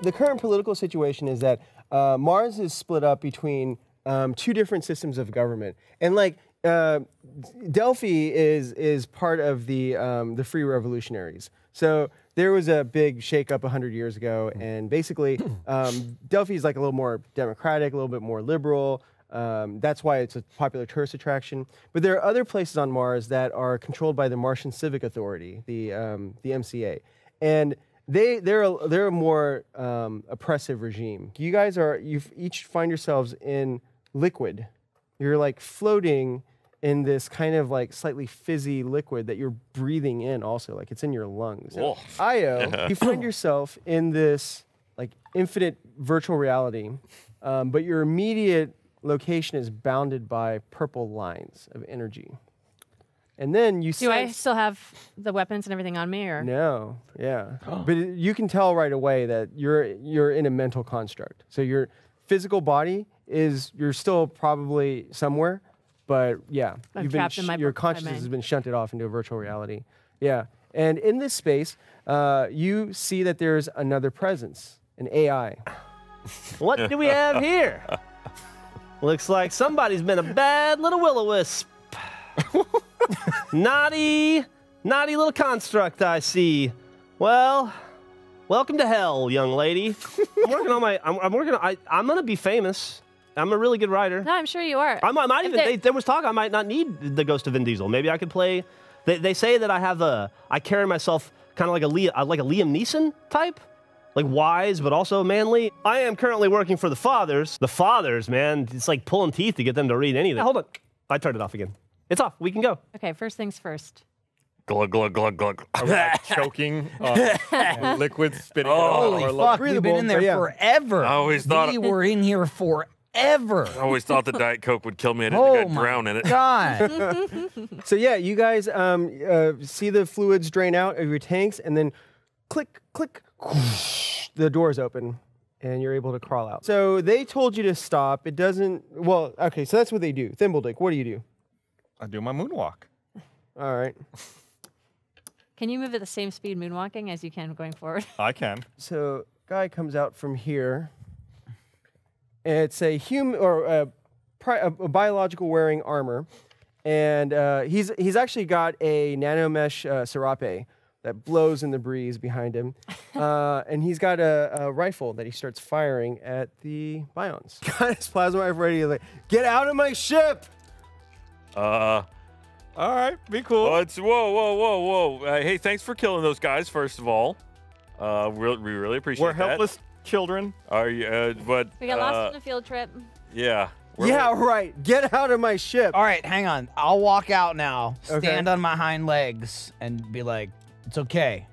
the current political situation is that Mars is split up between two different systems of government, and like Delphi is part of the Free Revolutionaries. So there was a big shakeup 100 years ago, and basically Delphi is like a little more democratic, a little bit more liberal. That's why it's a popular tourist attraction. But there are other places on Mars that are controlled by the Martian Civic Authority, the MCA, and they're a more oppressive regime. You guys you each find yourselves in liquid. You're like floating in this kind of like slightly fizzy liquid that you're breathing in also, like it's in your lungs. Whoa. Io, you find yourself in this like infinite virtual reality, but your immediate location is bounded by purple lines of energy. And then you Do I still have the weapons and everything on me, or? No, yeah. But you can tell right away that you're in a mental construct. So your physical body you're still probably somewhere, but yeah, your consciousness has been shunted off into a virtual reality. Yeah, and in this space, you see that there's another presence, an AI. What do we have here? Looks like somebody's been a bad little will-o-wisp. Naughty little construct, I see. Well, welcome to hell, young lady. I'm working on my. I'm gonna be famous. I'm a really good writer. No, I'm sure you are. I might even. There was talk I might not need the ghost of Vin Diesel. Maybe I could play. They say that I carry myself kind of like a Liam Neeson type. Like wise, but also manly. I am currently working for the fathers. The fathers, man, it's like pulling teeth to get them to read anything. Hold on, I turned it off again. It's off, we can go. Okay, first things first. Glug, glug, glug, glug. Are we like choking on liquid spitting? Holy fuck, we've been in there forever. I always thought we were in here forever. I always thought the Diet Coke would kill me. I didn't think I'd drown in it. God. So yeah, you guys see the fluids drain out of your tanks, and then click, click, whoosh, the doors open, and you're able to crawl out. So they told you to stop. It doesn't. Well, okay. So that's what they do. Thimbledick, what do you do? I do my moonwalk. All right. Can you move at the same speed moonwalking as you can going forward? I can. So guy comes out from here. It's a human or a biological wearing armor, and he's actually got a nanomesh serape that blows in the breeze behind him, and he's got a rifle that he starts firing at the Bions. Got his plasma rifle ready. Like, get out of my ship! All right, be cool. Whoa. Hey, thanks for killing those guys, first of all. We really appreciate that. We're helpless children. Are you, but... We got lost on a field trip. Yeah. Yeah, right. Get out of my ship. All right, hang on. I'll walk out now, stand on my hind legs, and be like, it's okay.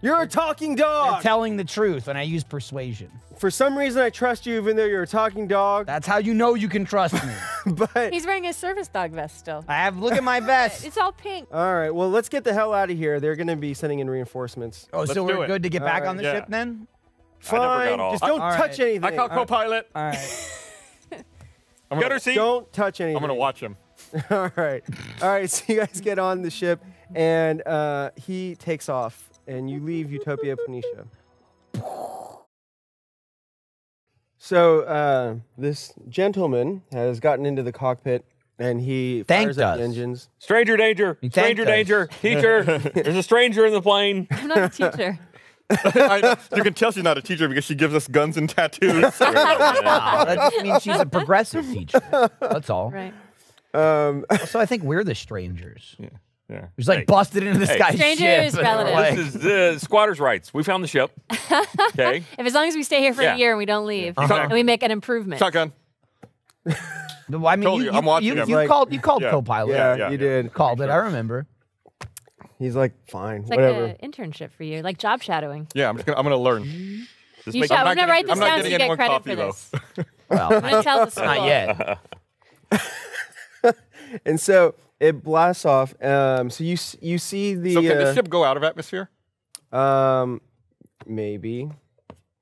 You're a talking dog! You're telling the truth, and I use persuasion. For some reason, I trust you even though you're a talking dog. That's how you know you can trust me. But He's wearing a service dog vest still. look at my vest. It's all pink. all right, well, let's get the hell out of here. They're going to be sending in reinforcements. Oh, so we're good to get back on the ship then? Fine, just don't touch anything. I call co-pilot. All right. Get her seat. Don't touch anything. I'm going to watch him. All right. So you guys get on the ship, and he takes off, and you leave Utopia Planitia. So this gentleman has gotten into the cockpit, and he fires up the engines. Stranger danger. Stranger danger. Teacher, there's a stranger in the plane. I'm not a teacher. You can tell she's not a teacher because she gives us guns and tattoos. Wow, that just means she's a progressive teacher. That's all. Right. Also, I think we're the strangers. Yeah. Who's like busted into this guy's Stranger ship. is relative. Like, This is squatters' rights. We found the ship. Okay. If as long as we stay here for a year and we don't leave, and we make an improvement. Shotgun. I mean, I'm watching him. you called co-pilot. Yeah, you did. Called it. I remember. He's like, fine, It's whatever. like an internship for you, like job shadowing. Yeah, I'm gonna learn. You should. I'm gonna write this down so you get credit for this. Well, I'm gonna tell the school. not yet. And so it blasts off. So you see the. So can this ship go out of atmosphere? Maybe.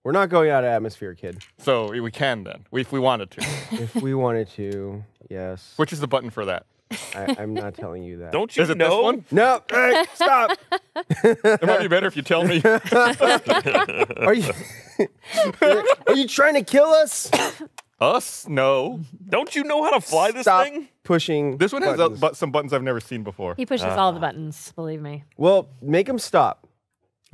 We're not going out of atmosphere, kid. So we can then, if we wanted to. If we wanted to, yes. Which is the button for that? I'm not telling you that. Don't you Is it know? this one? No, hey, stop. It might be better if you tell me. Are you are you trying to kill us? Us? No. Don't you know how to fly this Stop thing? pushing. This one has buttons. some buttons I've never seen before. He pushes all the buttons, believe me. Well, make him stop.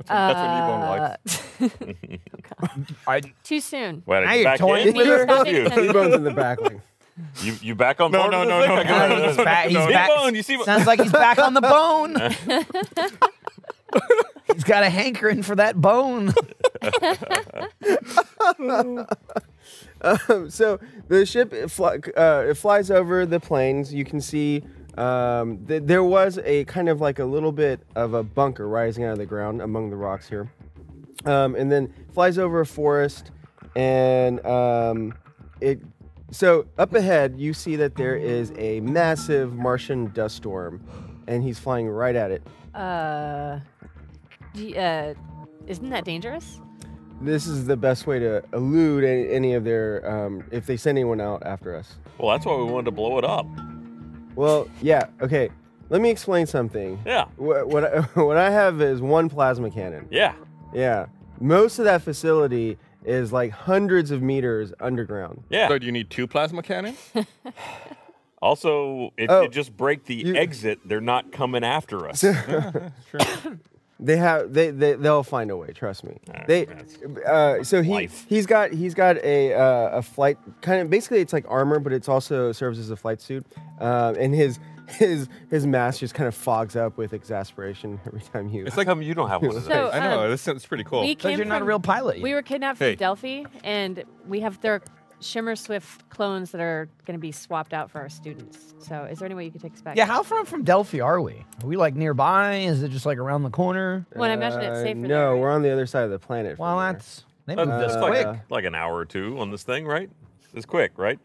That's what Ebone likes. Too soon. Wait, Now you you're back toying in with with her? us? You- T-Bone's in the back. Like, You back on board? No, with no, this no, thing? no, He's back. He's No. back. T-Bone, you see what? Sounds like he's back on the bone. He's got a hankering for that bone. so the ship it flies over the plains. You can see there was a kind of like a little bit of a bunker rising out of the ground among the rocks here, and then flies over a forest, and so up ahead you see that there is a massive Martian dust storm, and he's flying right at it. Isn't that dangerous? This is the best way to elude any of their if they send anyone out after us. Well, that's why we wanted to blow it up. Well, yeah, okay. Let me explain something. Yeah. What I have is one plasma cannon. Yeah. Yeah. Most of that facility is like hundreds of meters underground. Yeah. So do you need 2 plasma cannons? Also, if you just break the exit, they're not coming after us. They'll find a way. Trust me. So life. he's got a flight kind of basically it's like armor, but it's also serves as a flight suit. And his mask just kind of fogs up with exasperation every time you. It's like you don't have one of those. So, I know, this sounds pretty cool. We Because came you're not a from- real pilot. We were kidnapped Hey. from Delphi, and we have their Shimmer Swift clones that are going to be swapped out for our students. So, is there any way you could take us back? Yeah, how far from Delphi are we? Are we like nearby? Is it just like around the corner? Well, I imagine it's safer. No, there, right? we're on the other side of the planet. Well, from there. that's they moved this That's quick. like an hour or two on this thing, right? It's quick, right?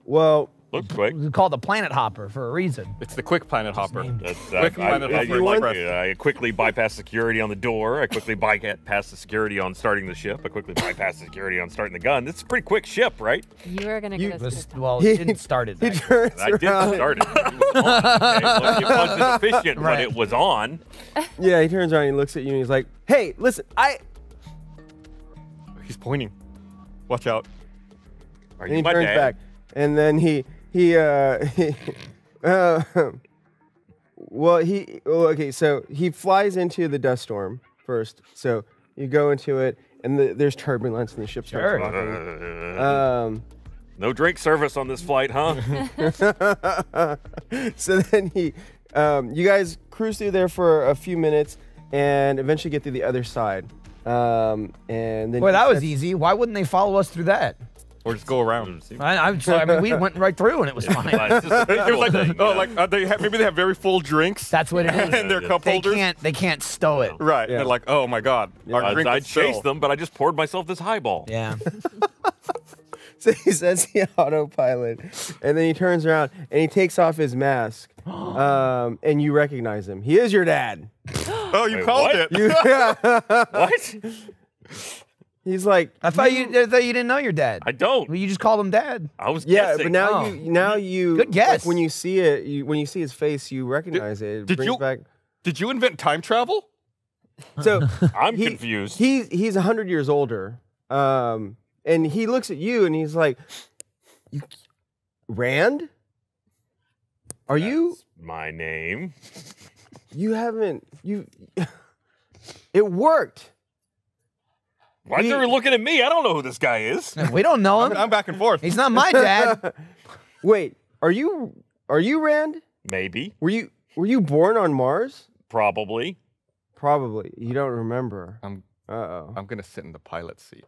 Well, Looks quick. We call it the planet hopper for a reason. It's the quick planet hopper. That's, Quick planet hopper I quickly bypass security on the door. I quickly bypass the security on starting the ship. I quickly bypass the security on starting the gun. It's a pretty quick ship, right? You are going to get us. This, to- well, He- it didn't start it. he that turns I didn't around. start it. It was on. Okay? Look, it wasn't efficient, but Right. it was on. Yeah, he turns around and he looks at you and he's like, "Hey, listen, He's pointing. Watch out. Are And you he my turns dad? back, and then okay, so he flies into the dust storm first. So you go into it, and there's turbulence, and the ship starts Sure. rocking. No drink service on this flight, huh? So then you guys cruise through there for a few minutes, and eventually get through the other side. And then Boy, that was easy. Why wouldn't they follow us through that? Or just go around. I mean, we went right through and it was fine. It's just a It visual was thing, like, oh, you know? like maybe they have very full drinks. That's what it is. and their cup holders. They can't stow it. Right. Yeah. They're like, oh my god, our drink I'd is chase still. them, but I just poured myself this highball. Yeah. So he sets the autopilot, and then he turns around and he takes off his mask, and you recognize him. He is your dad. Oh, you Wait, called what? it. What? He's like, I thought you didn't know your dad. I don't. Well, you just called him dad. I was yeah, guessing. but now Oh. you Good guess. Like when you see it, when you see his face, you recognize it. It did brings you- back. Did you invent time travel? So I'm he- confused. He's 100 years older, and he looks at you and he's like, Rand? Are you? My name. You haven't. You. It worked. Why are you looking at me? I don't know who this guy is. We don't know him. I'm back and forth. He's not my dad. Wait, are you Rand? Maybe. Were you born on Mars? Probably. Probably. You don't remember. I'm Uh-oh. I'm gonna sit in the pilot seat.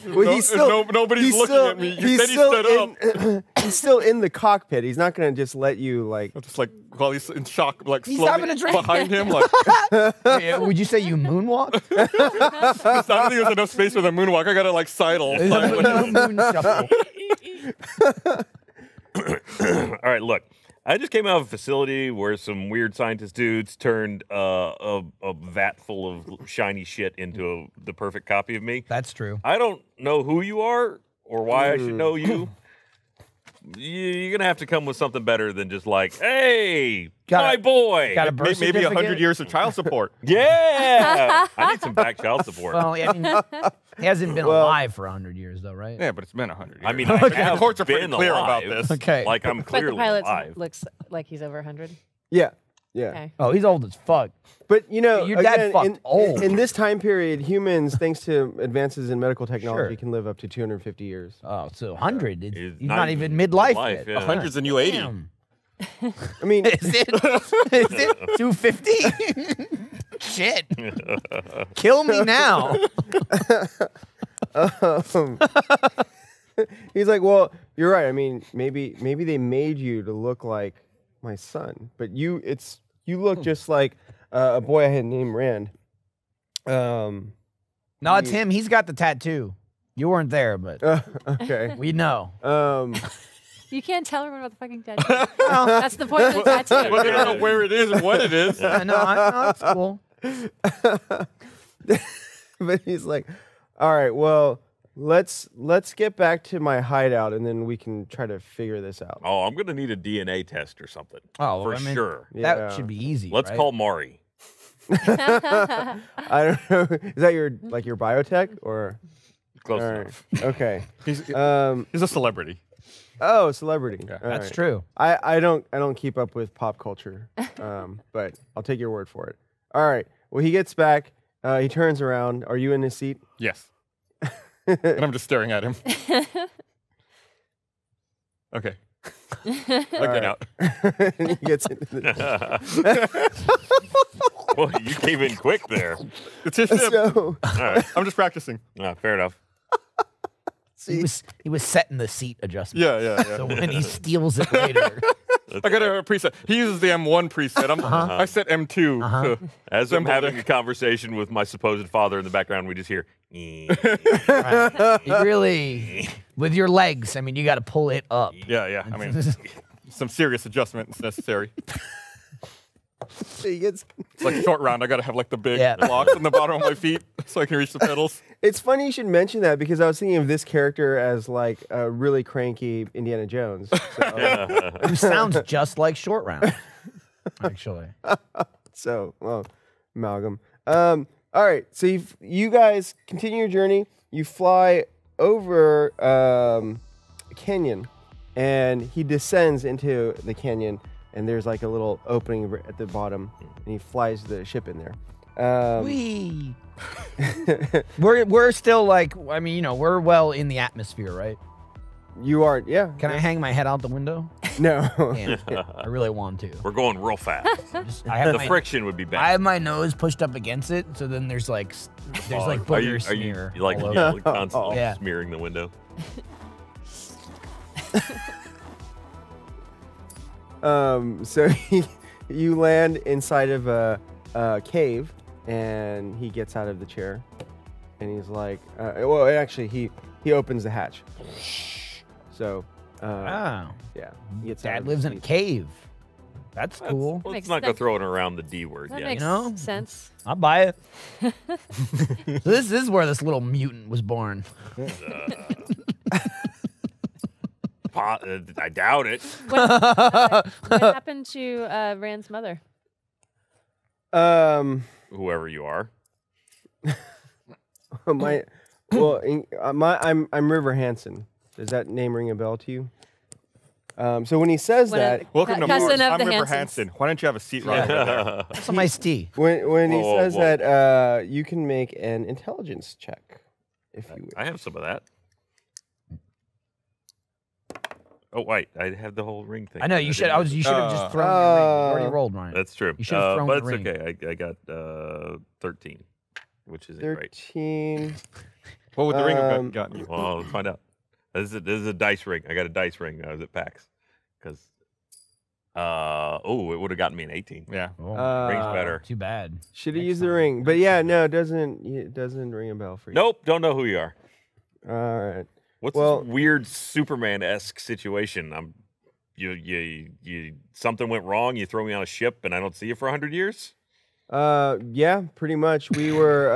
Well, Nobody's looking at me. You said he stood up. He's still in the cockpit. He's not going to just let you, like... I'm just like while he's in shock, like He's slowly having a drink. behind him, like Wait, would you say you moonwalk? I don't think there's enough space for the moonwalk. I gotta like sidle. Moon shuffle. All right, look. I just came out of a facility where some weird scientist dudes turned a vat full of shiny shit into the perfect copy of me. That's true. I don't know who you are or why I should know you, you're gonna have to come with something better than just like, hey, Gotta- my boy. Got a birth Maybe 100 certificate? years of child support. Yeah, I need some back child support. Well, I mean, he hasn't been alive for 100 years, though, right? Yeah, but it's been 100 years. I mean, the I have courts are pretty been clear alive. about this. Okay. Like I'm But the clearly pilot alive. looks like he's over 100. Yeah, yeah. Okay. Oh, he's old as fuck. But you know, Your dad again, fucked old. in this time period, humans, thanks to advances in medical technology, Sure. can live up to 250 years. Oh, so 100. He's He's not even midlife yet. yeah. 100's a new 80. Damn. I mean, Is it? Is it 250? Shit. Kill me now. he's like, well, you're right. I mean, maybe they made you to look like my son, but you look just like a boy I had named Rand. No, it's him. He's got the tattoo. You weren't there, but Okay. we know. You can't tell everyone about the fucking tattoo. That's the point of the tattoo. Well, they don't know where it is and what it is. I know, it's cool. But he's like, all right, well, let's get back to my hideout, and then we can try to figure this out. Oh, I'm gonna need a DNA test or something. Oh, for I mean, sure. That Yeah. should be easy. Let's right? call Mari. I don't know. Is that your biotech or? Close All enough. right. Okay. He's Um. a celebrity. Oh, celebrity. Yeah. All That's right. true. I don't keep up with pop culture, but I'll take your word for it. All right. Well, he gets back. He turns around. Are you in his seat? Yes. And I'm just staring at him. Okay. I get out. And he gets into the. Well, you came in quick there. It's his ship. So, All right. I'm just practicing. Fair enough. He was setting the seat adjustment. Yeah. So when he steals it later. I got a preset. He uses the M1 preset. I set M2. to As I'm symbol having deck. a conversation with my supposed father in the background, we just hear. Right. You really, with your legs, I mean, you got to pull it up. Yeah. I mean, some serious adjustment is necessary. he gets. It's like short round. I got to have like the big Yeah. blocks on the bottom of my feet so I can reach the pedals. It's funny you should mention that because I was thinking of this character as like a really cranky Indiana Jones. So, Who sounds just like Short Round, actually. well, amalgam. All right. So you guys continue your journey. You fly over a canyon, and he descends into the canyon. And there's like a little opening at the bottom, and he flies the ship in there. Wee. We're still like, I mean, you know, we're well in the atmosphere, right? You are, yeah. Can I hang my head out the window? No. Damn, I really want to. We're going real fast. I have The my, friction would be I bad. have my nose pushed up against it, so then there's like Are booger you smear. like all over. yeah, like constantly Yeah. smearing the window? So you land inside of a cave, and he gets out of the chair, and he's like, well, actually, he opens the hatch. So, Oh, yeah, he gets out Dad of lives the in a seat. cave. That's cool. Let's Makes not go sense. throwing around the D word That yet. makes know? sense. I'll buy it. So this is where this little mutant was born. I doubt it. What happened to Rand's mother? Whoever you are. I'm River Hansen. Does that name ring a bell to you? So when he says What that, a- Welcome to Cousin Mars. of I'm the River Hansons. Hansen. Why don't you have a seat right over there? Some iced tea. when he Whoa, says whoa. that, you can make an intelligence check, if you wish. I have some of that. Oh wait, I have the whole ring thing. I know you should. didn't- You should have just thrown your ring. You already rolled, Ryan. That's true. You should have thrown but the it's ring. okay. I got 13, which isn't great. 13. What would the ring have gotten you? Well, let's find out. This is a dice ring. I got a dice ring. I was at PAX because it would have gotten me an 18. Yeah. Oh, Ring's better. too bad. Should have used the ring, but yeah, no, it doesn't ring a bell for you. Nope, don't know who you are. All right. What's Well- this weird Superman-esque situation? You something went wrong. You throw me on a ship, and I don't see you for 100 years. Yeah, pretty much. We were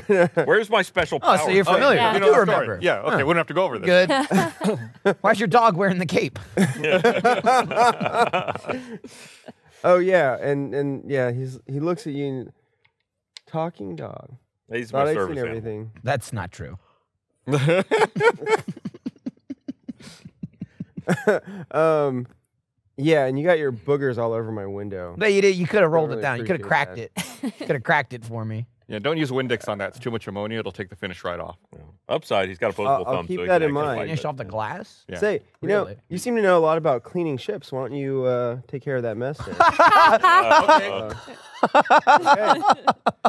gonna. Where's my special power? Oh, so you're familiar. yeah. You know do the remember. story. Yeah, okay, we don't have to go over this. Good. Why's your dog wearing the cape? Oh yeah, and yeah, he looks at you. And, talking dog. He's Thought my I'd service seen animal. everything. That's not true. Yeah, and you got your boogers all over my window. No, you did. You could have rolled really it down. You could have appreciate cracked it. Could have cracked it for me. Yeah, don't use Windex on that. It's too much ammonia. It'll take the finish right off. Upside, he's got a posable I'll thumb. keep so he that can in actually mind. fight Finish it. off the glass. Yeah. Say, you Really? know, you seem to know a lot about cleaning ships. Why don't you take care of that mess there?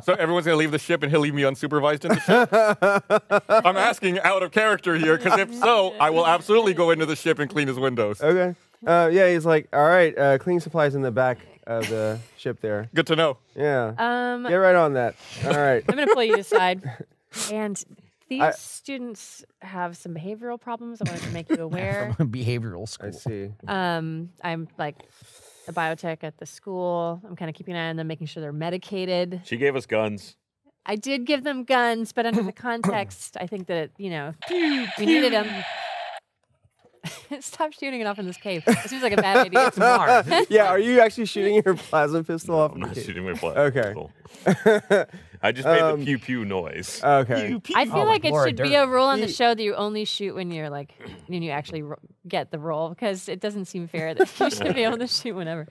So everyone's gonna leave the ship, and he'll leave me unsupervised in the ship. I'm asking out of character here, because if so, I will absolutely go into the ship and clean his windows. Okay. Yeah, he's like, all right, cleaning supplies in the back of the ship there. Good to know. Yeah. Get right on that. All right. I'm going to pull you aside. And these students have some behavioral problems. I wanted to make you aware. Behavioral school. I see. I'm like a biotech at the school. I'm kind of keeping an eye on them, making sure they're medicated. She gave us guns. I did give them guns, but under the context, I think that, we needed them. Stop shooting it off in this cave. It seems like a bad idea. It's Mars. Yeah, are you actually shooting your plasma pistol off? I'm not the kid? shooting my plasma Okay. pistol. I just made the pew pew noise. Okay. I feel Oh, like like it Laura should be Dern. a rule on the show that you only shoot when you're when you actually get the role, because it doesn't seem fair that you should be able to shoot whenever.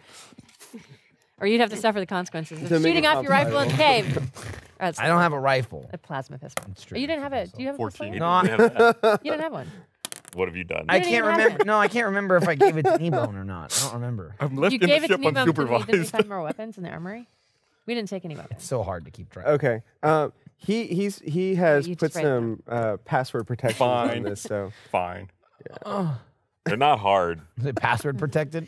Or you'd have to suffer the consequences of To make shooting it off your rifle in the cave. That's I don't have a rifle. a plasma pistol. It's Oh, true. you didn't have it. Do you have a 14. pistol? No, I- You don't have one. What have you done? I didn't can't even have remember. it. No, I can't remember if I gave it to Kneebone or not. I don't remember. I'm You left in the gave it to ship me, but did we unsupervised. find more weapons in the armory? We didn't take any weapons. It's so hard to keep track. Okay. He has you put just write some password protection on Fine. this, so Fine. They're not hard. Is it password protected?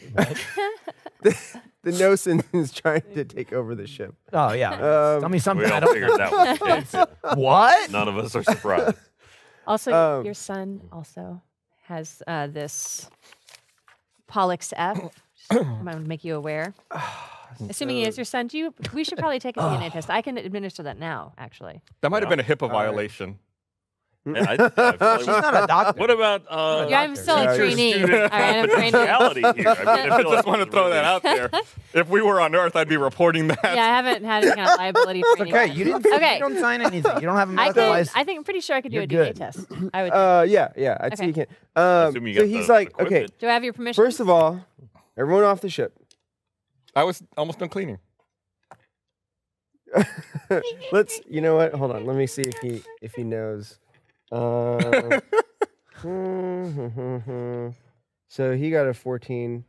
the Nosen is trying to take over the ship. Oh yeah. Tell me We something I all don't figured that was the case. What? None of us are surprised. Also, your son also has this Pollux F. I'm going to make you aware. Assuming he is your son, we should probably take a DNA test. I can administer that now, actually. That might have been a HIPAA violation. And I feel like She's not a doctor. what about Yeah, I'm still Yeah, a you're a trainee. All student right, I'm a trainee. reality here? I mean, I I feel like just want to this is throw really- that out there. If we were on Earth, I'd be reporting that. Yeah, I haven't had any kind of liability training. Okay, you didn't. Okay. You don't sign anything. You don't have a I medical think license. I'm pretty sure I could do You're a good. DNA test. I would. Yeah, I'd say Okay. you can. Assuming you So got he's the like, okay, equipment. do I have your permission? first of all, everyone off the ship. I was almost done cleaning. You know what? Hold on. Let me see if he knows. So he got a 14.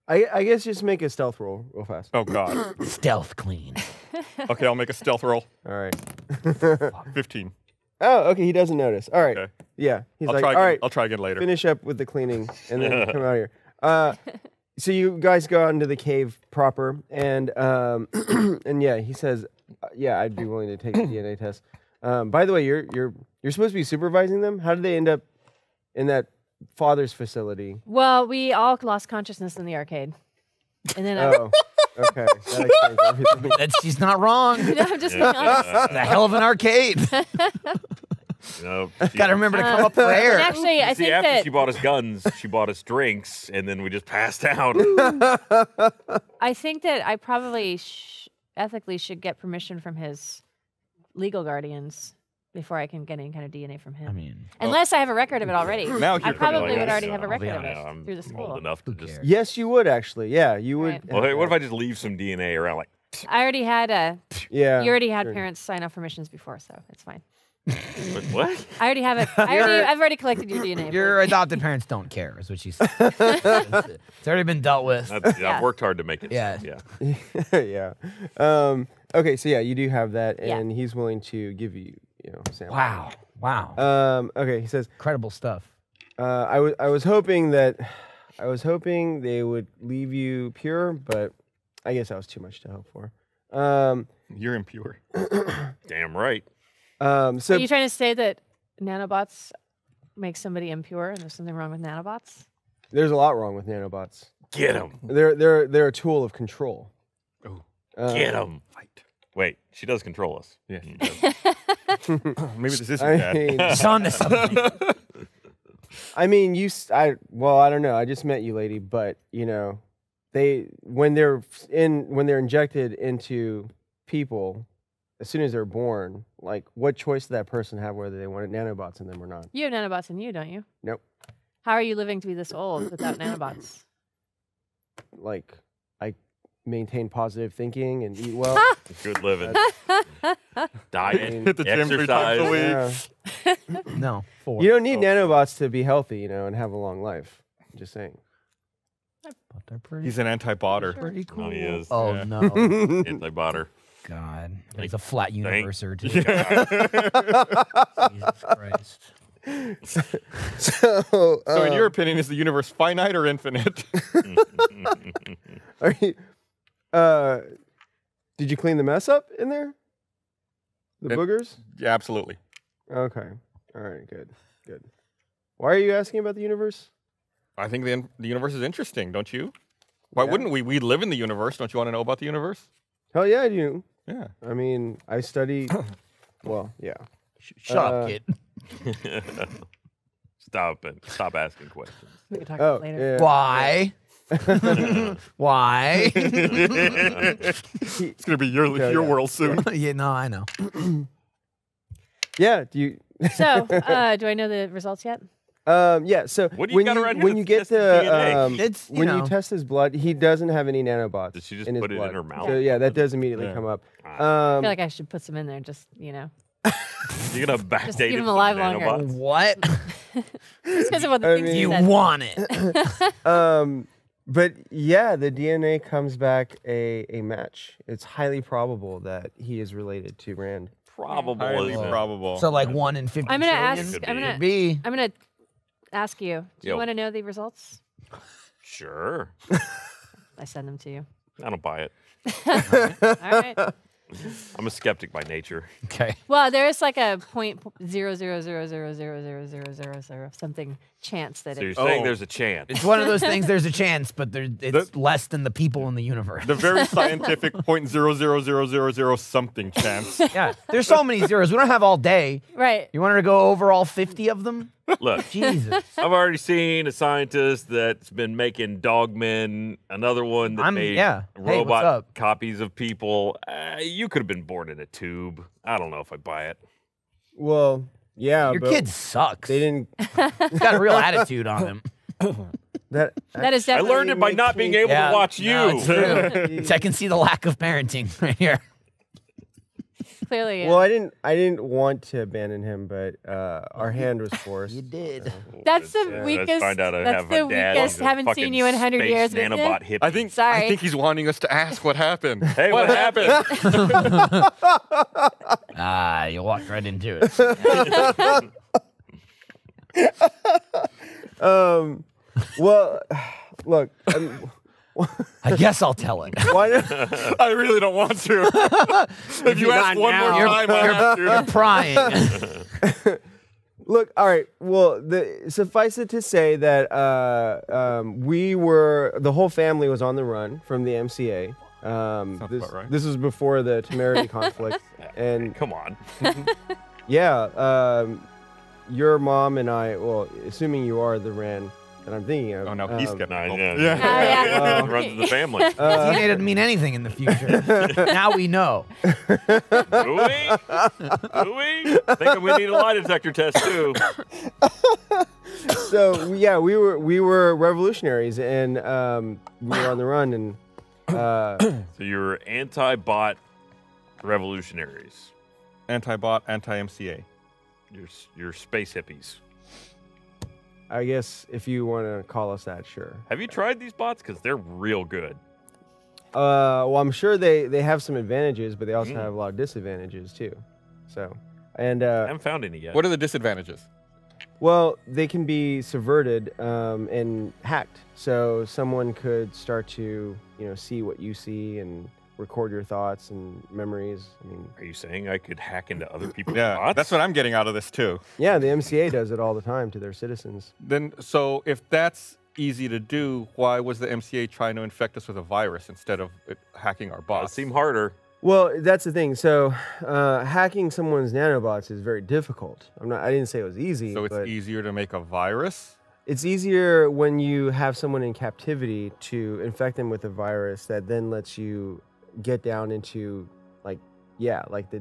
I guess just make a stealth roll real fast. Oh, God. Stealth clean. Okay, I'll make a stealth roll. All right. 15. Oh, okay. He doesn't notice. All right. Okay. Yeah. He's I'll like, try all again. right, I'll try again later. finish up with the cleaning and then come out here. So you guys go out into the cave proper, and and yeah, he says, yeah, I'd be willing to take the DNA test. By the way, you're supposed to be supervising them. How did they end up in that father's facility? Well, we all lost consciousness in the arcade, and then Oh, okay. That explains everything. She's not wrong. I'm just being honest. It's a hell of an arcade. No, Got to remember to come up for And air. actually, I See, think after that she bought us guns, she bought us drinks, and then we just passed out. I probably ethically should get permission from his legal guardians before I can get any kind of DNA from him. I mean, Unless I have a record of it already. Now I you're probably coming would like already this. have a record of Yeah, it I'm through the school. old enough to just. cares? Yes, you would actually. Yeah, you would. Right. Well, hey, what if I just leave some DNA around? Like, I already had Yeah. you already had sure. parents sign off permissions before, so it's fine. what? I already have it. I've already collected your DNA. your adopted parents don't care, is what she said. It's already been dealt with. I've worked hard to make it. Yeah. Yeah. Yeah. Okay, so yeah, you do have that, Yeah. and he's willing to give you, samples. Wow. Okay, he says, Incredible stuff. I was hoping they would leave you pure, but I guess that was too much to hope for. You're impure. Damn right. Are So you trying to say that nanobots make somebody impure and there's something wrong with nanobots? there's a lot wrong with nanobots. Get him. They're a tool of control. Get him. Fight. Wait, she does control us. Yeah, she does. Maybe this isn't I bad. mean, He's on to something. I mean, well, I don't know. I just met you, lady, but you know, when they're injected into people, as soon as they're born, like, what choice does that person have whether they want nanobots in them or not? You have nanobots in you, don't you? Nope. How are you living to be this old without nanobots? Like, I maintain positive thinking and eat well. Good living. I Diet, mean, Hit the gym 3 times a exercise. week. yeah. No, 4. You don't need nanobots to be healthy, you know, and have a long life. I'm just saying. But they're pretty, He's an anti-botter. pretty cool. No, he is. Oh, Yeah. no. Anti-botter. God. It's a flat universe or two. Yeah. Jesus Christ. So, So, in your opinion, is the universe finite or infinite? are you, did you clean the mess up in there? The It- boogers? Yeah, absolutely. Okay. All right. Good. Good. Why are you asking about the universe? I think the universe is interesting, don't you? Why Yeah. wouldn't we? We live in the universe. Don't you want to know about the universe? Hell yeah, I do. Yeah. I mean, I study. Well, yeah. Shut up, kid. Stop it. Stop asking questions. We can talk Oh, about it later. yeah. Why? Why? It's gonna be your Yeah. world soon. Yeah, no, I know. Yeah. Do you? So, do I know the results yet? Yeah. So What do you when got you around here when to you get test the the DNA? It's, you when know. you test his blood, he doesn't have any nanobots. Did she just in his put it in blood. her mouth? So yeah, that does immediately Yeah. come up. I feel like I should put some in there, just You're gonna backdate Just keep it him from alive nanobots? longer. What? just because of what the I things mean- you You said. want it. But yeah, the DNA comes back a match. It's highly probable that he is related to Rand. Probable. Highly isn't it? probable. So like 1 in 50 I'm gonna trillion? ask. Could I'm be. gonna. Could be. I'm gonna ask you. Do you Yo. want to know the results? Sure. I send them to you. I don't buy it. All right. I'm a skeptic by nature. Okay. Well, there is like a 0.000000000 something chance that So you're it. saying Oh. there's a chance. It's one of those things, there's a chance, but it's less than the people in the universe. The very scientific 0.00000 something chance. Yeah. There's so many zeros. We don't have all day. Right. You want her to go over all 50 of them? Look, Jesus. I've already seen a scientist that's been making dogmen, another one that made yeah. Hey, what's robot up? copies of people. You could have been born in a tube. I don't know if I buy it. Well, yeah, Your but kid sucks. they didn't. He's got a real attitude on him. That That is I definitely. learned it by makes not me- being able Yeah, to watch no, you. it's true. So I can see the lack of parenting right here. clearly. Well, I didn't want to abandon him, but our hand was forced. You did. That's the Let's weakest. find out I That's have the a dad weakest. who's a Haven't seen fucking you in 100 space years. but, nanobot hippie. I think Sorry. he's wanting us to ask what happened. Hey, what happened? Ah, you walked right into it. Well, look. I guess I'll tell it. Why? I really don't want to. If you ask one more time, I have to. You're prying. Look, all right. Well, suffice it to say that the whole family was on the run from the MCA. about right. This was before the temerity conflict, and Come on. yeah, your mom and I. Well, assuming you are the Rand that I'm thinking of. Oh, no, he's Nah, skeptical. yeah. yeah. It runs in the family. DNA doesn't mean anything in the future. Now we know. Do we? Do we? I think we need a lie detector test too. So yeah, we were revolutionaries, and we were on the run, and So you're anti-bot revolutionaries. Anti-bot, anti-MCA. You're space hippies. I guess if you want to call us that, sure. Have you tried these bots? Because they're real good. Well, I'm sure they have some advantages, but they also have a lot of disadvantages too. So, and I haven't found any yet. What are the disadvantages? well, they can be subverted and hacked. So someone could start to see what you see and record your thoughts and memories. I mean, Are you saying I could hack into other people's Yeah, bots? that's what I'm getting out of this too. yeah, the MCA does it all the time to their citizens. Then, so if that's easy to do, why was the MCA trying to infect us with a virus instead of it hacking our It bots? seemed harder. Well, that's the thing. So, hacking someone's nanobots is very difficult. I didn't say it was easy. So it's but easier to make a virus? it's easier when you have someone in captivity to infect them with a virus that then lets you get down into like the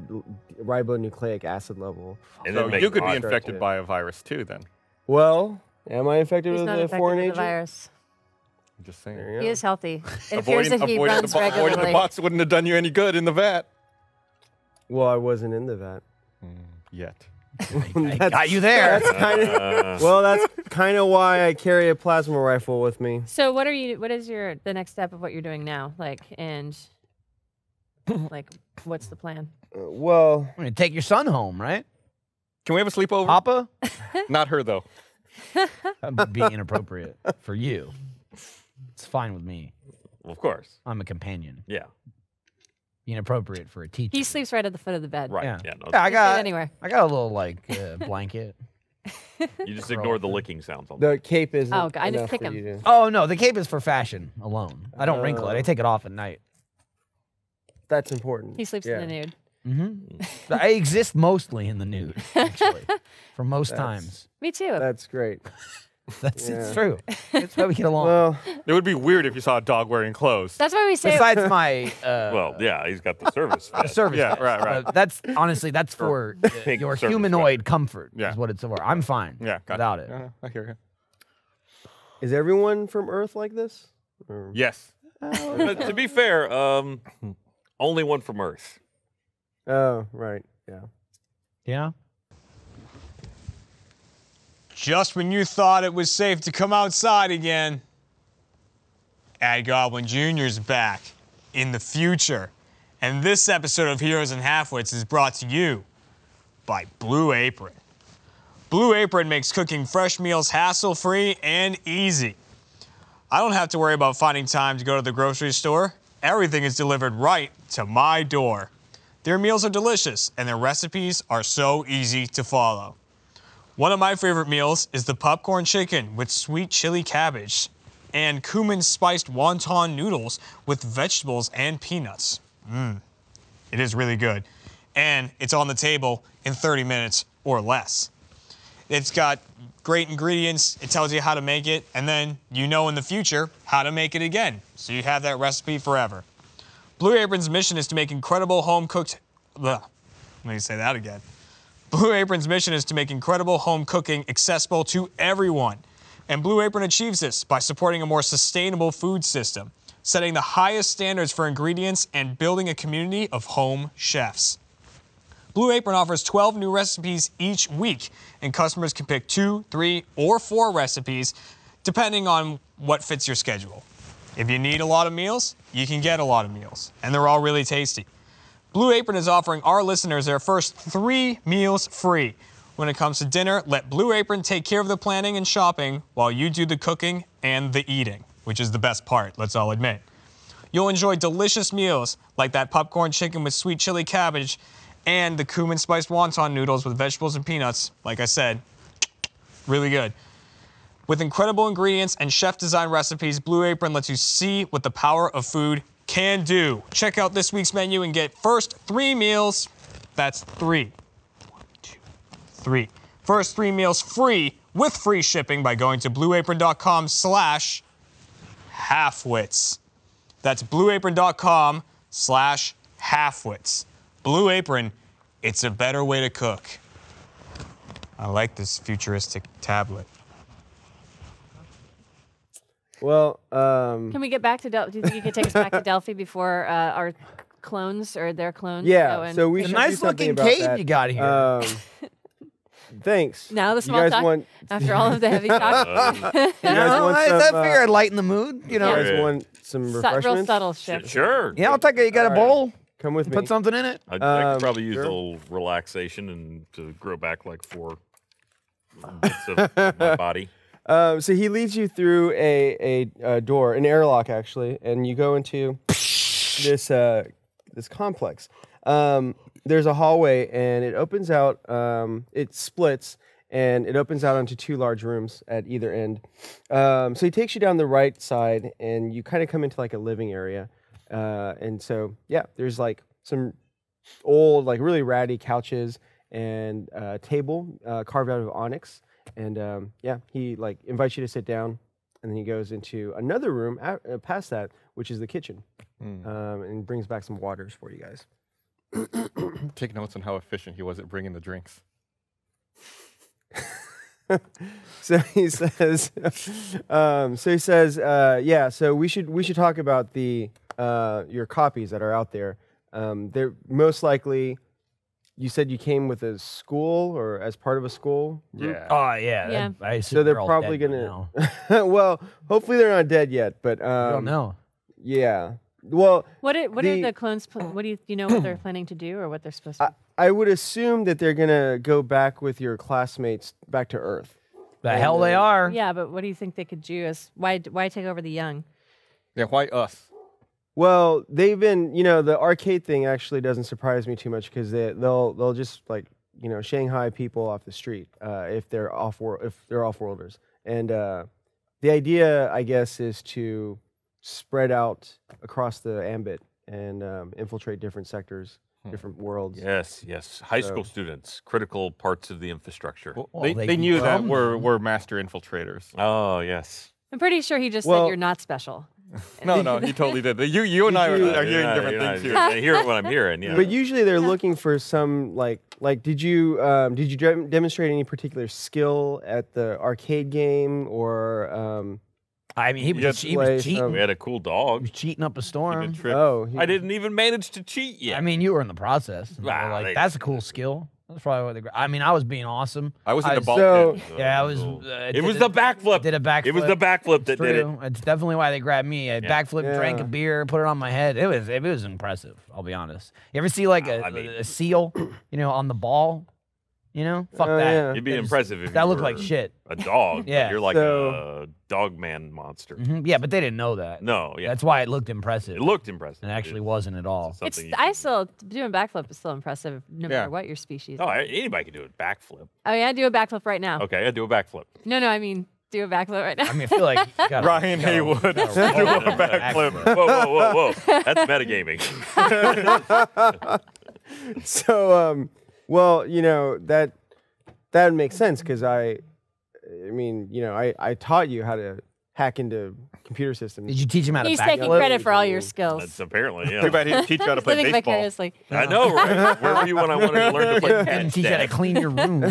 ribonucleic acid level. And So then make you could be hot. infected by a virus too then. Well, am I infected He's with not a infected foreign with agent? the virus. I'm just saying. There you He go. is healthy. It appears that he avoiding runs avoiding regularly. the bots wouldn't have done you any good in the vat. Well, I wasn't in the vat. Yet. I got you there. That's kind of well. That's kind of why I carry a plasma rifle with me. So what is the next step of what you're doing now? Like, and like, what's the plan? Well, I'm gonna take your son home, right? Can we have a sleepover? Papa? Not her though. That would be inappropriate for you. It's fine with me. Well, of course. I'm a companion. Yeah. Inappropriate for a teacher. He sleeps right at the foot of the bed. Right. Yeah. Yeah. No, Yeah, I Sleep got anywhere. I got a little like blanket. you just ignore the licking sounds on the cape isn't. Oh, God, I just enough kick for him. you to- Oh no, the cape is for fashion alone. I don't wrinkle it. I take it off at night. That's important. He sleeps in the nude. Mm-hmm. I exist mostly in the nude, actually, for most times. Me too. That's great. That's Yeah. it's true. That's why we get along. Well, It would be weird if you saw a dog wearing clothes. That's why we say. Besides my well, yeah, he's got the service. the service, Yeah, vest. right. That's honestly that's for pink your service humanoid comfort. Yeah. Is what it's for. I'm fine. Yeah, got without it. I hear you. is everyone from Earth like this? Or- Yes. But to be fair, only one from Earth. Oh, right. Yeah. Yeah. Just when you thought it was safe to come outside again, Ad Goblin Jr.'s back in the future. And this episode of Heroes and Halfwits is brought to you by Blue Apron. Blue Apron makes cooking fresh meals hassle-free and easy. I don't have to worry about finding time to go to the grocery store. Everything is delivered right to my door. Their meals are delicious, and their recipes are so easy to follow. One of my favorite meals is the popcorn chicken with sweet chili cabbage and cumin spiced wonton noodles with vegetables and peanuts. It is really good. And it's on the table in 30 minutes or less. It's got great ingredients, it tells you how to make it, and then you know in the future how to make it again. So you have that recipe forever. Blue Apron's mission is to make incredible home-cooked... Let me say that again. Blue Apron's mission is to make incredible home cooking accessible to everyone. And Blue Apron achieves this by supporting a more sustainable food system, setting the highest standards for ingredients, and building a community of home chefs. Blue Apron offers 12 new recipes each week, and customers can pick 2, 3, or 4 recipes depending on what fits your schedule. If you need a lot of meals, you can get a lot of meals, and they're all really tasty. Blue Apron is offering our listeners their first 3 meals free. When it comes to dinner, let Blue Apron take care of the planning and shopping while you do the cooking and the eating, which is the best part, let's all admit. You'll enjoy delicious meals like that popcorn chicken with sweet chili cabbage and the cumin spiced wonton noodles with vegetables and peanuts. Like I said, really good. With incredible ingredients and chef-designed recipes, Blue Apron lets you see what the power of food can do. Check out this week's menu and get first 3 meals. That's 3. 1, 2, 3. First 3 meals free with free shipping by going to blueapron.com/halfwits. That's blueapron.com/halfwits. Blue Apron, it's a better way to cook. I like this futuristic tablet. Well, Can we get back to Delphi? Do you think you could take us back to Delphi before our clones or their clones? yeah. go in? So we A should nice do something looking about cave that. you got here. Thanks. Now the You small guys talk want? after all of the heavy talk. You guys want I some? figure I'd lighten the mood, you know. You guys Yeah. want some Real refreshments? subtle shift. Sure. Yeah, I'll take it. You got a bowl? Come with me. Put something in it? I could probably use sure. a little relaxation and to grow back like 4 bits of my body. So he leads you through a door, an airlock actually, and you go into this this complex. There's a hallway, and it opens out. It splits, and it opens out onto 2 large rooms at either end. So he takes you down the right side, and you kind of come into like a living area. And so, yeah, there's like some old, like really ratty couches and a table carved out of onyx. And yeah, he like invites you to sit down, and then he goes into another room past that, which is the kitchen, and brings back some waters for you guys. Take notes on how efficient he was at bringing the drinks. So he says, yeah. So we should talk about the your copies that are out there. They're most likely. You said you came with a school or as part of a school group? Yeah. Oh yeah. Yeah. I assume So they're all probably dead by gonna. now. Well, hopefully they're not dead yet, but I don't know. Yeah. Well, What are The- the clones? What do you know what they're planning to do or what they're supposed to? I would assume that they're gonna go back with your classmates back to Earth. The hell they are. Yeah, but what do you think they could do? Why take over the young? Yeah, why us? Well, they've been, the arcade thing actually doesn't surprise me too much because they'll just like, Shanghai people off the street if they're off-worlders. And the idea, I guess, is to spread out across the ambit and infiltrate different sectors, different worlds. Yes, yes. High school students, critical parts of the infrastructure. Well, they they can knew that come. we're master infiltrators. Oh, yes. I'm pretty sure he just Well- said you're not special. No, he totally did. You and I are hearing different things here. I hear what I'm hearing. Yeah. But usually they're looking for some like did you demonstrate any particular skill at the arcade game or I mean, he was Yes, place, cheating. we had a cool He dog. was cheating up a storm. I didn't even manage to cheat yet. I mean, you were in the process. And they were Wow, like, they- that's a cool skill. That's probably what they. I mean, I was being awesome. I was in the ball so- pit. Yeah, I was. It was the backflip. Did a backflip. It was the backflip that did it. True. It's definitely why they grabbed me. I backflipped, drank a Yeah. beer, put it on my head. It was impressive. I'll be honest. You ever see like a seal, on the ball? Fuck Oh, that. yeah. It'd be That was- impressive if That you looked like were shit. a dog. but Yeah. You're like So- a dog man monster. Yeah, but they didn't know that. No, yeah. That's why it looked impressive. It looked impressive. It actually wasn't at all. Something you I can- still doing backflip is still impressive, no Yeah. matter what your species. Oh, anybody can do it. Backflip. Oh yeah, do a backflip right now. Okay, I do a backflip. No, I mean do a backflip right now. I mean, I feel like you gotta, Ryan Haywood do a backflip. Whoa. That's metagaming. So well, that makes sense because I taught you how to hack into computer systems. Did you teach him how to He's backflip? taking credit for all your skills. That's apparently, Too yeah. bad he didn't teach you how to play Living baseball. vicariously. I know, right? Where were you when I wanted to learn to play Didn't catch, teach you how to Dad? clean your room.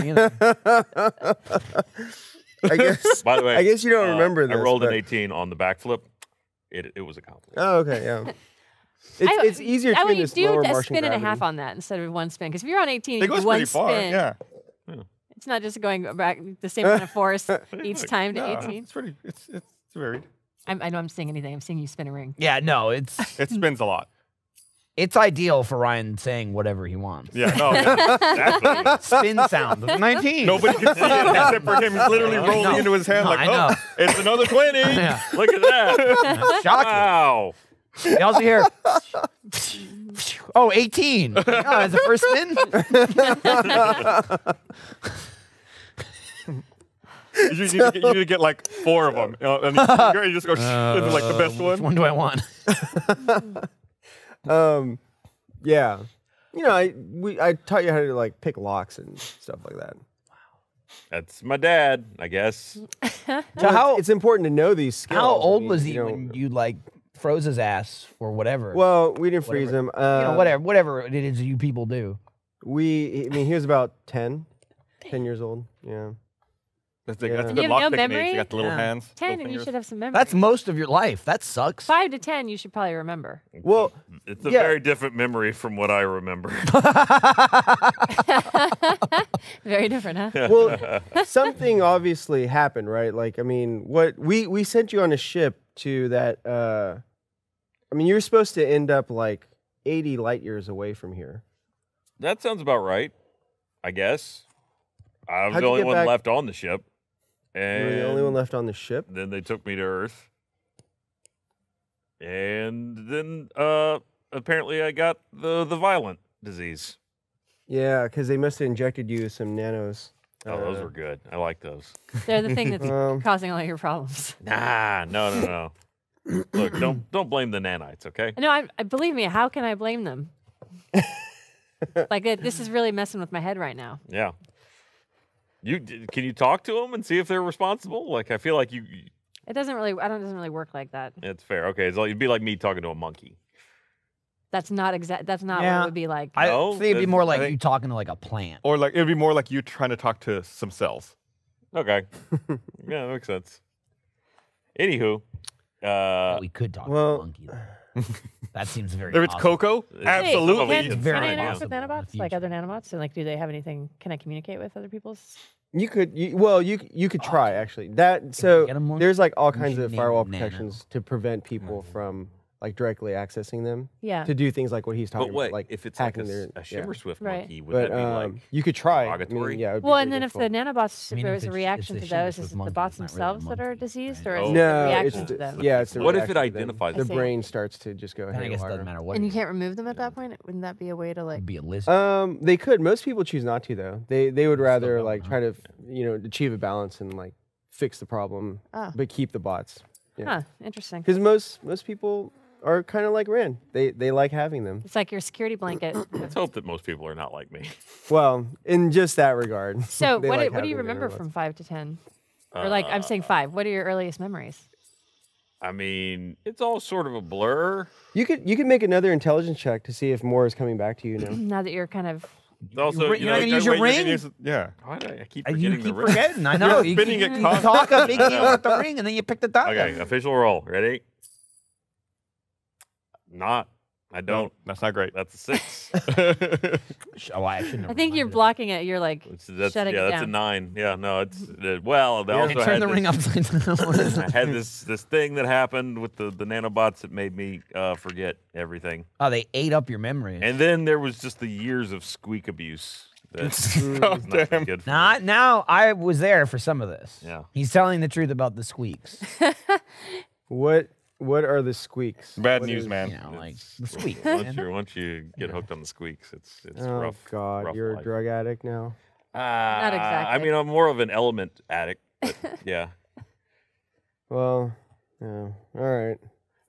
I guess. By the way, I guess you don't remember this. I rolled but- an 18 on the backflip. It was a compliment. Oh, okay, yeah. It's easier to I in would this do lower a Martian spin and a gravity. half on that instead of one spin. Because if you're on 18, It you goes do one pretty far. spin. Yeah. It's not just going back the same kind of force each time to Yeah, 18. It's pretty. It's varied. I know I'm saying anything. I'm saying you spin a ring. Yeah, no, it's It spins a lot. ideal for Ryan saying whatever he wants. Yeah. No. Yeah. Spin sound. 19. Nobody can see it except for him. He's literally rolling No. into his hand No, like, I oh, know. it's another 20. Yeah. Look at that. Shocking. Wow. You also hear, oh, 18. Oh, that's the first spin? You need to get like 4 of them. And you just go into like the best Which one. one do I want? Yeah. I taught you how to like pick locks and stuff like that. That's my dad, I guess. So how It's important to know these skills. how I old mean, was he when you like froze his ass or whatever? Well, we didn't freeze him. whatever it is you people do. He was about 10 years old. Yeah. That's Yeah. that's You good have lock no techniques. memory? You got the little Yeah. hands. 10, little and you fingers. should have some memory. That's most of your life. That sucks. 5 to 10, you should probably remember. Well, It's a Yeah. very different memory from what I remember. Very different, huh? well, something obviously happened, right? Like, I mean, what we sent you on a ship to that. I mean, you're supposed to end up like 80 light years away from here. That sounds about right, I guess. I was How'd the you only get one back- left on the ship. You And were the only one left on the ship. then they took me to Earth. And then apparently I got the violent disease. Yeah, because they must have injected you with some nanos. Oh, those were good. I like those. They're the thing that's causing all your problems. Nah, no. Look, don't blame the nanites, okay? No, I believe me. How can I blame them? This is really messing with my head right now. Yeah. Can you talk to them and see if they're responsible? Like, I feel like you. It doesn't really. Doesn't really work like that. It's fair. Okay, so it'd be like me talking to a monkey. That's not exact. That's not what it would be like. I No, think it'd be more like think- you talking to like a plant. Or like it'd be more like you trying to talk to some cells. Okay. Yeah, that makes sense. Anywhu, We could talk to well- a monkey. Though. That seems very. If it's possible. Coco, Hey, absolutely. Can very I interact with possible in the nanobots, like future. other nanobots, and like, do they have anything? Can I communicate with other people's? You could, you could try actually. So get 'em one? there's like all You kinds should of name firewall them Nano. protections to prevent people from like directly accessing them. Yeah. To do things like what he's talking but wait, about, like if it's like hacking a their shimmer swift Right. monkey, would But that be like you could try. derogatory? Yeah. it would be Well, very and then if the difficult. nanobots, I mean, if there if was a it's- reaction it's to a those, shimmer is it monkey, the bots it's not really themselves a that are monkey, diseased, right? or is it the No, reaction it's to them? yeah, it's the What if reaction it to them. identifies the them? brain starts to just go And I ahead guess it harder. doesn't matter what. And it you is. can't remove them at that point. Wouldn't that be a way to like? It'd be a lizard. They could. Most people choose not to though. They would rather going like on. try to achieve a balance and like fix the problem, Oh. but keep the bots. Huh. Interesting. Because most people are kind of like Ren. They like having them. It's like your security blanket. Let's hope that most people are not like me. Well, in just that regard. So They what like do you having remember nanobots. from 5 to 10? Or like I'm saying 5. What are your earliest memories? I mean, it's all sort of a blur. You could make another intelligence check to see if more is coming back to you now. Now that you're kind of It's also, You're not gonna use your Wait, you can ring? yeah. Why do I keep You forgetting keep the ring? forgetting. I know. You're You spinning keep- it you constantly. talk a big deal with the ring, and then you pick the dot. Okay, official roll. Ready? Not. I don't. That's not great. That's a 6. Oh, I shouldn't. I think you're blocking it. You're like That's shutting it that's a down. 9. Yeah, no, it's well. They also Turn had the this, ring upside down. I had this thing that happened with the nanobots that made me forget everything. Oh, they ate up your memory. And then there was just the years of squeak abuse. That's not damn. good for Not now. I was there for some of this. Yeah. He's telling the truth about the squeaks. What are the squeaks? Bad What news, is- man. You know, like the squeaks. once you get hooked on the squeaks, it's Oh rough. God, rough you're a life. drug addict now. Not I exactly. mean, I'm more of an element addict. But yeah. Well, yeah. All right.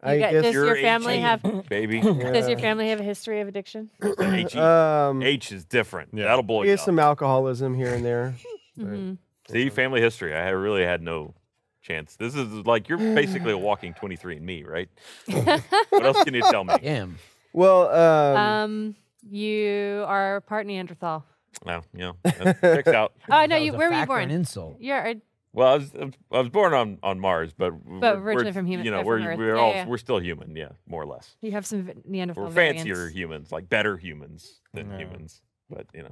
You got- does You're your family 18, have? baby? Does your family have a history of addiction? H is different. Yeah. That'll blow you There's up. some alcoholism here and there. See, family history. I really had no chance. This is like you're basically a walking 23andMe, right? What else can you tell me? Damn. Well, You are part Neanderthal. No, you know, that checks out. Oh, no, That you. was a Where were you fact or an born? insult. You're. Well, I was born on Mars, but originally from human- You know, from we're Earth. we're Yeah, all yeah. we're still human, yeah, more or less. You have some Neanderthal. We're fancier variants. humans, like better humans than humans, but you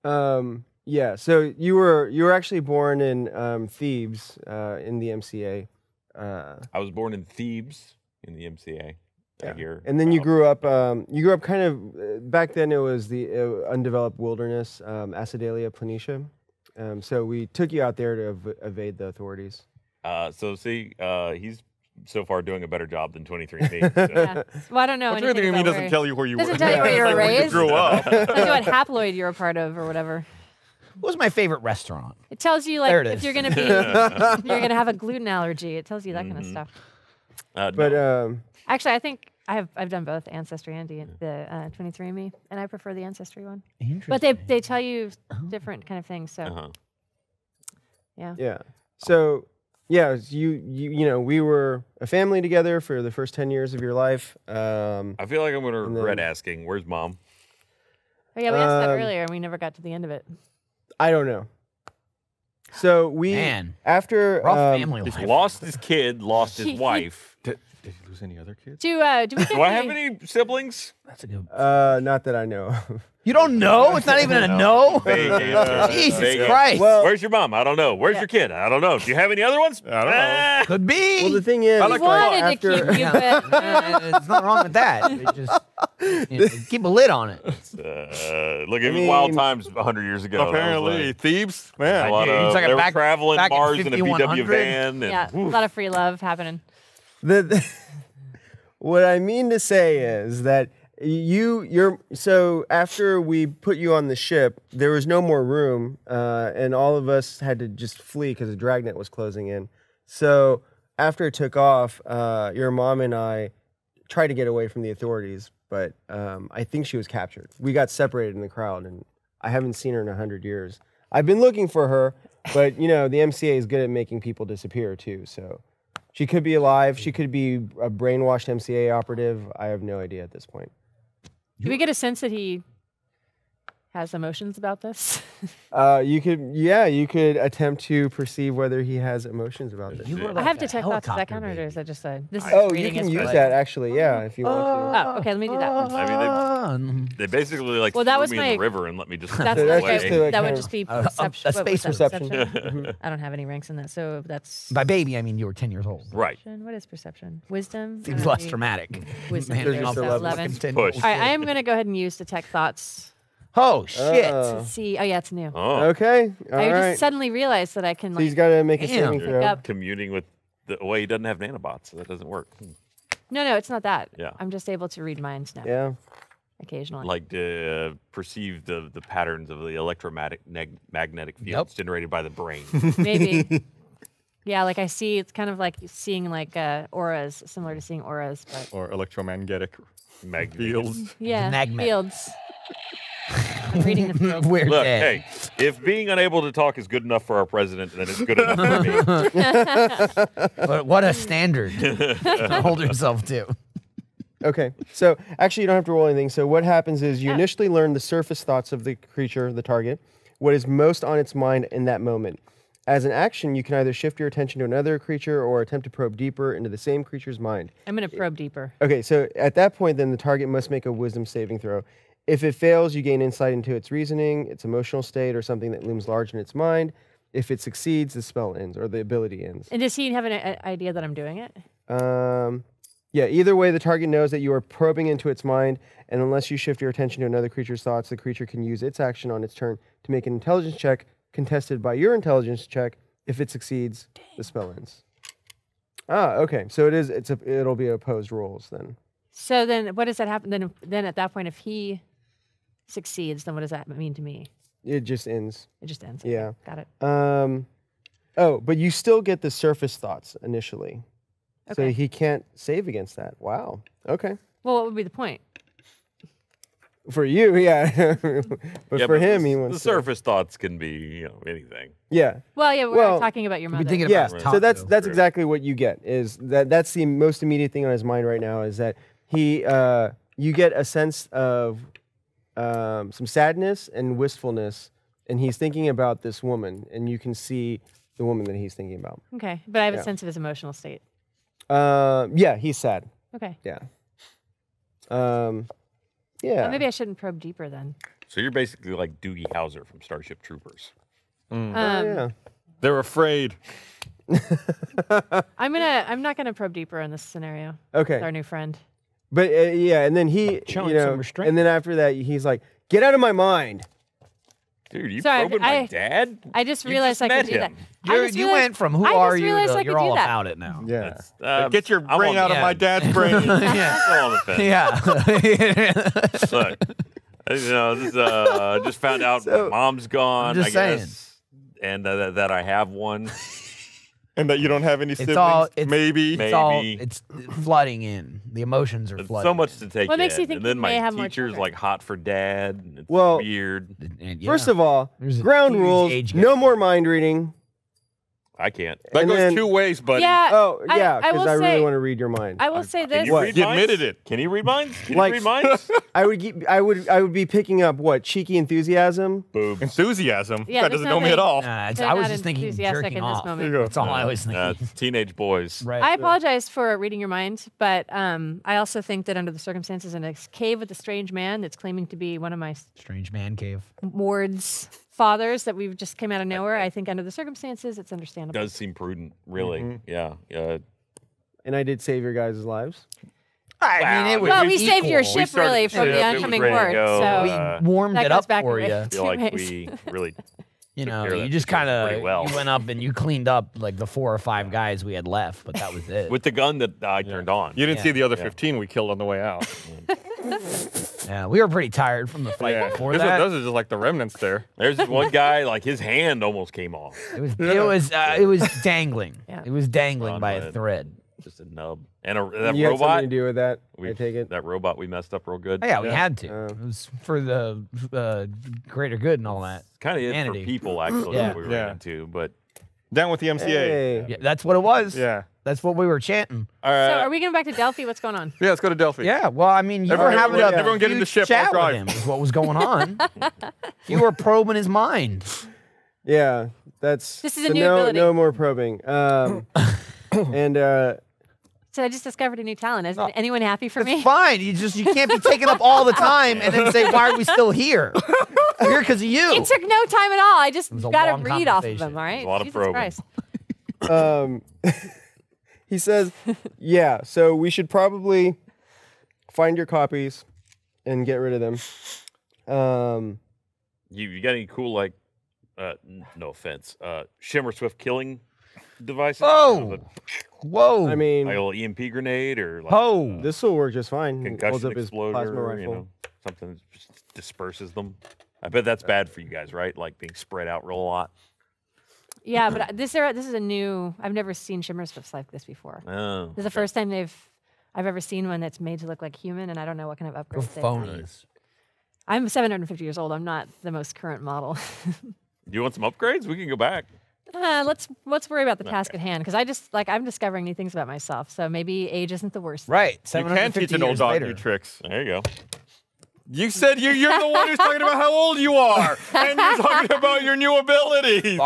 know. yeah. So you were actually born in Thebes in the MCA. I was born in Thebes in the MCA. I hear. And then you grew up kind of back then. It was the undeveloped wilderness, Acidalia planitia. So we took you out there to evade the authorities. So see, he's so far doing a better job than 23andMe. So. Yeah. Well, I don't know. What's anything really about mean doesn't where- tell you where you Doesn't were. tell you where you were It's like where raised. you grew up. Tells you what haploid you're a part of or whatever. What was my favorite restaurant? It tells you like There it if is. you're gonna be if you're gonna have a gluten allergy. It tells you that kind of stuff. But No. Actually, I think I've done both Ancestry and the 23andMe, and I prefer the Ancestry one. But they tell you different kind of things. So Uh-huh. yeah. yeah. So yeah, you know we were a family together for the first 10 years of your life. I feel like I'm going to And regret then- asking, "Where's mom?" Oh, yeah, we asked that earlier, and we never got to the end of it. I don't know. So we Man. after Rough family He's life. lost his kid, lost his wife. Did you lose any other kids? Do we get Do I have any siblings? That's a good. not that I know of. You don't know? It's not even a no. Vague answer. Jesus Vague answer. Christ. Well- Where's your mom? I don't know. Where's your kid? I don't know. Do you have any other ones? I don't know. Ah! Could be. Well, the thing is, like wanted after to keep you, but There's nothing wrong with that. It just keep a lid on it. Look, it was mean- wild times 100 years ago. That was Apparently, like Thebes, a man. lot It's of, like a they were back- traveling back in Mars in a VW 5100. van. And, yeah, a lot of free love happening. what I mean to say is that So after we put you on the ship, there was no more room, and all of us had to just flee because the dragnet was closing in. So after it took off, your mom and I tried to get away from the authorities, but I think she was captured. We got separated in the crowd, and I haven't seen her in 100 years. I've been looking for her, but the MCA is good at making people disappear too. So she could be alive. She could be a brainwashed MCA operative. I have no idea at this point. Do we get a sense that he has emotions about this? You could attempt to perceive whether he has emotions about this. I have detect thoughts. Does that count, or is that just a? This is Oh, you reading can as use well. that actually, yeah, if you want Oh, okay. Let me do that one. I mean, they basically like Well, that threw was me my- in the river and let me just That's swim that's away. just to, like, that would kind just be a perception. What was space that, perception. I don't have any ranks in that, so that's. By baby, I mean you were 10 years old. Right. What is perception? Wisdom. Seems less dramatic. Wisdom. Man, There's off that that 11. fucking 10 Push. All right, I am gonna go ahead and use detect thoughts Oh shit! to see. Oh yeah, it's new. Oh, Okay, all I right. just suddenly realized that I can So he's like. got to make a Damn. saving Pick throw. up. commuting with the way he doesn't have nanobots, so that doesn't work. No, it's not that. Yeah. I'm just able to read minds now. Yeah. Occasionally. Like to perceive the patterns of the magnetic fields Nope. generated by the brain. Maybe. Yeah, like I see. It's kind of like seeing like auras, similar to seeing auras, but Or electromagnetic Magnetic. fields. yeah, Magnet. fields. I'm reading the fields. We're Look, dead. hey, if being unable to talk is good enough for our president, then it's good enough for me. But what a standard to hold yourself to. Okay, so actually you don't have to roll anything. So what happens is you initially learn the surface thoughts of the creature, the target, what is most on its mind in that moment. As an action, you can either shift your attention to another creature or attempt to probe deeper into the same creature's mind. I'm gonna probe deeper. Okay, so at that point, then the target must make a wisdom saving throw. If it fails, you gain insight into its reasoning, its emotional state, or something that looms large in its mind. If it succeeds, the spell ends, or the ability ends. And does he have an idea that I'm doing it? Yeah, either way, the target knows that you are probing into its mind, and unless you shift your attention to another creature's thoughts, the creature can use its action on its turn to make an intelligence check contested by your intelligence check. If it succeeds, the spell ends. Ah, okay. So it'll be opposed rolls then. So then, what does that happen? Then at that point, if he succeeds, then what does that mean to me? It just ends. It just ends. Yeah. Got it. Oh, but you still get the surface thoughts initially. So Okay. he can't save against that. Wow. Okay. Well, what would be the point? For you, yeah. but Yeah, for him, the, he the wants to. surface thoughts can be anything. Yeah. Well, yeah, we're Well, talking about your mother. thinking Yeah. about So that's Taco. exactly what you get. Is that's the most immediate thing on his mind right now is that you get a sense of some sadness and wistfulness, and he's thinking about this woman, and you can see the woman that he's thinking about. Okay, but I have Yeah. a sense of his emotional state. Yeah, he's sad. Okay. Yeah. Well, Yeah. maybe I shouldn't probe deeper then. So you're basically like Doogie Howser from Starship Troopers. Yeah. They're afraid. I'm not gonna probe deeper in this scenario. Okay. With our new friend. But yeah, and then he, Showing some restraint. and then after that, he's like, "Get out of my mind." Dude, you Sorry, probing I- my dad? I just You realized just I could met do that. him. I You just realized- went from who I are just you realized I to could you're do all that. about it now. Yeah. Get your I'm brain on- out of my dad's brain. Yeah. Still on the fence. Yeah. Look, just found out So- my mom's gone. just I saying. guess, and that I have one. And that you don't have any siblings. Maybe. Maybe. It's all Maybe. it's flooding in. The emotions are It's flooding. so much to take What makes in. you think and then you my may have more teacher's children? like hot for dad. And it's Well, weird. And, First of all, There's a ground huge rules: age gap. no more mind reading. I can't. That and goes then- 2 ways, buddy. Yeah. Oh I- yeah, I because will I, really say- want to read your mind. I will say Can this. you What? read He minds? admitted it. Can you read minds? Can Like- you read minds? I would be picking up what cheeky enthusiasm. Boobs. Enthusiasm. Yeah, that there's doesn't know me at nothing- all. I They're was not just thinking enthusiastic jerking in this off. moment. There you go. That's all I was thinking. Teenage boys. Right. I apologize for reading your mind, but I also think that under the circumstances in a cave with a strange man that's claiming to be one of my Strange man cave. ward's fathers that we've just came out of nowhere, I think under the circumstances, it's understandable. Does seem prudent, really. Yeah. And I did save your guys' lives. I mean, it was Well, we saved your equal. ship started really the from ship, the it was oncoming ready to horde. go, So We warmed that it goes up back for in you. I feel like Two we really You took know, care of you that just situation kind of pretty well. you went up and you cleaned up like the 4 or 5 guys we had left, but that was it. with the gun that I turned on. You didn't Yeah. see the other Yeah. 15 we killed on the way out. Yeah, we were pretty tired from the fight before that. Those are just like the remnants there. There's this one guy, like his hand almost came off. It was dangling. Yeah. It was dangling On by my- a thread. Just a nub. And that You had robot. something to do with that. I take it. That robot we messed up real good. Oh, yeah, we had to. It was for the greater good and all that. Kind of it for Humanity. people, actually, Yeah. that we ran into. But Down with the MCA. Hey. Yeah, that's what it was. Yeah. That's what we were chanting. all So right. are we going back to Delphi? What's going on? Yeah, let's go to Delphi. Yeah, well, I mean, you Everyone- were having everyone get in the huge ship, I'll chat with drive. him is what was going on. You were probing his mind. Yeah, that's. This is a so new no, ability. no more probing. And So I just discovered a new talent. Is anyone happy for me? It's fine. You can't be taking up all the time and then say, why are we still here? We're here because of you. It took no time at all. I just was a got to long read off of conversation. them, all right? A lot of Jesus probing. Christ. he says, yeah, so we should probably find your copies and get rid of them. You got any cool, like, no offense, Shimmer Swift killing devices? Oh. Whoa. I mean, Like a little EMP grenade or like oh. this will work just fine. He holds concussion up his exploder, plasma rifle. you know, something that just disperses them. I bet that's bad for you guys, right? Like being spread out real a lot. Yeah, but this is a new. I've never seen Shimmer Swifts like this before. Oh. This is the first time I've ever seen one that's made to look like human, and I don't know what kind of Go upgrades they've had. phonies. I'm 750 years old. I'm not the most current model. Do you want some upgrades? We can go back. Let's worry about the task at hand, because I'm discovering new things about myself. So maybe age isn't the worst. Right. You 750 can teach an old years dog later. new tricks. There you go. You said you're the one who's talking about how old you are, and you're talking about your new abilities.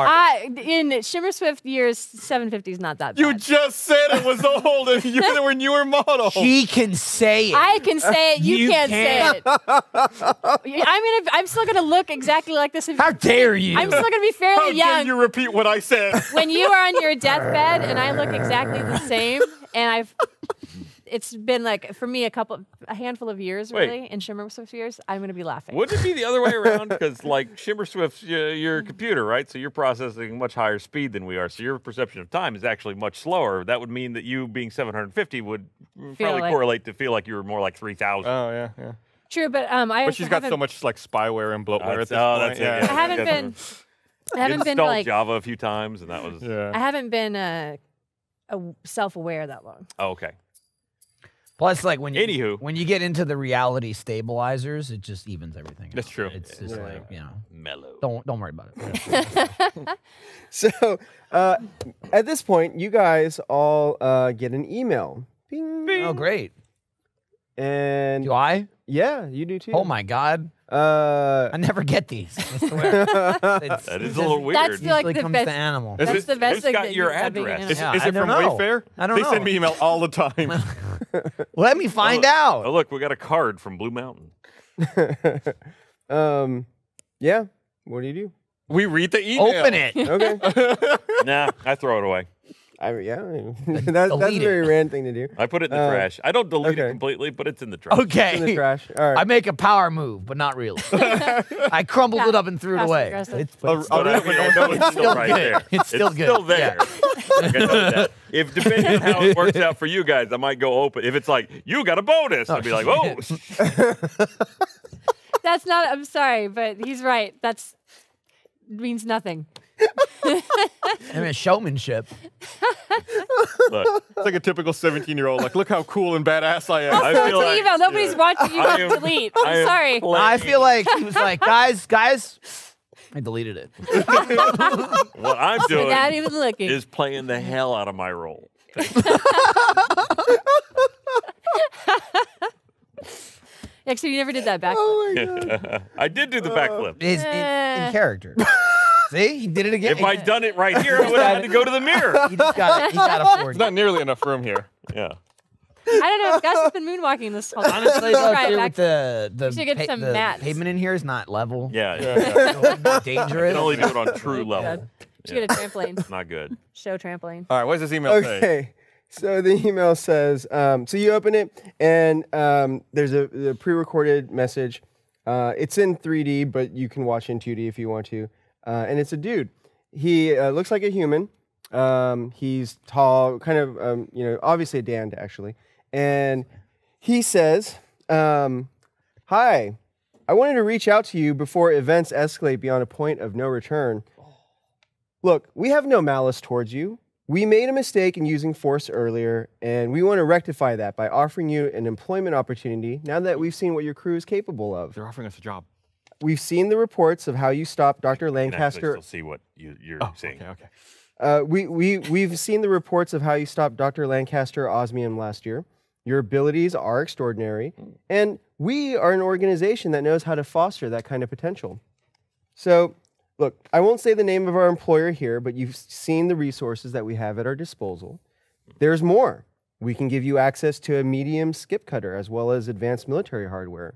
In Shimmer Swift years, 750 is not that bad. You just said it was old, and they were newer models. She can say it. I can say it. You, You can't can't. say it. I'm still gonna look exactly like this. How dare you? I'm still gonna be How fairly dare young. you repeat what I said? When you are on your deathbed and I look exactly the same, and it's been like for me a handful of years Wait. really in Shimmer Swift years. I'm gonna be laughing. Wouldn't it be the other way around? Because like Shimmer Swift's your computer, right? So you're processing much higher speed than we are. So your perception of time is actually much slower. That would mean that you being 750 would probably like- correlate to feel like you were more like 3,000. Oh yeah, yeah. True, but But she's got so much like spyware and bloatware at this point. that's it. Yeah. Yeah. I haven't been. I haven't been installed like. Java a few times, and that was Yeah. I haven't been self-aware that long. oh, okay. Plus, like when you Anywho. get into the reality stabilizers, it just evens everything. That's out. true. It's just like, you know, Mellow. don't worry about it. So at this point, you guys all get an email. Bing. Oh, great. And Do I? yeah, you do too. Oh my God. I never get these. I swear. It's- That is a little weird. That's like usually the comes best- to animal. Is That's it- the best who's thing. got that your you've got being address? in Yeah, it. Is I it from don't know. Wayfair? I don't They know. send me email all the time. Let me find out. Oh, look, we got a card from Blue Mountain. Yeah. What do you do? We read the email. Open it. Okay. Nah, I throw it away. That's a delete it. very random thing to do. I put it in the trash. I don't delete it okay. completely, but it's in the trash. Okay. In the trash. All right. I make a power move, but not really. I crumbled it up and threw it Passive away. aggressive. It's, I'll But I read it mean, when I know it's still right good. there. It's still good. Still there. Like, I know that. If depending on how it works out for you guys, I might go open. If it's like you got a bonus, I'd be like, oh, That's not. I'm sorry, but he's right. That's means nothing. I mean, showmanship. look, It's like a typical 17-year-old. Like, look how cool and badass I am. I So feel it's like- an email. Nobody's watching you I am- delete. I I'm am sorry. playing- I feel like he was like, guys. I deleted it. what I'm doing Without even looking. is playing the hell out of my role. Actually, you never did that back. Oh my god. I did do the backflip. It's in character. See, he did it again. If I'd done it right here, I would have had to go to the mirror. He just got it. He got a There's not nearly enough room here. Yeah. I don't know if Gus has been moonwalking this whole time. Honestly, Let's though, try it too, back. with the should get some the mats. pavement in here is not level. Yeah. It's You dangerous. can only do it on true level. Should get a trampoline. Not good. Show trampoline. All right, what does this email say? Okay. So the email says, so you open it, and there's a pre-recorded message. It's in 3D, but you can watch in 2D if you want to. And it's a dude. He looks like a human. He's tall, kind of, obviously a Dand, actually. And he says, hi, Hi. I wanted to reach out to you before events escalate beyond a point of no return. Look, we have no malice towards you. We made a mistake in using force earlier, and we want to rectify that by offering you an employment opportunity now that we've seen what your crew is capable of. They're offering us a job. We've seen the reports of how you stopped Dr. You can actually Lancaster. still see what you're seeing. Okay. We've seen the reports of how you stopped Dr. Lancaster Osmium last year. Your abilities are extraordinary, and we are an organization that knows how to foster that kind of potential. So, look, I won't say the name of our employer here, but you've seen the resources that we have at our disposal. There's more. We can give you access to a medium skip cutter as well as advanced military hardware.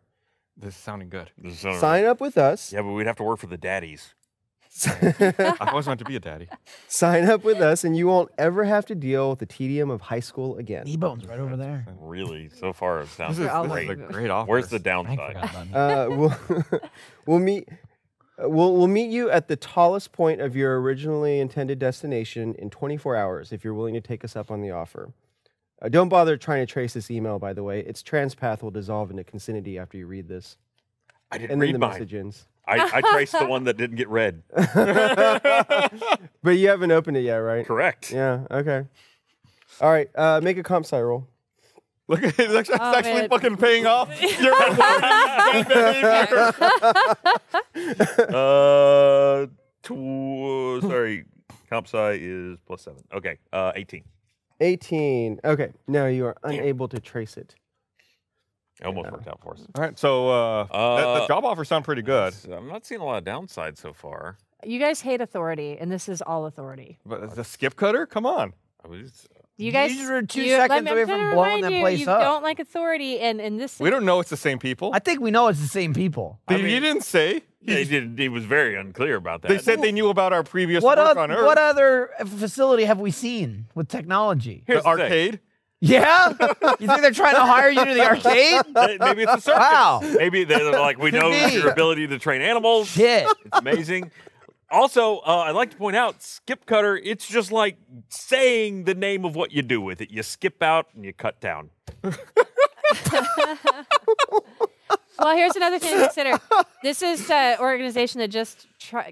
This is sounding good. Sign up with us. Yeah, but we'd have to work for the daddies. I always wanted to be a daddy. Sign up with us, and you won't ever have to deal with the tedium of high school again. Kneebone's right over there. Really, so far it sounds This is great. a great offer. Where's the I downside? forgot about We'll meet. We'll meet you at the tallest point of your originally intended destination in 24 hours if you're willing to take us up on the offer. Don't bother trying to trace this email, by the way. Its transpath will dissolve into Consinity after you read this. I didn't And then read the mine. message ends. I traced the one that didn't get read. But you haven't opened it yet, right? Correct. Yeah, okay. All right, make a comp sci roll. Look at it. It's actually man. fucking paying off. Your bad behavior. Sorry, comp sci is +7. Okay, 18. 18. Okay, no, you are unable to trace it. It almost worked out for us. All right, so the job offers sound pretty good. I'm not seeing a lot of downside so far. You guys hate authority, and this is all authority. But the skip cutter? Come on. I was, You guys, These are 2 let seconds me- away I'm trying from to blowing remind that you, place you up. don't like authority, and this. We don't know it's the same people. I think we know it's the same people. He didn't say. yeah, he was very unclear about that. They said they knew about our previous What, work on Earth. what other facility have we seen with technology? Here's the the thing. arcade? Yeah? You think they're trying to hire you to the arcade? Maybe it's a circus. Wow. Maybe they're like, we Could know be. your ability to train animals. Shit. It's amazing. Also, I'd like to point out, skip cutter, it's just like saying the name of what you do with it. You skip out and you cut down. Well, here's another thing to consider. This is an organization that just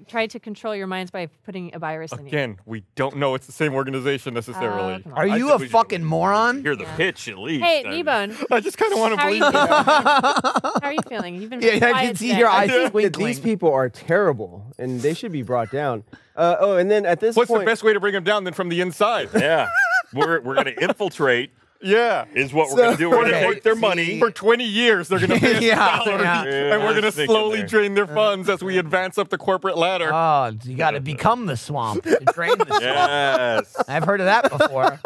tried to control your minds by putting a virus in you. Again, we don't know it's the same organization necessarily. come on. Are I you think a we should fucking moron? Hear the pitch at least. Hey, I mean, Kneebone, I just kind of want to how are you believe feeling? it. How are you feeling? You've been Yeah, I quiet can see today. your eyes These twinkling. people are terrible, and they should be brought down. And then at this What's point, the best way to bring them down than from the inside? Yeah. We're going to infiltrate Yeah. is what we're going to do. We're going to Okay, take their see. money. For 20 years, they're going to pay us Yeah, salary, yeah. and we're going to Sneak in slowly there. drain their funds as we advance up the corporate ladder. Oh, you got to become the swamp. To drain the swamp. Yes. I've heard of that before.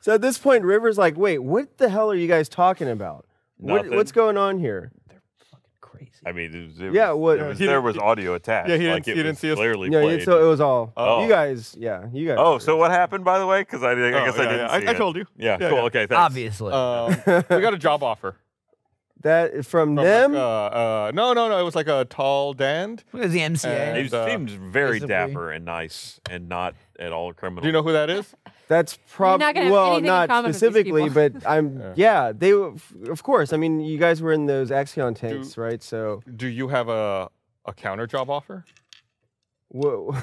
so at this point, River's like, "Wait, what the hell are you guys talking about? Nothing. What's going on here?" Crazy. I mean, Yeah, what- there was audio attached. Yeah, he like didn't- he didn't see us. Clearly No, played. so it was all Oh. you guys. Yeah, you guys. Oh, so what happened, by the way? Because I guess I yeah, didn't yeah. see I it. told you. Yeah, Yeah, cool. yeah. Okay, thanks. Obviously. We got a job offer. that from From them. no. It was like a tall dand. Look at the MCA. He And, seems very basically- dapper and nice and not at all criminal. Do you know who that is? That's not probably gonna have well, anything in not common with these specifically, people. but I'm. Yeah, they. Of course. I mean, you guys were in those Axion tanks, right? So, Do you have a counter job offer? whoa.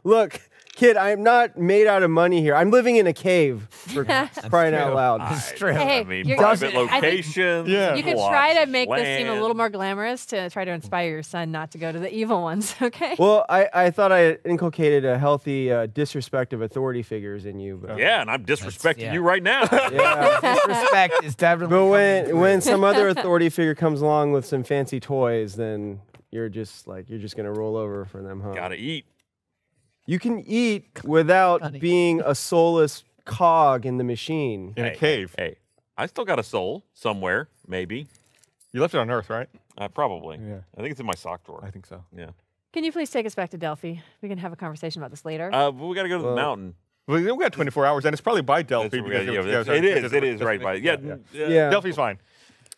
Look, kid, I'm not made out of money here. I'm living in a cave for crying out loud. It's true. Hey, I mean, you're- private I think- locations. Yeah. You could lots try to of make this seem a land. little more glamorous to try to inspire your son not to go to the evil ones, okay? Well, I thought I inculcated a healthy disrespect of authority figures in you, but Yeah, and I'm disrespecting yeah. you right now. yeah. Disrespect is definitely. But coming through. when some other authority figure comes along with some fancy toys, then you're just gonna roll over for them, huh? Gotta eat. You can eat without Funny. being a soulless cog in the machine. In a cave. Hey, I still got a soul somewhere, maybe. You left it on Earth, right? Probably. Yeah. I think it's in my sock drawer. I think so. Yeah. Can you please take us back to Delphi? We can have a conversation about this later. But we got to go to the mountain. Well, we got 24 hours, and it's probably by Delphi. That's where we because gotta go. It is right by. Yeah. Yeah. Delphi's fine.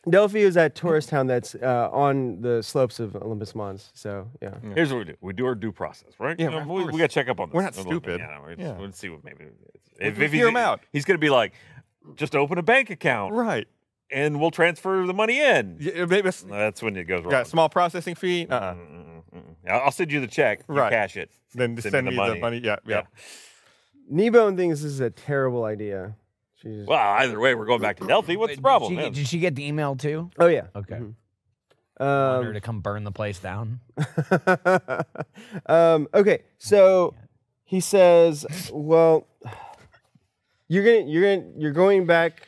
Delphi is that tourist town that's on the slopes of Olympus Mons. So yeah. Here's what we do. We do our due process, right? Yeah, You know, of we course. got to check up on this. We're not a little bit. stupid. Yeah, Yeah. let's see what maybe. We'll hear him out. He's going to be like, just open a bank account. Right. and we'll transfer the money in. Yeah, maybe That's when it goes wrong. got a small processing fee. I'll send you the check. You Right. cash it. Then just send me the money. Yeah. Kneebone thinks this is a terrible idea. She's Well, either way, we're going back to Delphi. What's the problem? Did she get the email too? oh yeah. Okay. Mhm. Want her to come burn the place down. Okay, so he says, "Well, you're going back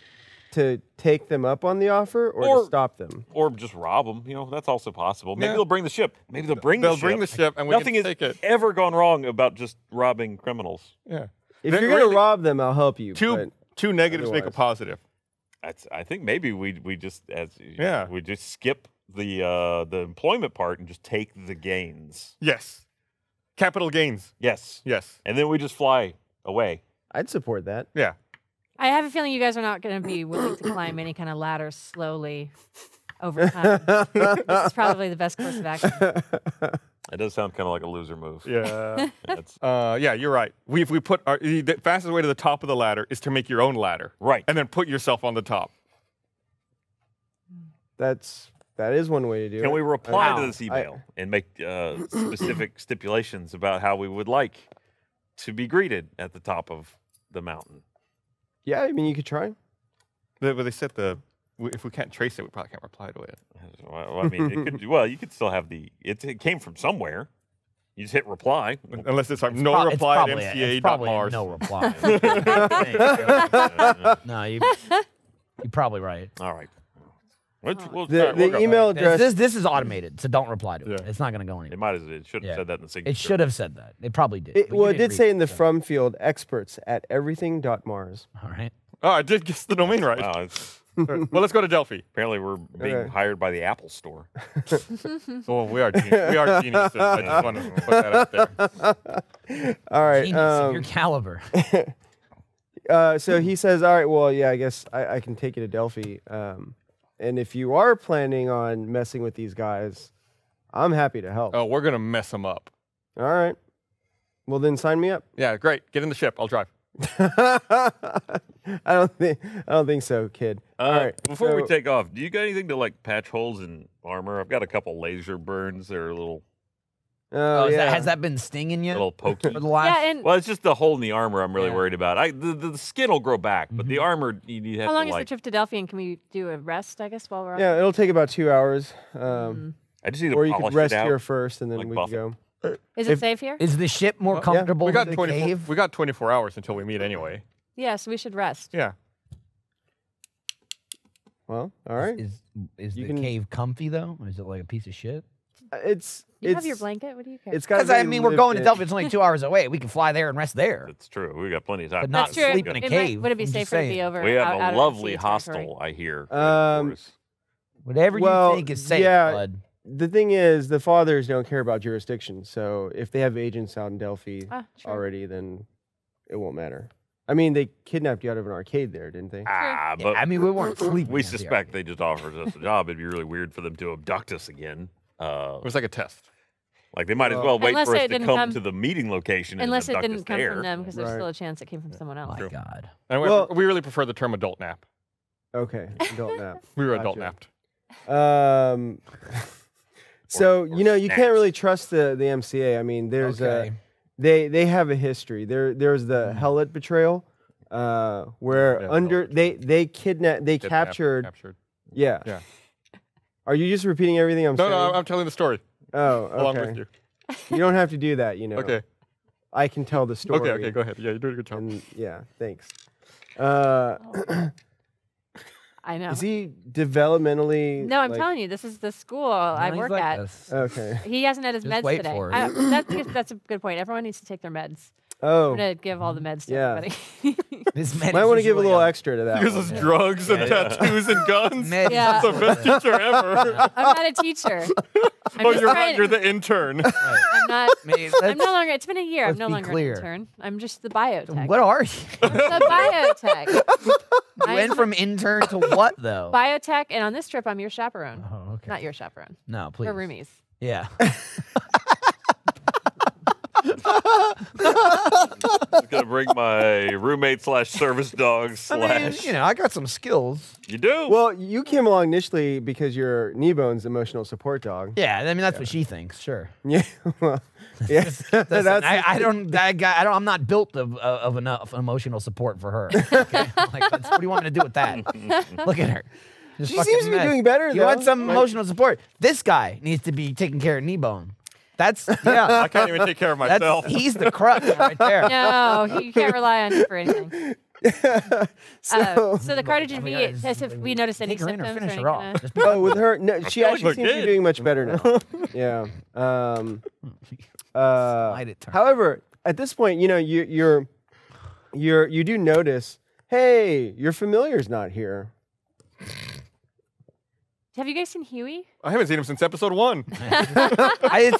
to take them up on the offer, or to stop them." Or just rob them. You know, that's also possible. Maybe Yeah. they'll bring the ship. Maybe they'll bring They'll the ship. bring the ship, and we Nothing can has take it. ever gone wrong about just robbing criminals. Yeah. If you're gonna rob them, I'll help you. but Two negatives make a otherwise- positive. I think maybe we just Yeah. we just skip the employment part and just take the gains. Yes. Capital gains. Yes. Yes. And then we just fly away. I'd support that. Yeah. I have a feeling you guys are not going to be willing to climb any kind of ladder slowly over time. This is probably the best course of action. It does sound kind of like a loser move. Yeah. That's Yeah, you're right. We put the fastest way to the top of the ladder is to make your own ladder. right. And then put yourself on the top. That is one way to do it. Can we reply Wow. to this email and make specific stipulations about how we would like to be greeted at the top of the mountain? Yeah, I mean, you could try. But they said if we can't trace it, we probably can't reply to it. Well, I mean, it could. Well, you could still have it came from somewhere. You just hit reply. Unless it's like It's no it's reply at probably it's probably a MCA.Mars. no reply. No, you're probably right. All right. We'll The go email back. address. This is automated, so don't reply to it. Yeah. It's not going to go It anywhere. might have. It should have Yeah. said that in the signature. It should have said that. It probably did. but you Well, it didn't did say read in the so- from field, experts at everything.mars. All right. Oh, I did guess the domain right. Wow, it's, Well, let's go to Delphi. apparently, we're being Okay. hired by the Apple Store. Oh, we are geniuses. I just want to put that out there. All right. Genius of your caliber. So he says, all right, well, yeah, I guess I can take you to Delphi. And if you are planning on messing with these guys, I'm happy to help. Oh, we're gonna mess them up. All right. Well, then sign me up. Yeah, great. Get in the ship. I'll drive. I don't think so, kid. All right. Before we so- take off, do you got anything to like patch holes in armor? I've got a couple laser burns. They're a little Oh, Has yeah. that, has that been stinging you? pokey. For the last? Yeah, and Well, it's just the hole in the armor I'm really Yeah. worried about. The skin will grow back, but the armor you have how long to is the like. trip to Delphi, and can we do a rest, I guess, while we're on? Yeah, it'll take about 2 hours. I just need to Or you polish could rest it out. here first, and then like we buff can it. go. Is it safe here? Is the ship more yeah. comfortable We got than the 24. cave? We got 24 hours until we meet anyway. Yeah, so we should rest. Yeah. Well, all right. Is You the can- cave comfy though? Or is it like a piece of shit? It's You have your blanket. What do you care? It's got. Because I mean, we're going to Delphi. It's only 2 hours away. We can fly there and rest there, That's true. We got plenty of time. but not That's true. sleep in a It might- cave. would it be I'm just safer to be saying. over? We have out a of lovely sea territory? hostel, I hear. Whatever Well, you think is safe, yeah. bud. The thing is, the fathers don't care about jurisdiction. So if they have agents out in Delphi Ah, true. already, then it won't matter. I mean, they kidnapped you out of an arcade there, didn't they? Ah, Yeah, but I mean, we weren't sleeping. we at the suspect they just offered us a job. It'd be really weird for them to abduct us again. It was like a test. Like they might as well wait Unless for us it to didn't come come- to the meeting location Unless and it abduct didn't us come there. from them, because there's Right. still a chance it came from someone else. My God. And Well- we really prefer the term adult nap. Okay, adult nap. We were Gotcha. adult napped. So Or you know, you snacks. can't really trust the MCA. I mean, there's Okay. they have a history. There's the Helot betrayal, where Yeah, under they captured. Captured. Yeah. Yeah. Are you just repeating everything I'm No, saying? no, I'm telling the story Oh, along okay. with you. You don't have to do that. You know. Okay. I can tell the story. Okay, go ahead. Yeah, you're doing a good job. And yeah, thanks. I know. Is he developmentally? No, I'm like- telling you, this is the school I He's work like at. this. Okay. He hasn't had his Just meds wait today. for it. That's a good point. Everyone needs to take their meds. Oh, I'm gonna give all the meds to Yeah. everybody. This man might is want to give a usually little extra to that. Because one. it's drugs and tattoos and guns. Med- Yeah. That's the best teacher ever. I'm not a teacher. I'm Oh, just you're trying. not. You're the intern. I'm not. Maybe I'm let's- no longer. It's been a year. I'm let's no be longer clear. an intern. I'm just the biotech. What are you? I'm the biotech. You I'm went from intern to what though? biotech, and on this trip, I'm your chaperone. Oh, okay. Not your chaperone. No, please. We're roomies. Yeah. I'm gonna bring my roommate / service dog / I mean, you know, I got some skills. You do? Well, you came along initially because you're Kneebone's emotional support dog. Yeah, I mean that's what she thinks. Sure. Yeah. Well, yeah. Listen, I'm not built of enough emotional support for her. Okay? Like, what do you want me to do with that? Look at her. Just She fucking seems to be mess. doing better, You though. want some emotional support? This guy needs to be taking care of Kneebone. That's yeah. I can't even take care of myself. He's the crux right there. No, you can't rely on him for anything. So, So the cartridge V, it says if we notice any Take her in or symptoms or finish any her off. kind of... Just be- oh, with her, no, she feel like actually we're seems to be good. doing much better now. Yeah. Slide it, turn. However, at this point, you know, you do notice, hey, your familiar's not here. Have you guys seen Huey? I haven't seen him since episode 1. I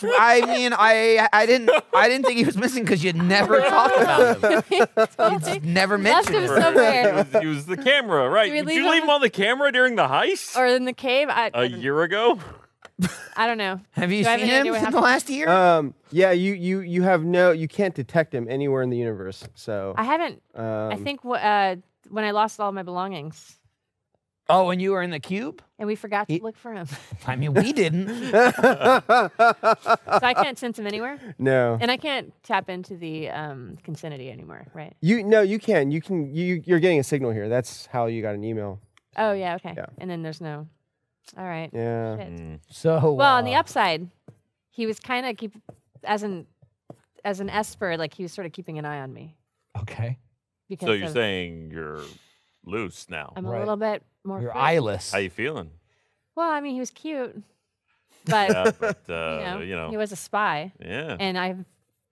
didn't think he was missing because you never talked about him. It's never Left mentioned him him. somewhere. He was the camera, right? Did we Did leave you leave him? him on the camera during the heist? Or in the cave? A year ago? I don't know. Have you Do I have seen any him idea what in the happened? last year? Yeah, you have you can't detect him anywhere in the universe. So I haven't. I think when I lost all my belongings Oh, and you were in the cube? and we forgot to look for him. I mean, we didn't. So I can't sense him anywhere. no. And I can't tap into the Consinity anymore, right? You can. You're getting a signal here. That's how you got an email. Oh, yeah, okay. Yeah. And then there's no. All right. Yeah. Shit. So Well, on the upside, he was kind of as an Esper, like he was sort of keeping an eye on me. okay, Because So you're of- saying you're loose now. I'm a Right. little bit more. you're free. eyeless. How you feeling? Well, I mean, he was cute, but Yeah, but he was a spy, yeah, and I've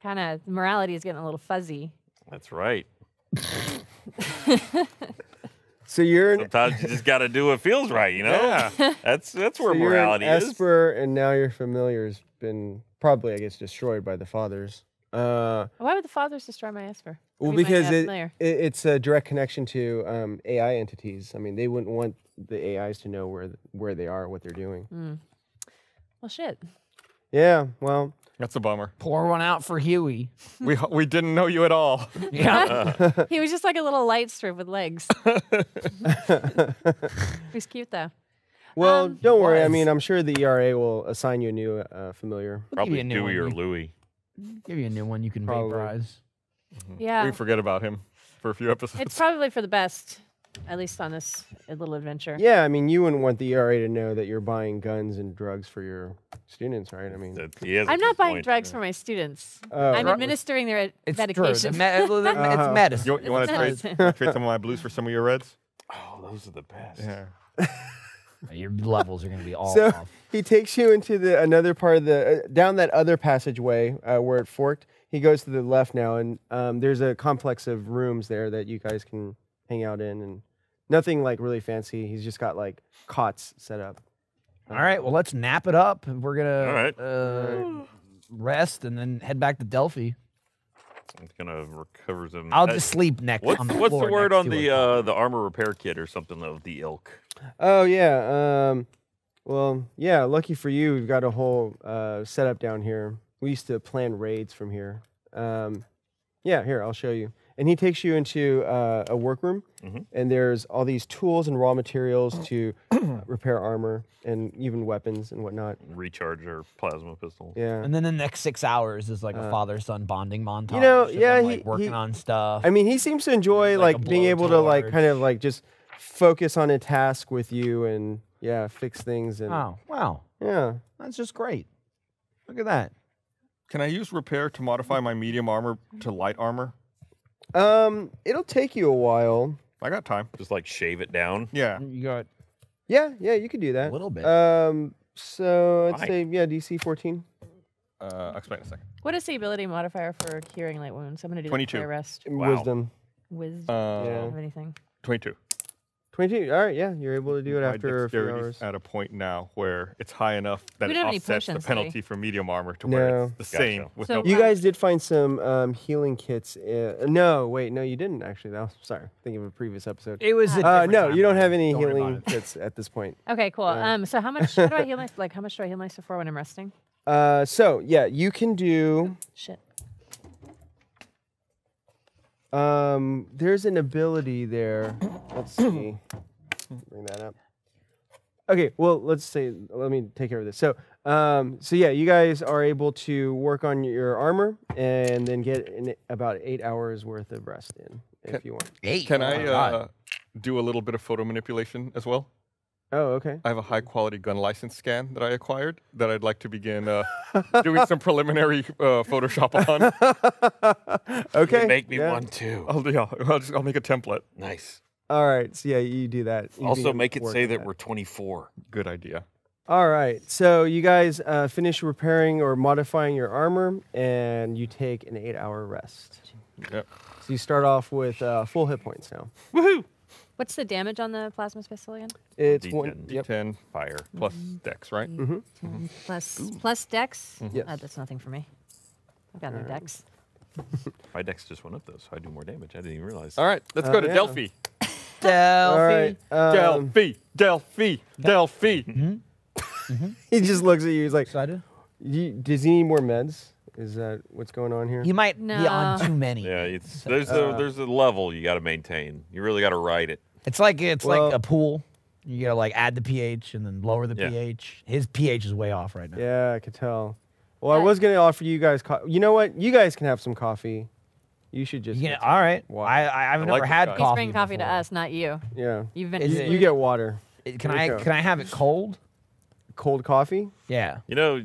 kind of morality is getting a little fuzzy. that's right. So you're an, Sometimes you just got to do what feels right, you know? Yeah. That's where so you're an morality is. Esper, and now your familiar's been probably, I guess, destroyed by the fathers. Why would the fathers destroy my Esper? Well, I mean, my, because familiar. it's a direct connection to AI entities. I mean, they wouldn't want the AIs to know where they are, what they're doing. Well, shit. Yeah, well, That's a bummer. Pour one out for Huey. We didn't know you at all. Yeah. He was just like a little light strip with legs. He's cute though. well, don't worry. I was. mean, I'm sure the ERA will assign you a new familiar. Probably Give you a new Dewey or one. Louie. Give you a new one you can Probably. vaporize. Yeah. We forget about him for a few episodes. It's probably for the best, at least on this little adventure. Yeah, I mean, you wouldn't want the ERA to know that you're buying guns and drugs for your students, right? I mean, He has a I'm not good buying point. drugs for my students. Oh. I'm Right. administering their It's medication. true. It's medicine. You want to medicine. trade some of my blues for some of your reds? Oh, those are the best. Yeah. Your levels are going to be all so off. he takes you into another part of the down that other passageway where it forked. He goes to the left now, and there's a complex of rooms there that you guys can hang out in, and nothing like really fancy. He's just got like cots set up. All right, well, let's nap it up. We're going All to rest and then head back to Delphi. It's gonna recover some. I'll just sleep next What's on the what's the floor word next on to the it. the armor repair kit or something of the ilk? Oh yeah. Well, yeah. Lucky for you, we've got a whole setup down here. We used to plan raids from here. Yeah, here I'll show you. And he takes you into a workroom, and there's all these tools and raw materials to repair armor and even weapons and whatnot. Recharge or plasma pistol. Yeah. And then the next 6 hours is like a father-son bonding montage. You know, of yeah, them, he- like working on stuff. I mean, he seems to enjoy Like a like being able to like blowtorch. kind of like just focus on a task with you and yeah, fix things and Oh, wow. yeah. That's just great. Look at that. Can I use repair to modify my medium armor to light armor? It'll take you a while. I got time. Just like shave it down. Yeah. You got Yeah, you could do that. a little bit. So I'd Why? say yeah, DC 14. I'll explain in a second. What is the ability modifier for curing light wounds? I'm going to do 22. that before I rest. Wow. Wisdom. Wisdom. Uh, Yeah. Of anything. 22. 22. All right, yeah, you're able to do it My after a few dexterity's hours. at a point now where it's high enough that We it don't have any offsets the potions, do we? penalty for medium armor to where No. it's the Gotcha. same with So no You guys did find some healing kits. No, wait, no, you didn't actually. That was, sorry, thinking of a previous episode. It was a different No, you don't timeline. have any Don't worry healing about it. kits at this point. Okay, cool. So how much? How do I heal like how much do I heal myself for when I'm resting? So yeah, you can do. Shit. There's an ability there. Let's see. Bring that up. Okay, well, let me take care of this. So yeah, you guys are able to work on your armor and then get about 8 hours worth of rest in, if you want. 8. Can I do a little bit of photo manipulation as well? Oh, okay. I have a high-quality gun license scan that I acquired that I'd like to begin doing some preliminary Photoshop on. Okay. Make me one too. I'll make a template. Nice. All right. So yeah, you do that. You Also, can make it work say on that we're 24. Good idea. All right. So you guys finish repairing or modifying your armor, and you take an 8-hour rest. Yep. So you start off with full hit points now. Woohoo! What's the damage on the plasma pistol again? It's D10. one. Yep. 10 fire plus dex, right? Mm-hmm. Plus dex? Yes. That's nothing for me. I've got no dex. My dex just went up though, so I do more damage. I didn't even realize. All right, let's go to yeah. Delphi. All right. Delphi. He just looks at you. He's like, Excited? does he need more meds? Is that what's going on here? You might be on No. too many. Yeah, it's there's a level you got to maintain. You really got to ride it. It's like Well- like a pool. You gotta like add the pH and then lower the Yeah. pH. His pH is way off right now. Yeah, I could tell. Well, I was going to offer you guys you know what? You guys can have some coffee. You should just. Yeah, all right. Wow. I've never like had this guy. He's coffee. bringing coffee to before. us, not you. Yeah. You've been. Is You, it- you get water. Can Here you I go. have it cold? Cold coffee? Yeah. You know,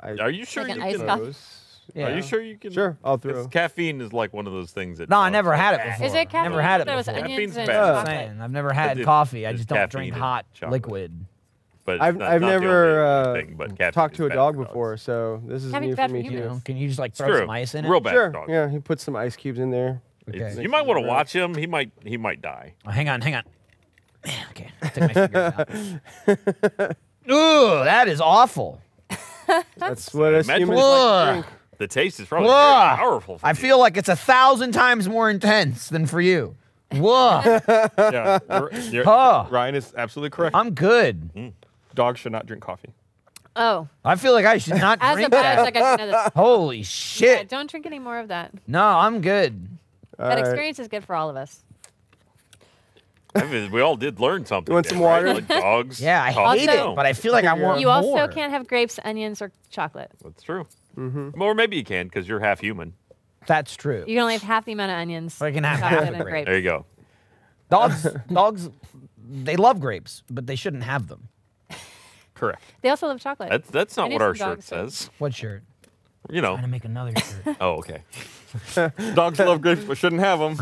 I are you sure Like you an iced can? coffee? Yeah. Are you sure you can? Sure, I'll 'cause throw. caffeine is like one of those things that. No, I never had it before. Is it caffeine? Never had it There was before. onions Caffeine's and bad. I'm chocolate. saying, I've never had It- coffee. I it's just don't drink caffeine hot and chocolate. liquid. But it's I've not the never only thing, but caffeine talked is to a bad dog for dogs. before, so this is Caffeine's new bad for me for too. You know, can you just like It's throw true. some ice in it? Real bad Sure. dog. Yeah, he put some ice cubes in there. Okay. You might want to watch him. He might die. Oh, hang on. Okay, take my fingers out. Ooh, that is awful. That's what us Imagine humans what like to Ugh. drink. The taste is probably Whoa. very powerful. For I you. feel like it's 1,000 times more intense than for you. Whoa, Yeah, Huh. Ryan is absolutely correct. I'm good. Dogs should not drink coffee. Oh, I feel like I should not as a drink that. biotech, I should know this. Holy Yeah, shit. don't drink any more of that. No, I'm good. All That right. experience is good for all of us. I mean, we all did learn something. You want there, some right? water? Like dogs. Yeah, I coffee. hate Also- it, but I feel like I want You also more. can't have grapes, onions, or chocolate. That's true. Mm-hmm. Or maybe you can because you're half human. That's true. You can only have half the amount of onions. I can have chocolate, half a and grape. grapes. There you go. Dogs, they love grapes, but they shouldn't have them. Correct. They also love chocolate. That's I not knew what our some shirt dogs did. says. What shirt? You know. Trying to make another shirt. Oh, okay. Dogs love grapes, but shouldn't have them.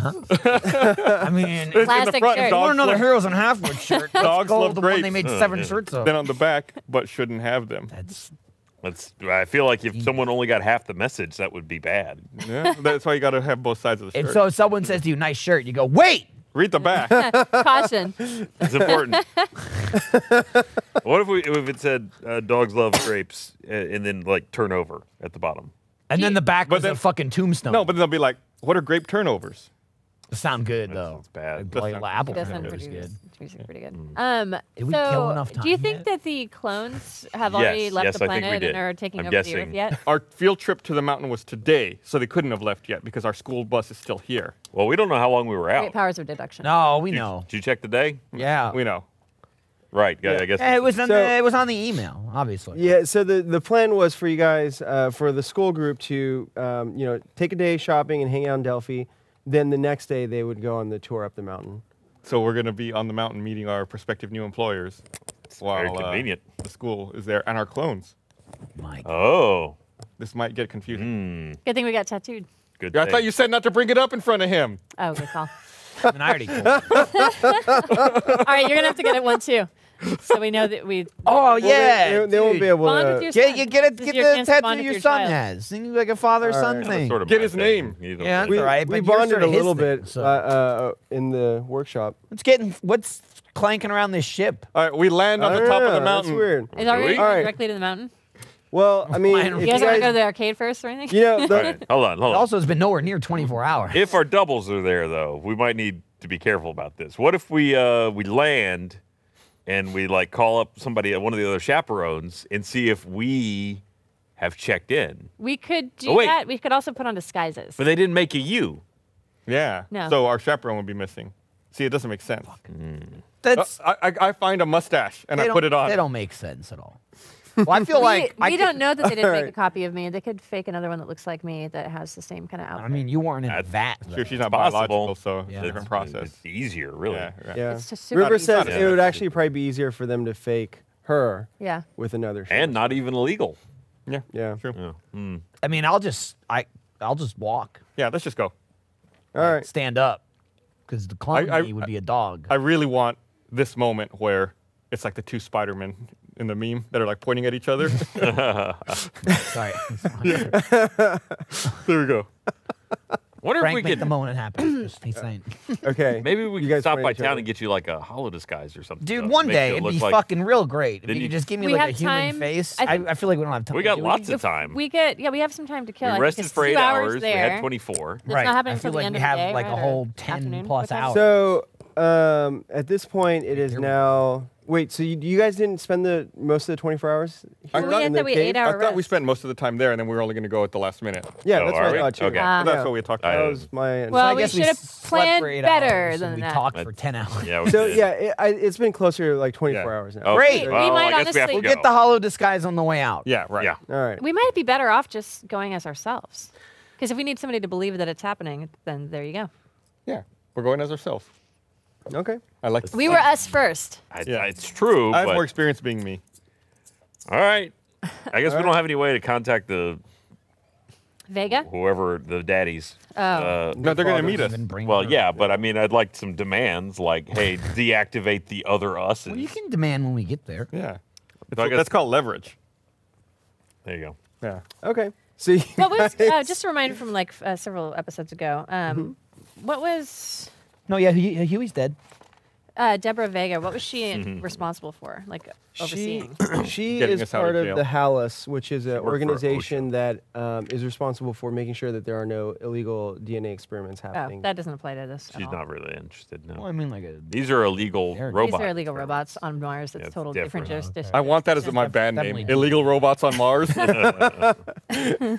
I mean, In the Plastic front, shirt. I want dogs another love, Heroes and Halfwits shirt. Let's Dogs go love with the one grapes. they made Oh, 7 yeah. shirts of. then on the back, but shouldn't have them. That's I feel like if someone only got half the message, that would be bad. Yeah, that's why you got to have both sides of the if shirt. so. If someone says to you, "Nice shirt," you go, "Wait." Read the back. Caution. It's important. What if it said dogs love grapes and then like turnover at the bottom? And then the back But was then- a fucking tombstone. No, but they'll be like, what are grape turnovers? sound good though. It's bad. Like, apple It does sound turnovers pretty is good. good. Pretty good. Did we so kill enough do you time think yet? that the clones have already left yes, the I think we planet did. and are taking I'm over the guessing. Earth yet? Our field trip to the mountain was today, so they couldn't have left yet because our school bus is still here. Well, we don't know how long we were out. Great powers of deduction. No, we Did you- know. Did you check the day? Yeah. We know. Right. Yeah. I guess. It was on So- it was on the email, obviously. Yeah, so the plan was for you guys, for the school group to, take a day shopping and hang out in Delphi. Then the next day they would go on the tour up the mountain. So we're going to be on the mountain meeting our prospective new employers very while convenient. the school is there, and our clones. Mike. Oh. This might get confusing. Good thing we got tattooed. Good. Yeah, I thing. thought you said not to bring it up in front of him. Oh, good call. I mean, I already told you. All right, you're gonna have to get it one too, so we know that we. Oh yeah. They won't be able Bond with to. your Get son. you get it. This Get is your the chance to tattoo bond with your son child. has. Seems like a father-son Alright. thing. Sort of Get my his thing. name. Either Yeah, way. We, All right, we but yours bonded sorta a his little thing, bit so- in the workshop. What's clanking around this ship? All right, we land on the top of the mountain. That's weird. Is already we? going Alright. directly to the mountain? Well, I mean, Mine- if You you guys want to go to guys, the arcade first or anything? the, All right, hold on. Also, it's been nowhere near 24 hours. If our doubles are there, though, we might need to be careful about this. What if we land and we like call up somebody, one of the other chaperones, and see if we have checked in? We could do Oh, wait. that. We could also put on disguises. But they didn't make a U. Yeah. No. So our chaperone would be missing. See, it doesn't make sense. That's I find a mustache and I put it on. They don't make sense at all. Well, I feel like we don't know that they didn't make a copy of me. They could fake another one that looks like me that has the same kind of outfit. I mean, you weren't in that. Sure, she's not possible. biological, so Yeah. it's a different process. It's easier, really. Yeah, right. Yeah. It's just super River easy. says Yeah. it would actually probably be easier for them to fake her Yeah. with another. And not even illegal. Yeah, Yeah. true. Yeah. I mean, I'll just walk, Yeah, let's just go. All right. stand up, because the clone I- me would be a dog. I really want this moment where it's like the two Spider-Men in the meme that are like pointing at each other. Sorry. There we go. Wonder Frank, if we make could. the moment happen. Just he's saying. Okay. Maybe we You could guys stop point by at each town other. and get you like a hollow disguise or something. Dude, to one make day you it'd look be like- fucking real great if Then you you- could just give me We like a have human time. face. I I, think- I feel like we don't have time. We got do lots of time. We have some time to kill. We I rested think for it's 8 2 hours. We there. had 24. It's Right. not happening I until feel the like end we of the have day, like right? a whole Or 10 afternoon? plus What time is hours. it? So at this point, it is now. Wait, so you guys didn't spend the most of the 24 hours? I here thought- in had the that we cave? 8-hour I thought we rest. spent most of the time there, and then we were only going to go at the last minute. Yeah, Oh, that's are what we? I thought too. Okay. But that's what we talked That about. was my. Well, I we guess should have slept planned for 8 better hours, than and we that. talked for 10 hours. Yeah. we so did. yeah, it's been closer to like 24 Yeah. hours now. Okay. Great. Well, We might I guess we have honestly- to We'll go. get the hollow disguise on the way out. Yeah, right. Yeah. All right. We might be better off just going as ourselves. Because if we need somebody to believe that it's happening, then there you go. Yeah, we're going as ourselves. Okay. I like. We were us first. Yeah. It's true. I have but- more experience being me. All right. I guess we don't have any way to contact the Vega? whoever the daddies. Oh. No, they're going to meet us. Even bring Well, her- yeah, but I mean, I'd like some demands, like, hey, deactivate the other us. Well, you can demand when we get there. Yeah. I guess- That's called leverage. There you go. Yeah. Okay. So you What was, guys- just a reminder from like several episodes ago, what was No, yeah, Huey's dead. Deborah Vega, what was she responsible for? Like overseeing? she Getting is us out part of of jail. the HALIS, which is an worked for organization that is responsible for making sure that there are no illegal DNA experiments Oh, happening. that doesn't apply to this. at She's all. not really interested, no. Well, I mean, like a. These are illegal They're- robots. These are illegal robots on Mars. That's Yeah, it's total different different. jurisdiction. I want that as my band name. Definitely. Illegal Robots on Mars. I want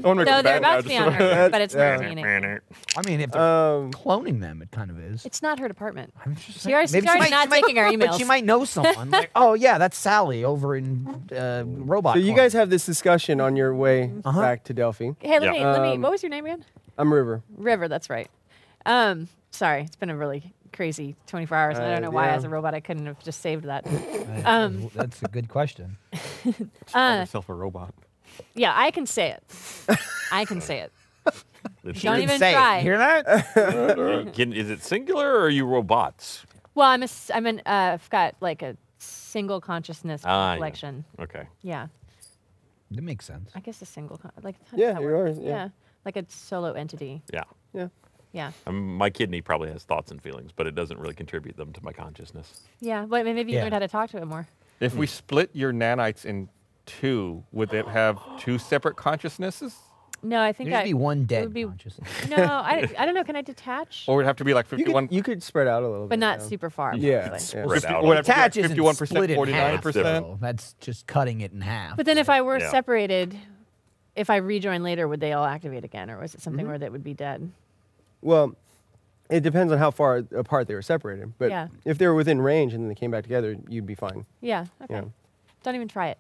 to make No, a they're band about now to be just on for- Earth, but it's not Yeah. DNA. I mean, if they're cloning them, it kind of is. It's not her department. I'm just She already- maybe she's already might- not taking our But emails. she might know someone. Like, oh yeah, that's Sally over in Robot. So you Clone. guys have this discussion on your way back to Delphi. Hey, Yeah. let me. What was your name again? I'm River. River. That's right. Sorry, it's been a really crazy 24 hours. And I don't know why, yeah. as a robot, I couldn't have just saved that. That's a good question. Call yourself a robot. Yeah, I can say it. I can say it. It's- Don't even Say it. try. Hear that? Is it singular or are you robots? Well, I've got like a single consciousness Ah, yeah. collection. Okay. Yeah. That makes sense. I guess a single, like how does Yeah, that you work? are, yeah. Like a solo entity. Yeah. Yeah. Yeah. My kidney probably has thoughts and feelings, but it doesn't really contribute them to my consciousness. Yeah. But maybe you Yeah. learned how to talk to it more. If we split your nanites in two, would it have two separate consciousnesses? No, I think There'd be one dead would be- consciousness. No, I don't know. Can I detach? Or would it have to be like You 51? could, you could spread out a little bit. But not yeah. super far. Yeah. probably. yeah. Spread out. Would it have to Attach be like isn't 51%, split in half, 49%? though. That's just cutting it in half. But then if I were Yeah. separated, if I rejoin later, would they all activate again? Or was it Mm-hmm. something where they would be dead? Well, it depends on how far apart they were separated. But Yeah. if they were within range and then they came back together, you'd be fine. Yeah. Okay. Yeah. Don't even try it.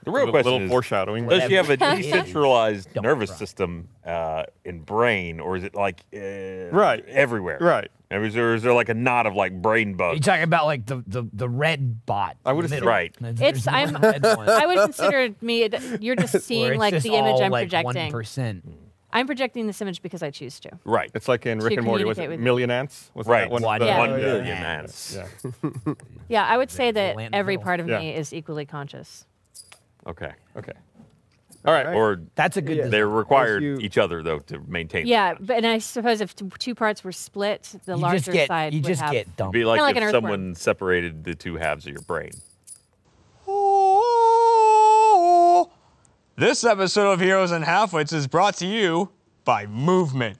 The real A question little is, foreshadowing. does she have a Whatever it is, decentralized don't nervous try. system and brain, or is it like Right. everywhere? Right. And is there like a knot of like brain Are you bugs? talking about like the red bot? I would in the assume- middle? Right. There's I'm- one red one. I would consider you're just Where seeing it's like just the image all I'm like projecting. 1%. I'm projecting this image because I choose to. Right. It's like in Rick To and Morty, was it communicate with- Million Ants? Was Right. That one, One. the- Yeah. 1 Yeah. million Yeah. ants. Yeah. Yeah, I would say that land every middle. part of Yeah. me is equally conscious. Okay. Okay. All right. Or That's a good. Yeah. design. they require you- each other though to maintain. Yeah, but and I suppose if two parts were split, the You larger just get side you would just have. get dumped. It'd be like Kinda if like an earthworm. someone separated the two halves of your brain. This episode of Heroes and Halfwits is brought to you by Movement.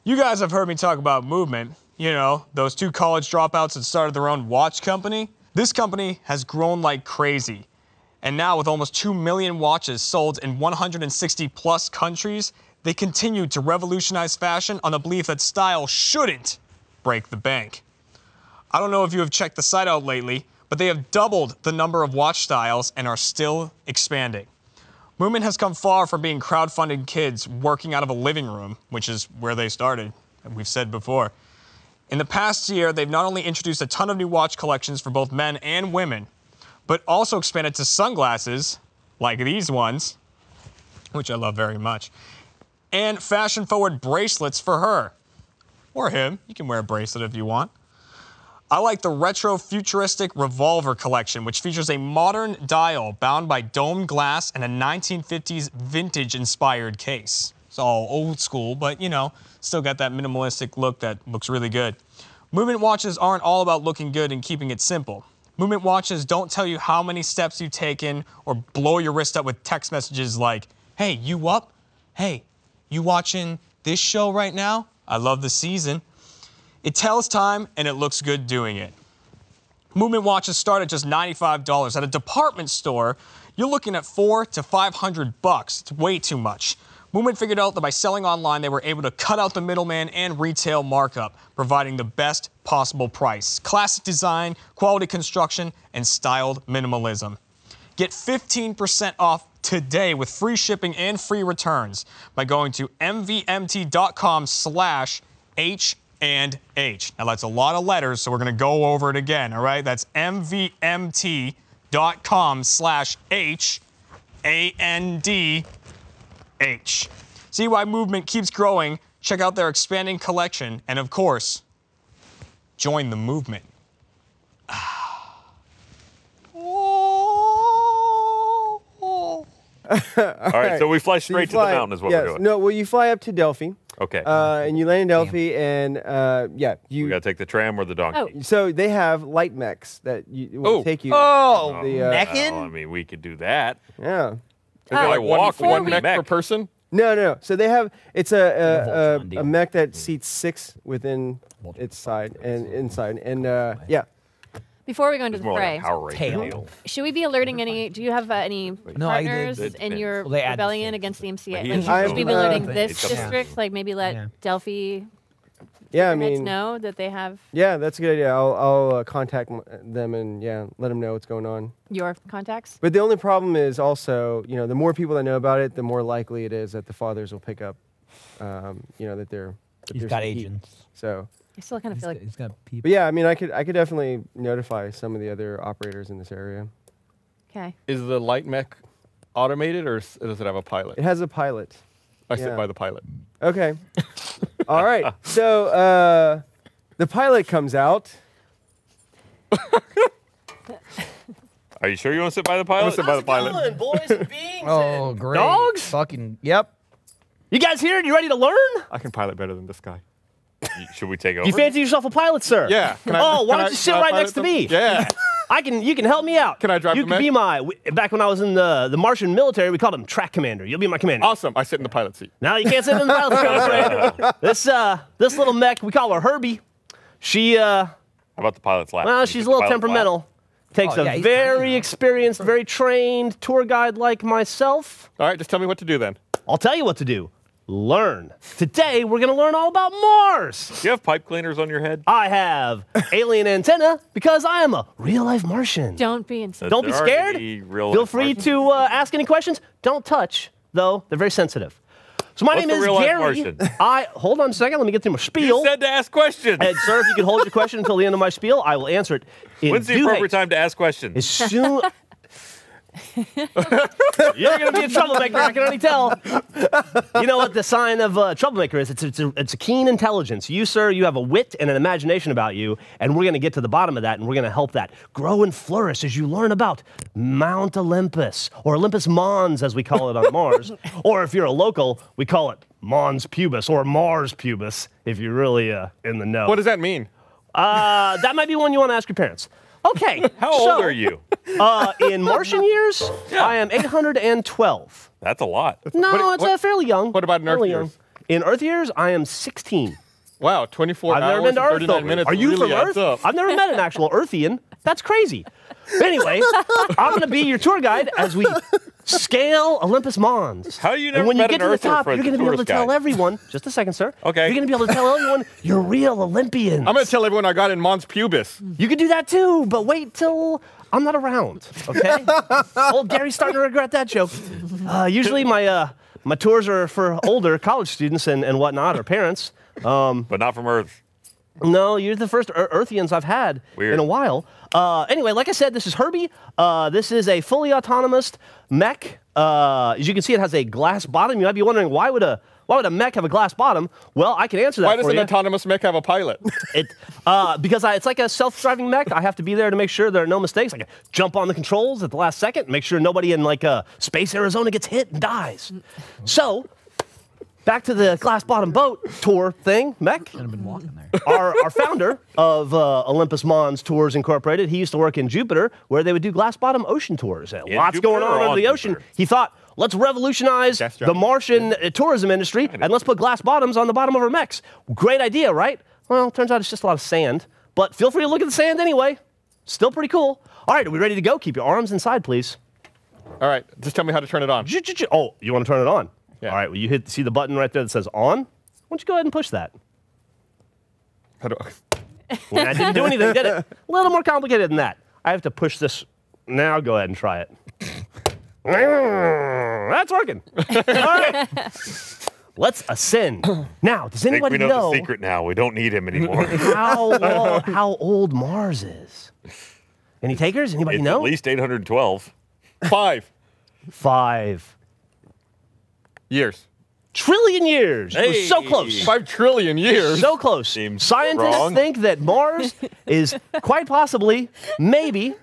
You guys have heard me talk about Movement. You know, those two college dropouts that started their own watch company. This company has grown like crazy. And now with almost 2 million watches sold in 160 plus countries, they continue to revolutionize fashion on the belief that style shouldn't break the bank. I don't know if you have checked the site out lately, but they have doubled the number of watch styles and are still expanding. Movement has come far from being crowdfunded kids working out of a living room, which is where they started, and we've said before. In the past year, they've not only introduced a ton of new watch collections for both men and women, but also expanded to sunglasses, like these ones, which I love very much, and fashion-forward bracelets for her. Or him. You can wear a bracelet if you want. I like the retro-futuristic revolver collection, which features a modern dial bound by domed glass and a 1950s vintage-inspired case. It's all old school, but, you know, still got that minimalistic look that looks really good. Movement watches aren't all about looking good and keeping it simple. Movement watches don't tell you how many steps you've taken or blow your wrist up with text messages like, hey, you up? Hey, you watching this show right now? I love the season. It tells time, and it looks good doing it. Movement watches start at just $95. At a department store, you're looking at $400 to $500. It's way too much. Movement figured out that by selling online, they were able to cut out the middleman and retail markup, providing the best possible price. Classic design, quality construction, and styled minimalism. Get 15% off today with free shipping and free returns by going to mvmt.com/H&H. Now that's a lot of letters, so we're going to go over it again, all right? That's mvmt.com/H&H. See why Movement keeps growing, check out their expanding collection, and of course, join the movement. All right, so we fly straight to the mountain is what we're doing. No, well, you fly up to Delphi. Okay. And you land in Delphi, and yeah, We got to take the tram or the donkey. Oh. So they have light mechs that will take you. Oh, the, Meccan? Well, I mean, we could do that. Yeah. I walk one with mech mech per person? No. So they have it's a deal. mech that seats 6 within its side and inside, and yeah. Before we go into It's the more fray, like a Power Ranger Tail. deal. should we be alerting any? Do you have any No, I did. partners It in depends. your Well, they add rebellion things. against the MCA? He Like, is should we be alerting open. this It's open. district? Like maybe let Yeah. Delphi Yeah, I heads mean, know that they have yeah, that's a good idea. I'll contact them and let them know what's going on. your contacts. But the only problem is also, the more people that know about it, the more likely it is that the fathers will pick up, that they're. That He's there's got some heat. agents. So, I still kind of feel like He's got people. but yeah, I mean, I could definitely notify some of the other operators in this area. okay. Is the light mech automated, or does it have a pilot? It has a pilot. I sit yeah. by the pilot. Okay. All right. So the pilot comes out. Are you sure you want to sit by the I'm pilot? gonna sit by the pilot. boys and beings? Oh, great. dogs? Fucking, yep. You guys here? You ready to learn? I can pilot better than this guy. Should we take over? You fancy yourself a pilot, sir? Yeah. Can I, Oh, why can don't I- you sit can I right pilot next to them? me? Yeah. You can help me out. Can I drive You the can be mech? back when I was in the Martian military, we called him track commander. You'll be my commander. Awesome. I sit in the pilot seat. Now you can't sit in the pilot seat. This little mech, we call her Herbie. She How about the pilot's lap? well, Can you she's sit a little the pilot's lap? temperamental. Takes Oh, yeah, a he's very tiny. experienced, very trained tour guide like myself. All right, just tell me what to do then. I'll tell you what to do. Learn. Today we're gonna learn all about Mars. Do you have pipe cleaners on your head? I have alien antenna because I am a real-life Martian. Don't be insane. Don't be There are scared. any real Feel life free Martians? to ask any questions. Don't touch, though. They're very sensitive. So my What's name a is real life Gary. Martian? Hold on a second. Let me get through my spiel. You said to ask questions. And sir, if you could hold your question until the end of my spiel, I will answer it. In When's the due appropriate haste. time to ask questions? As soon. You're gonna be a troublemaker. I can already tell. You know what the sign of a troublemaker is? It's a keen intelligence. You, sir, you have a wit and an imagination about you, and we're gonna get to the bottom of that, and we're gonna help that grow and flourish as you learn about Mount Olympus, or Olympus Mons, as we call it on Mars, or if you're a local, we call it Mons Pubis or Mars Pubis, if you're really in the know. What does that mean? That might be one you want to ask your parents. Okay. How old are you? In Martian years, I am 812. That's a lot. No, it's fairly young. what about in Earth Fairly years? young. In Earth years, I am 16. Wow, 24 I've hours never been to and Earth. 39 though. minutes Are you really from adds Earth? up. I've never met an actual Earthian. That's crazy. Anyway, I'm going to be your tour guide as we Scale Olympus Mons. How do you And never when you met get an to the Earther top, for you're the going to be able to tourist tell guide? everyone. Just a second, sir. Okay. You're going to be able to tell everyone you're real Olympians. I'm going to tell everyone I got in Mons Pubis. You can do that too, but wait till I'm not around, okay? Old Gary's starting to regret that joke. Usually my tours are for older college students and whatnot, or parents. But not from Earth. No, you're the first Earthians I've had Weird. in a while. Anyway, like I said, this is Herbie. This is a fully autonomous mech. As you can see, it has a glass bottom. You might be wondering, why would a mech have a glass bottom? Well, I can answer that Why for does an you. autonomous mech have a pilot? Because it's like a self-driving mech. I have to be there to make sure there are no mistakes. I can jump on the controls at the last second, make sure nobody in like Space Arizona gets hit and dies. So, back to the glass bottom boat tour thing, mech. I've been walking there. Our founder of Olympus Mons Tours Incorporated, he used to work in Jupiter, where they would do glass bottom ocean tours. Lots Jupiter going or on under on the ocean. Jupiter? He thought, let's revolutionize Gas the giant. Martian tourism industry, and let's put glass bottoms on the bottom of our mechs. Great idea, right? Well, turns out it's just a lot of sand. But feel free to look at the sand anyway. Still pretty cool. All right, are we ready to go? Keep your arms inside, please. All right, just tell me how to turn it on. Oh, you want to turn it on? Yeah. All right, well, you see the button right there that says on? Why don't you go ahead and push that? How do I didn't do anything, did it? A little more complicated than that. I have to push this. Now go ahead and try it. That's working. All right. Let's ascend. Now, does I think anybody we know know the secret now. We don't need him anymore. how old Mars is? Any takers? Anybody It's know? at least 812. 5 5 years. trillion years. We're so Hey. close. 5 trillion years. So close. Seems Scientists wrong. think that Mars is quite possibly, maybe,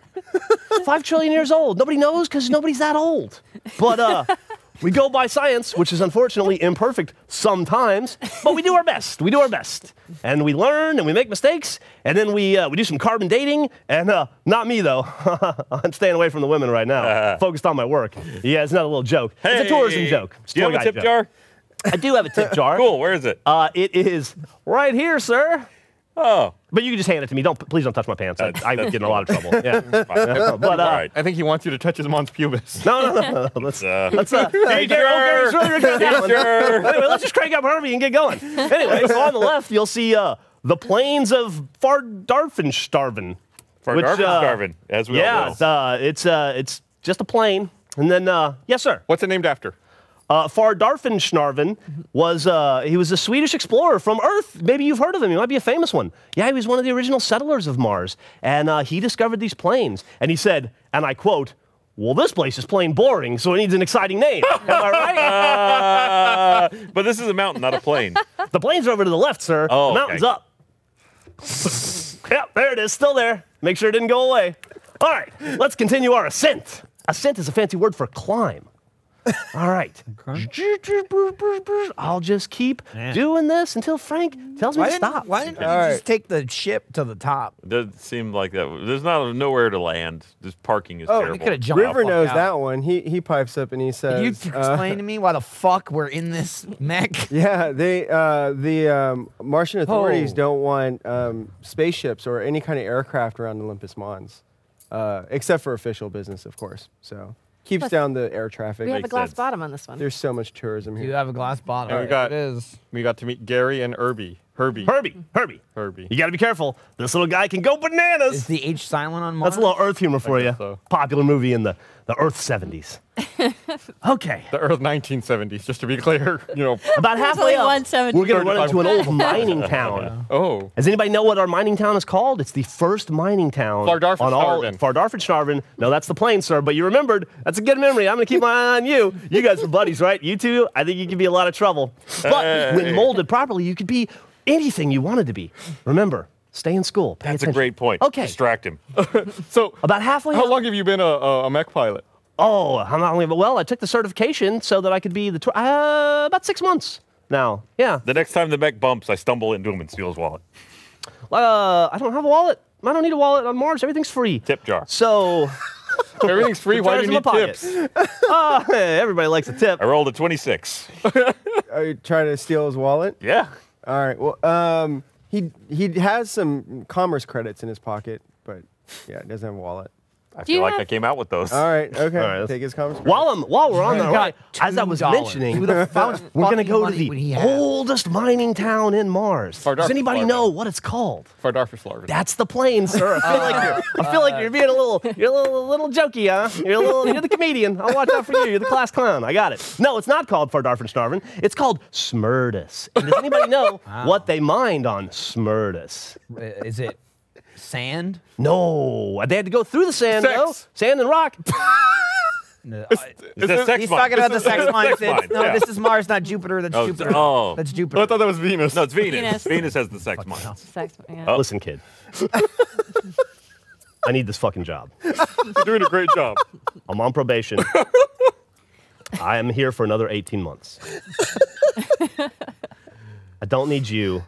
5 trillion years old. Nobody knows because nobody's that old. But we go by science, which is unfortunately imperfect sometimes, but we do our best. We do our best. And we learn and we make mistakes, and then we do some carbon dating, and not me, though. I'm staying away from the women right now, focused on my work. Yeah, it's not a little joke. It's a tourism joke. It's Do you have a tour tip guide jar? joke. I do have a tip jar. Cool. Where is it? It is right here, sir. Oh. But you can just hand it to me. Please don't touch my pants. I would get in a lot of trouble. Yeah. But, all right. I think he wants you to touch his Mons Pubis. No. Let's hey, Teacher! Gary's really regretting that one. Teacher! Anyway, let's just crank up Harvey and get going. Anyway, so on the left, you'll see the plains of Fardarfenstarven. Starvin, as we all know. It's just a plain. And then, yes, sir. What's it named after? Fardarfenstarven was he was a Swedish explorer from Earth. Maybe you've heard of him. He might be a famous one. Yeah, he was one of the original settlers of Mars, and he discovered these plains. And he said, and I quote, "Well, this place is plain boring, so it needs an exciting name." Am I right? But this is a mountain, not a plain. The plains are over to the left, sir. Oh, the mountain's okay. up. Yep, there it is, still there. Make sure it didn't go away. All right, let's continue our ascent. Ascent is a fancy word for climb. All right. I'll just keep doing this until Frank tells me to stop. Why didn't you All right. just take the ship to the top? It doesn't seem like that. There's nowhere to land. Just parking is Oh, terrible. You could have jumped. River the fuck knows out. that one. He pipes up and he says, Can you explain to me why the fuck we're in this mech? Yeah, the Martian authorities Oh. don't want spaceships or any kind of aircraft around Olympus Mons, except for official business, of course. So keeps Plus, down the air traffic. We have a Makes glass sense. bottom on this one. There's so much tourism You here. have a glass bottom. And we got- it is. We got to meet Gary and Herbie. Herbie. Herbie. You got to be careful. This little guy can go bananas. Is the H silent on Mars? That's a little Earth humor for you. guess so. Popular movie in the Earth 70s. Okay. The Earth 1970s, just to be clear. About halfway only up, 170. we're going to run into an 35. old mining town. Oh. Does anybody know what our mining town is called? It's the first mining town on all Fardarfenstarven. Fardarfenstarven. No, that's the plane, sir. But you remembered. That's a good memory. I'm going to keep my eye on you. You guys are buddies, right? You two, I think you could be a lot of trouble. But when molded properly, you could be anything you wanted to be. Remember, stay in school. Pay That's a attention. great point. Okay. Distract him. So, About halfway how up. long have you been a mech pilot? Oh, how long? Well, I took the certification so that I could be the tour. About 6 months now. Yeah. The next time the mech bumps, I stumble into him and steal his wallet. I don't have a wallet. I don't need a wallet on Mars. Everything's free. Tip jar. So, Everything's free. Why do you Jars in need my pocket. tips? Everybody likes a tip. I rolled a 26. Are you trying to steal his wallet? Yeah. All right. Well, he has some commerce credits in his pocket, but yeah, he doesn't have a wallet. I Do you feel like have- I came out with those. All right. Okay. All right, Take his comments. While we're on the Got right, as I was $2. mentioning, Who the fuck we're gonna go to money would he the have? oldest mining town in Mars. Does anybody know what it's called? Fardarfislarven. That's the plane, sir. I feel like you're being a little jokey, huh? You're the comedian. I'll watch out for you. You're the class clown. I got it. No, it's not called Fardarfislarven. It's called Smerdis. And does anybody know what they mined on Smerdis? Is it sand? No, they had to go through the sand, though. Sex. Sand and rock. No, Is that sex he's mine? talking about the This is sex a mine. sex Sid. mine, No, yeah. this is Mars, not Jupiter. That's Oh, Jupiter. oh. That's Oh, I Jupiter. thought that was Venus. No, it's Venus. Venus. Venus has the sex mine. Sex, yeah. Listen, kid. I need this fucking job. You're doing a great job. I'm on probation. I am here for another 18 months. I don't need you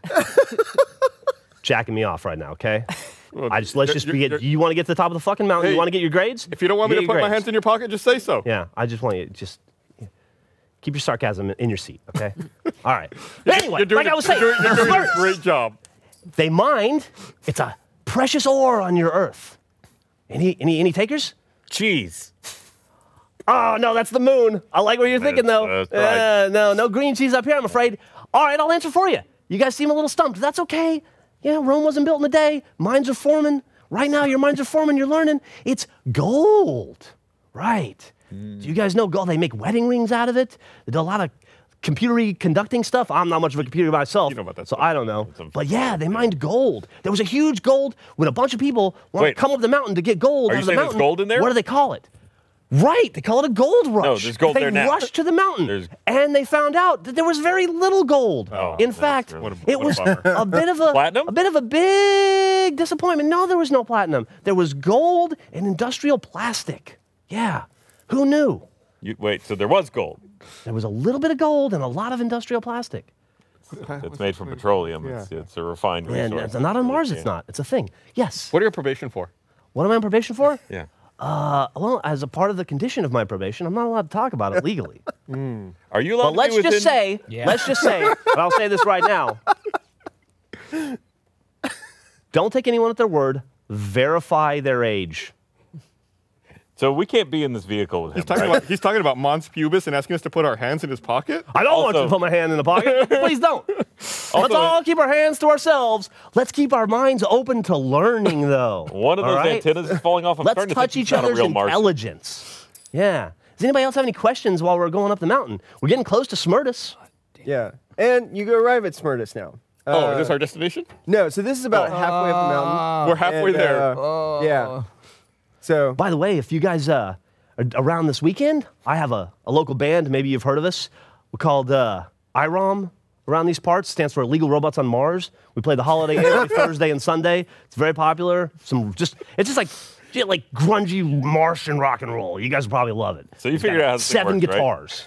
jacking me off right now, okay? Let's just you're- you want to get to the top of the fucking mountain? Hey, You want to get your grades? If you don't want me Get to your put my grades. hands in your pocket, just say so. Yeah, I just want you keep your sarcasm in your seat, okay? All right. Anyway, You're doing like I was saying, you're doing a Smerdis. great job. They mined. It's a precious ore on your Earth. Any takers? Cheese. Oh, no, that's the moon. I like what you're thinking, though. That's right. No green cheese up here, I'm afraid. All right, I'll answer for you. You guys seem a little stumped. That's okay. Yeah, Rome wasn't built in a day. Mines are forming. Right now, your mines are forming. You're learning. It's gold. Right. Do you guys know gold? They make wedding rings out of it. They do a lot of computer-y conducting stuff. I'm not much of a computer myself, You know about that so stuff. I don't know. But yeah, they mined gold. There was a huge gold when a bunch of people wanted to Wait. come up the mountain to get gold Are out you of the saying there's mountain. gold in there? What do they call it? Right, they call it a gold rush. there's gold they there now. rushed to the mountain, There's- and they found out that there was very little gold. Oh, In that's fact, really- it what a was bummer. a bit of a Platinum? a bit of a big disappointment. No, there was no platinum. There was gold and industrial plastic. Yeah, who knew? Wait, so there was gold. There was a little bit of gold and a lot of industrial plastic. It's made from petroleum. It's a refined And resource. not on Mars, it's Yeah. not. It's a thing. Yes. What are your probation for? What am I on probation for? Yeah. Well, as a part of the condition of my probation, I'm not allowed to talk about it legally. Are you allowed But to be within... let's just say, and I'll say this right now. Don't take anyone at their word. Verify their age. So we can't be in this vehicle with him, He's talking about Mons Pubis and asking us to put our hands in his pocket? I don't want you to Also- put my hand in the pocket. Please don't. Let's all keep our hands to ourselves. Let's keep our minds open to learning, though. One of All those right? antennas is falling off. I'm Let's starting to touch think each he's not a other's real Martian. intelligence. Yeah. Does anybody else have any questions while we're going up the mountain? We're getting close to Smerdis. Yeah. And you go arrive at Smerdis now. Oh, is this our destination? No, so this is about halfway up the mountain. We're halfway And, there. Yeah. So By the way, if you guys are around this weekend, I have a local band. Maybe you've heard of us. We're called IROM around these parts. Stands for Illegal Robots on Mars. We play the holiday every Thursday and Sunday. It's very popular. It's just like grungy Martian rock and roll. You guys will probably love it. So you figured out how this thing 7 works,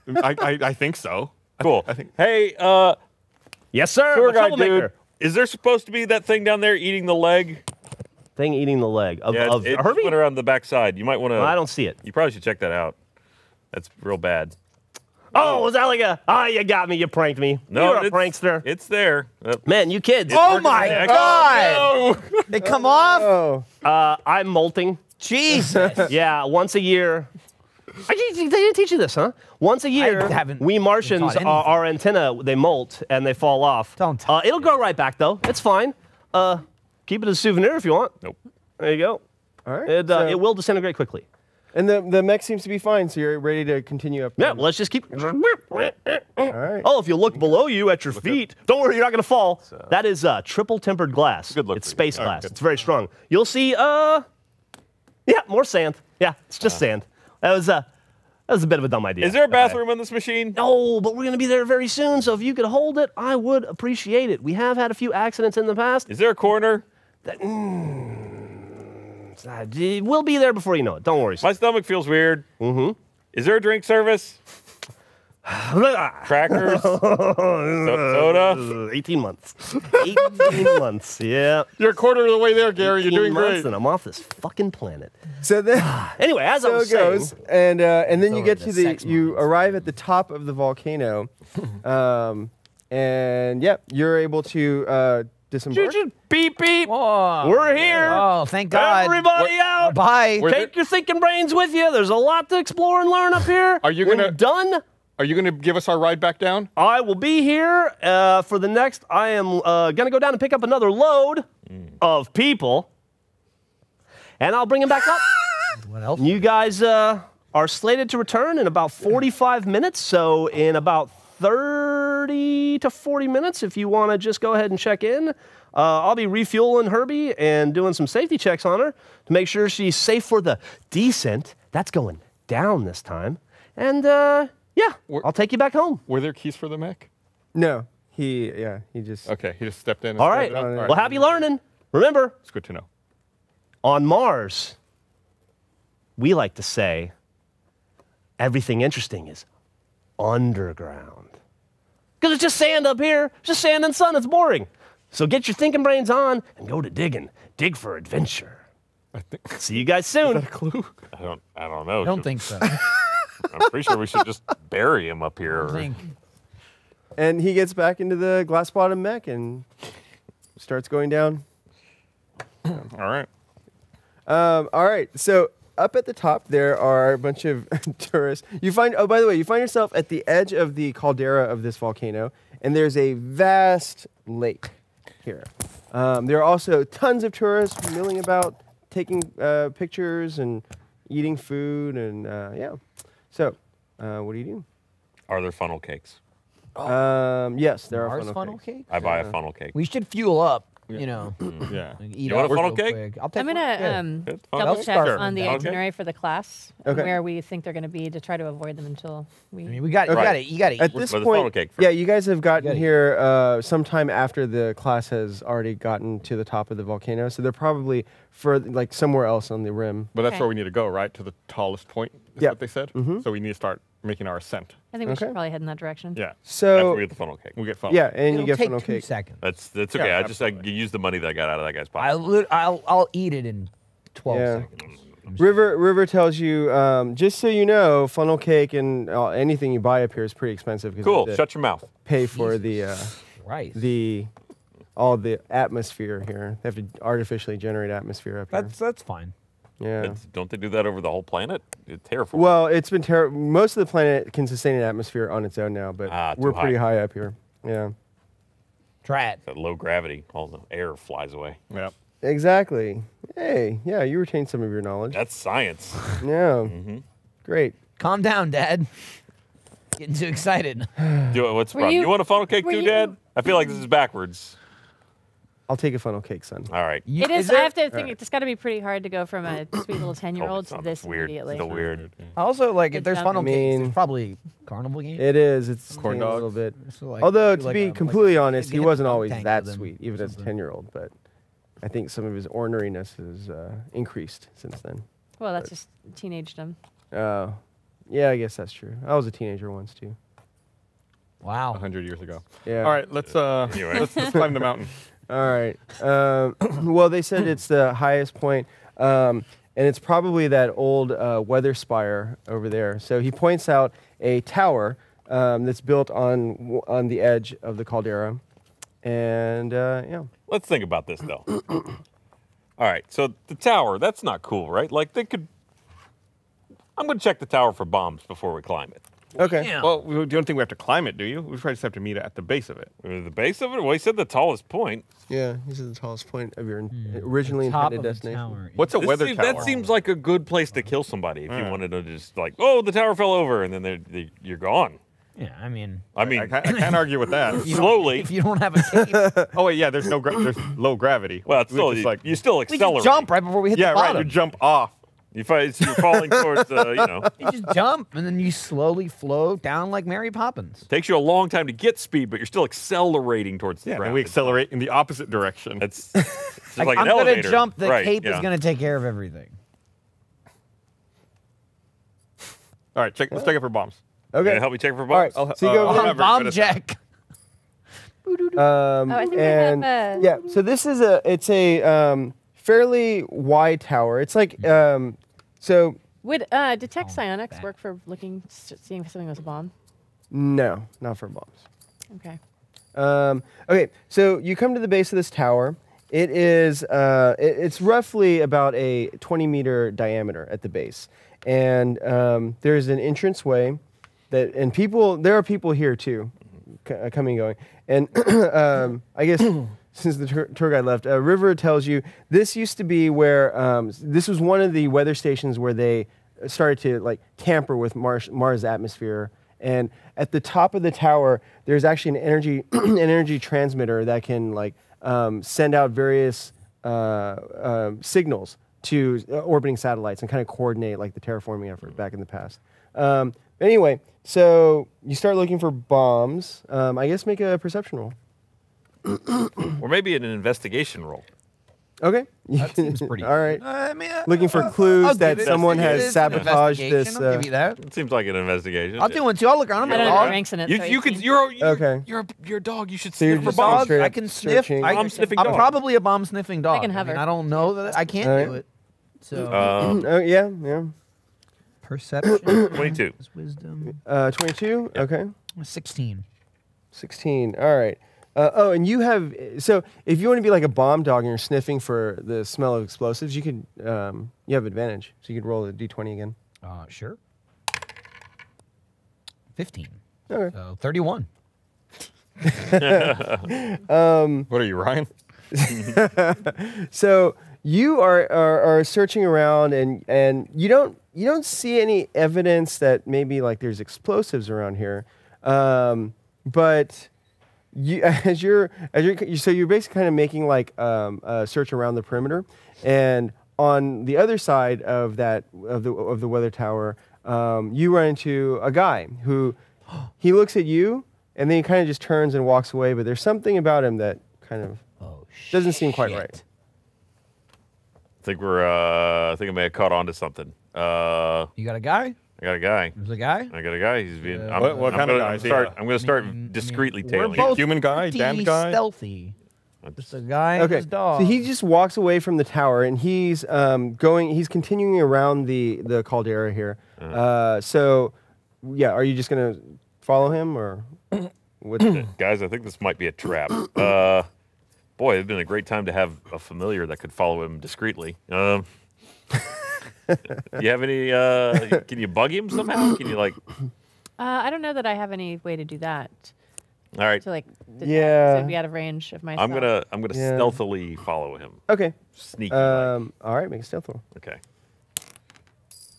right? guitars. I think so. Cool. I think. Hey, Yes, sir. tour I'm a guide troublemaker. dude, is there supposed to be that thing down there eating the leg? Thing eating the leg of, Yeah, of it Herbie? went around the backside. You might want to. I don't see it. You probably should check that out. That's real bad. Oh, was that like you got me, you pranked me. You're a it's- prankster. It's there. Man, you kids. Oh my Yeah, God! They come off. oh, I'm molting. Jesus. Yeah, once a year. They didn't teach you this, huh? Once a year, haven't we been Martians, taught anything. our antenna, they molt and they fall off. Don't tell It'll grow right back, though. It's fine. Keep it as a souvenir if you want. Nope. There you go. all right. It will disintegrate quickly. And the mech seems to be fine, so you're ready to continue up. Yeah, well, let's just keep. All right. Oh, if you look below you at your feet, don't worry, you're not going to fall. That is triple tempered glass. Good look It's for you. space All right, glass. good. It's very strong. You'll see, more sand. Yeah, it's just sand. That was a bit of a dumb idea. Is there a bathroom on this machine? No, but we're going to be there very soon, so if you could hold it, I would appreciate it. We have had a few accidents in the past. Is there a corner? We'll be there before you know it. Don't worry. My stomach feels weird. Mm-hmm. Is there a drink service? Crackers? Soda? 18 months. 18 months, yeah. You're a quarter of the way there, Gary. You're 18 doing months great. and I'm off this fucking planet. So then, Anyway, as I so was it goes, saying, and then you over get the to sex you mines. arrive at the top of the volcano, and yep, you're able to disembark. Beep, beep. Whoa. We're here. Oh, thank God. Everybody out. Bye. Take your thinking brains with you. There's a lot to explore and learn up here. Are you When gonna- you're done? Are you going to give us our ride back down? I will be here for the next. I am going to go down and pick up another load of people, and I'll bring them back up. What else? You guys are slated to return in about 45 minutes, so in about 30 to 40 minutes, if you want to just go ahead and check in, I'll be refueling Herbie and doing some safety checks on her to make sure she's safe for the descent. That's going down this time. And, yeah, I'll take you back home. Were there keys for the mech? No, he just. Okay, he just stepped in. And All started right. it up. Well, happy learning. Remember, It's good to know. on Mars, we like to say everything interesting is underground. Because it's just sand up here, just sand and sun. It's boring. So get your thinking brains on and go to digging. Dig for adventure. See you guys soon. Is that a clue? I don't know. I don't think so. I'm pretty sure we should just bury him up here. I think. And he gets back into the glass bottom mech and starts going down. All right. All right. So up at the top there are a bunch of tourists. You find. Oh, by the way, you find yourself at the edge of the caldera of this volcano, and there's a vast lake here. There are also tons of tourists milling about, taking pictures and eating food, and yeah. So, what do you do? Are there funnel cakes? Yes, there Mars are funnel cake? I buy a funnel cake. We should fuel up, you know. Yeah. Eat You want up a funnel real cake? quick. I'll take I'm one. gonna Good. double Funnel check cake? on the Okay. itinerary for the class Okay. where we think they're going to be to try to avoid them until we. I mean, we got Okay. you got to At eat. this With the funnel point, cake first. yeah, you guys have gotten Gotta eat. here sometime after the class has already gotten to the top of the volcano, so they're probably like somewhere else on the rim. But that's Okay. where we need to go, right? To the tallest point, is Yeah. what they said? Mhm. So we need to start making our ascent. I think we should Okay. probably head in that direction. Yeah. After So we get the funnel cake. We'll get fun. yeah, and you It'll get take funnel 2 cake. seconds. That's okay. Yeah, I use the money that I got out of that guy's pocket. I'll eat it in 12 Yeah. seconds. River tells you, just so you know, funnel cake and anything you buy up here is pretty expensive. 'Cause Cool. you have to Shut your mouth. pay for the Right. all the atmosphere here. They have to artificially generate atmosphere up here. That's fine. Yeah. Don't they do that over the whole planet? It's terrible. Well, it's been terrible. Most of the planet can sustain an atmosphere on its own now, but Too we're pretty high. high up here. Yeah. Try it. That low gravity, all the air flies away. Yeah. Exactly. Hey, yeah, you retained some of your knowledge. That's science. Yeah. Great. Calm down, Dad. Getting too excited. What's the Were problem? you- You want a funnel cake were too, you- Dad? I feel like this is backwards. I'll take a funnel cake, son. All right. It is. I have to think it's got to be pretty hard to go from a sweet little 10-year-old Oh, to this weird. immediately. Still weird. Also, like, if Good there's job. funnel I cakes, mean- there's probably carnival games. It is. It's Corn changed a little dogs. bit. So, like, Although, do to like be a- like completely a- honest, he get a wasn't dunk always tank that with them sweet, or even as a something. 10-year-old. But I think some of his orneriness has increased since then. Well, that's just teenagedom. Oh, yeah, I guess that's true. I was a teenager once, too. Wow. 100 years ago. Yeah. All right, let's Anyway. let's climb the mountain. All right. Well, they said it's the highest point, and it's probably that old weather spire over there. So he points out a tower that's built on the edge of the caldera, and yeah. Let's think about this though. All right. So the tower, that's not cool, right? Like they could. I'm going to check the tower for bombs before we climb it. Okay. Yeah. Well, you don't think we have to climb it, do you? We probably just have to meet at the base of it. The base of it? Well, he said the tallest point. Yeah, this is the tallest point of your originally Top intended of the destination. tower. What's a weather tower? That seems like a good place to kill somebody if you wanted to just like, oh, the tower fell over, and then you're gone. Yeah, I mean, I mean, I can't argue with that. slowly. if you don't have a cape, Oh wait, yeah. There's there's low gravity. Well, it's We still just, like you still we accelerate. just jump right before we hit yeah, the right. bottom. You jump off. You're falling towards, You just jump and then you slowly float down like Mary Poppins. Takes you a long time to get speed, but you're still accelerating towards the Yeah, ground. and we accelerate in the opposite direction. It's just like I'm an elevator. gonna jump. The Right, cape yeah. is gonna take care of everything. All right, let's check it for bombs. Okay. Yeah, help me check for All right. bombs. So you go I'm over not very Bomb good at that. check. I think we have, and yeah, so this is it's a fairly wide tower. It's like so Would detect psionics work for seeing if something was a bomb? no, not for bombs. Okay. Okay, so you come to the base of this tower. It is it's roughly about a 20-meter diameter at the base, and there's an entranceway and there are people here too, coming and going. And I guess since the tour guide left, River tells you this used to be where this was one of the weather stations where they started to like tamper with Mars' atmosphere. And at the top of the tower, there's actually an energy transmitter that can like send out various signals to orbiting satellites and kind of coordinate like the terraforming effort back in the past. Anyway, so you start looking for bombs. I guess make a perception roll. Or maybe an investigation roll. Okay. That seems pretty. All right. I mean, Looking for I'll clues give that it. someone It has is an sabotaged investigation, this. I'll give you that. It seems like an investigation. I'll do one too. I'll look around. I I'm a don't have dog. ranks in it. You, so you 18. could. You're Okay. you're a dog. You should So you're sniff for just bombs. straight I up can sniff. searching. Bomb sniffing I'm dog. probably a bomb sniffing dog. can hover. I don't know that I can't All do right. it. So Oh yeah, yeah. perception, 22. is wisdom, 22. Okay. 16. 16. All right. Oh, and you have, so if you want to be like a bomb dog and you're sniffing for the smell of explosives, you could, you have advantage. So you could roll a d20 again. Sure. 15. Okay. So 31. What are you, Ryan? So you are searching around and you don't see any evidence that maybe like there's explosives around here. But so you're basically kind of making like a search around the perimeter, and on the other side of the weather tower, you run into a guy who he looks at you and then he kind of just turns and walks away. But there's something about him that kind of doesn't seem quite right. I think I may have caught on to something. You got a guy? I got a guy. There's a guy? I got a guy. He's being. Yeah. I'm, What I'm kind of gonna guy is he? start. I'm going to start discreetly We're tailing. both Human guy, pretty damned guy? stealthy. Just a guy and Okay, his dog. so he just walks away from the tower and he's he's continuing around the caldera here. So, yeah, are you just gonna follow him or what? Guys, I think this might be a trap. Boy, it'd been a great time to have a familiar that could follow him discreetly. You have any? Can you bug him somehow? Can you like? I don't know that I have any way to do that. All right, To like, Yeah. so be out of range of myself. I'm gonna Yeah. stealthily follow him. Okay. Sneaky. All right, make a stealth roll. Okay.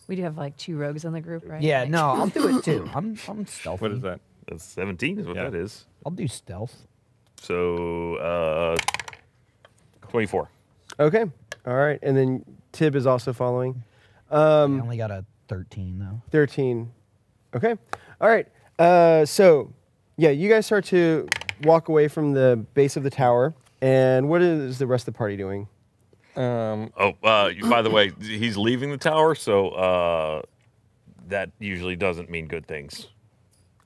We do have like 2 rogues in the group, right? Yeah, Like- no, I'll do it too. I'm stealthy. What is that? That's 17 is what Yeah. that is. I'll do stealth. So 24. Okay. All right, and then Tib is also following. I only got a 13 though. 13. Okay. All right. So, yeah, you guys start to walk away from the base of the tower. And what is the rest of the party doing? By the way, he's leaving the tower, so that usually doesn't mean good things.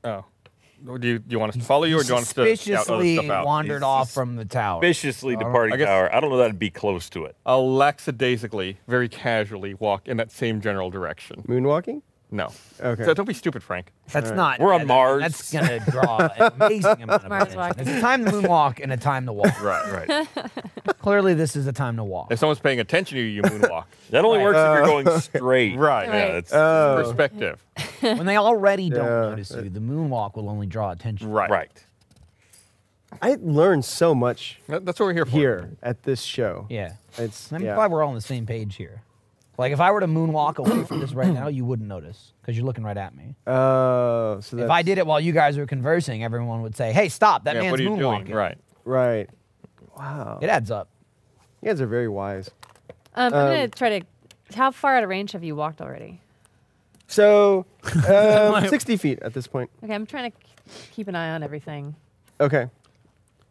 Oh. Do you want us to follow you, or do you want us to shout other Suspiciously stuff out? wandered off from the tower. Suspiciously departing I guess- tower. I don't know that'd be close to it. I'll lackadaisically, very casually walk in that same general direction. Moonwalking? No. Okay. So don't be stupid, Frank. That's not. We're on Mars. That's gonna draw an amazing amount of Mars attention. walking. There's a time to moonwalk and a time to walk. Right. Clearly, this is a time to walk. If someone's paying attention to you, you moonwalk. That only works if you're going straight. Right. Right. Yeah, it's, Perspective. When they already don't Yeah. notice you, the moonwalk will only draw attention. Right. right. I learned so much That's what we're here for. here at this show. Yeah. It's I'm yeah. glad we're all on the same page here. Like, if I were to moonwalk away from this right now, you wouldn't notice because you're looking right at me. Oh, so that's If I did it while you guys were conversing, everyone would say, "Hey, stop! That Yeah, man's what are you moonwalking." doing? Right. right. Wow. It adds up. You guys are very wise. I'm gonna try to. How far out of range have you walked already? So, 60 feet at this point. Okay, I'm trying to keep an eye on everything. Okay.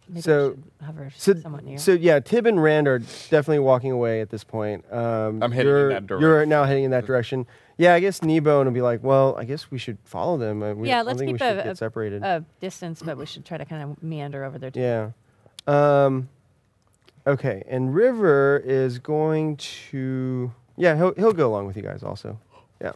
Maybe So- I should hover So, somewhat near. so yeah, Tib and Rand are definitely walking away at this point. I'm heading in you're, that You're direction. now heading in that direction. Yeah, I guess Nebo will be like, well, I guess we should follow them. I Yeah, don't let's think keep we should a get separated. distance, but we should try to kind of meander over there too. Yeah. Okay, and River is going to. Yeah, he'll go along with you guys also. Yeah.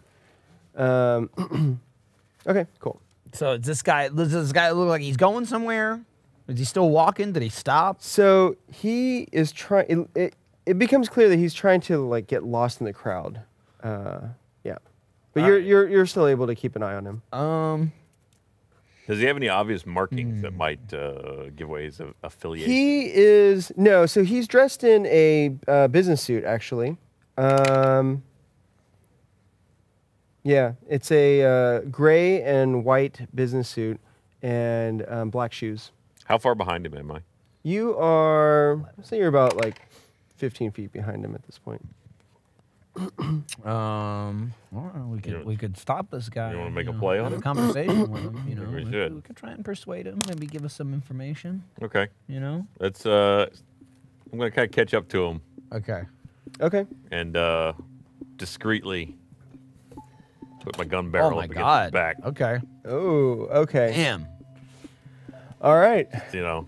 Okay, cool. So does this guy look like he's going somewhere? Is he still walking? Did he stop? So he is trying. It becomes clear that he's trying to like get lost in the crowd. Yeah, but you're still able to keep an eye on him. Does he have any obvious markings that might give away his affiliation? He is no. So he's dressed in a business suit, actually. Yeah, it's a gray and white business suit and black shoes. How far behind him am I? You are. I'd say you're about like 15 feet behind him at this point. Well, we could stop this guy. You wanna make a play on have him? a conversation with him. You know, we we should. could try and persuade him. Maybe give us some information. Okay. You know. Let's. I'm gonna kind of catch up to him Okay. Okay. and discreetly put my gun barrel Oh my up against God. his back. Okay. Oh, okay. Damn. All right. You know.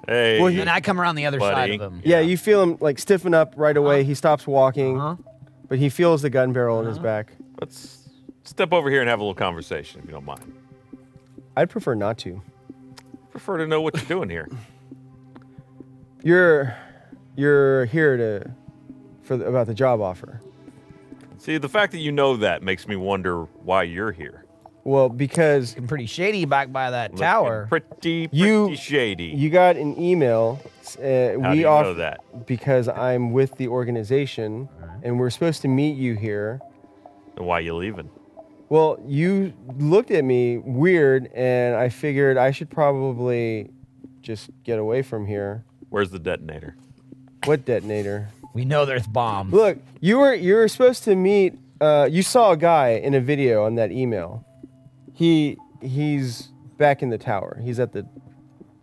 Hey. Well, And I come around the other side Buddy. of him. Yeah, you feel him like stiffen up right away. He stops walking, but he feels the gun barrel in his back. Let's step over here and have a little conversation, if you don't mind. I'd prefer not to. Prefer to know what you're doing here. You're here about the job offer. See, the fact that you know that makes me wonder why you're here. Well, because Looking pretty shady back by that Looking tower. Pretty shady. you got an email. How do you know that? Because I'm with the organization, and we're supposed to meet you here. And why you leaving? Well, you looked at me weird, and I figured I should probably just get away from here. Where's the detonator? What detonator? We know there's bombs. Look, you were supposed to meet. You saw a guy in a video on that email. He's back in the tower. He's at the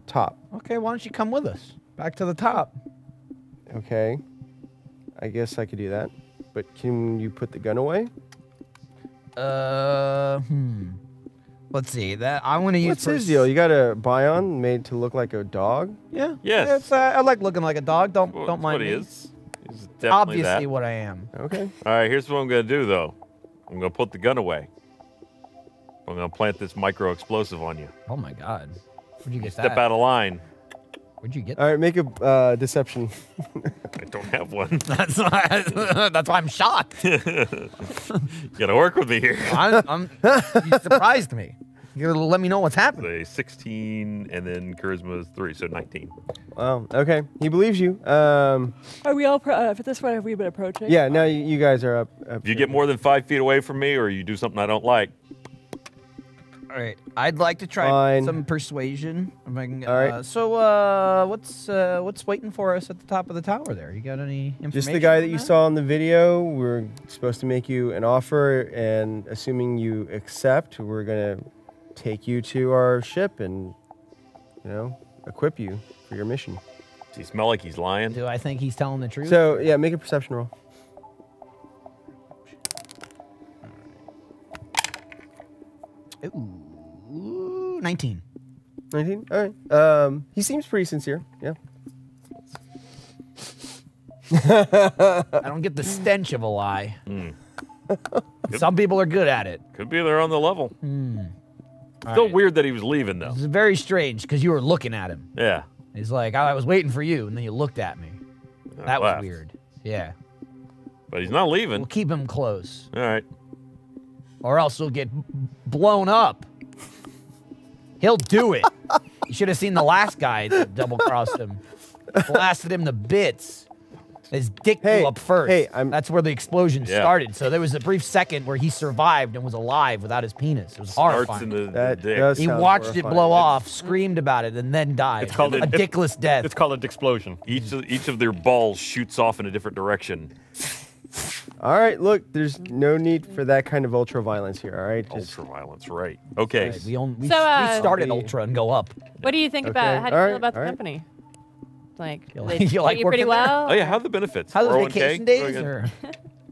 top. Okay, why don't you come with us? Back to the top. Okay. I guess I could do that. But can you put the gun away? Let's see. That I want to use. What's his deal? You got a Bion made to look like a dog? Yeah. Yes. It's, I like looking like a dog. Don't Well, don't that's mind what he me. is. He's definitely Obviously, that. what I am. Okay. All right, here's what I'm going to do, though. I'm going to put the gun away. I'm going to plant this micro explosive on you. Oh my God. Where'd you get Step that? out of line. Where'd you get All right, make a deception. I don't have one. That's why I'm shocked. You got to work with me here. You surprised me. You gotta let me know what's happening. A 16, and then charisma is 3, so 19. Wow. Okay. He believes you. Are we all, for this point, have we been approaching? Yeah, now you guys are up. If you get more than 5 feet away from me, or you do something I don't like, All right, I'd like to try Fine. some persuasion. If I can, All right. So, what's waiting for us at the top of the tower there? You got any information? Just the guy on that you saw in the video. We're supposed to make you an offer, and assuming you accept, we're gonna take you to our ship and, equip you for your mission. does he smell like he's lying? Do I think he's telling the truth? So yeah, make a perception roll. Ooh, 19. 19. All right. He seems pretty sincere. Yeah. I don't get the stench of a lie. Some people are good at it. Could be they're on the level. Still right. weird that he was leaving, though. It's very strange because you were looking at him. Yeah. He's like, I was waiting for you, and then you looked at me. That was left. weird. Yeah. But he's not leaving. We'll keep him close, All right. or else he'll get blown up. He'll do it. You should have seen the last guy that double-crossed him. Blasted him to bits. His dick Hey, blew up first. hey, That's where the explosion Yeah. started. So there was a brief second where he survived and was alive without his penis. It was Starts in horrifying. the That dick. does He sound watched it horrifying. blow off, screamed about it, and then died. It's called a dickless death. It's called a explosion. Each of their balls shoots off in a different direction. All right. Look, there's no need for that kind of ultra violence here. All right. Just Ultra violence, right? Okay. Right, we So, started Ultra and go up. What do you think Okay, about? How do you all feel right, about the all right. company? Like, You do like- they you like treat you pretty working there? well? Oh yeah, how are the benefits? How's the 401k? vacation days? Very good. Or?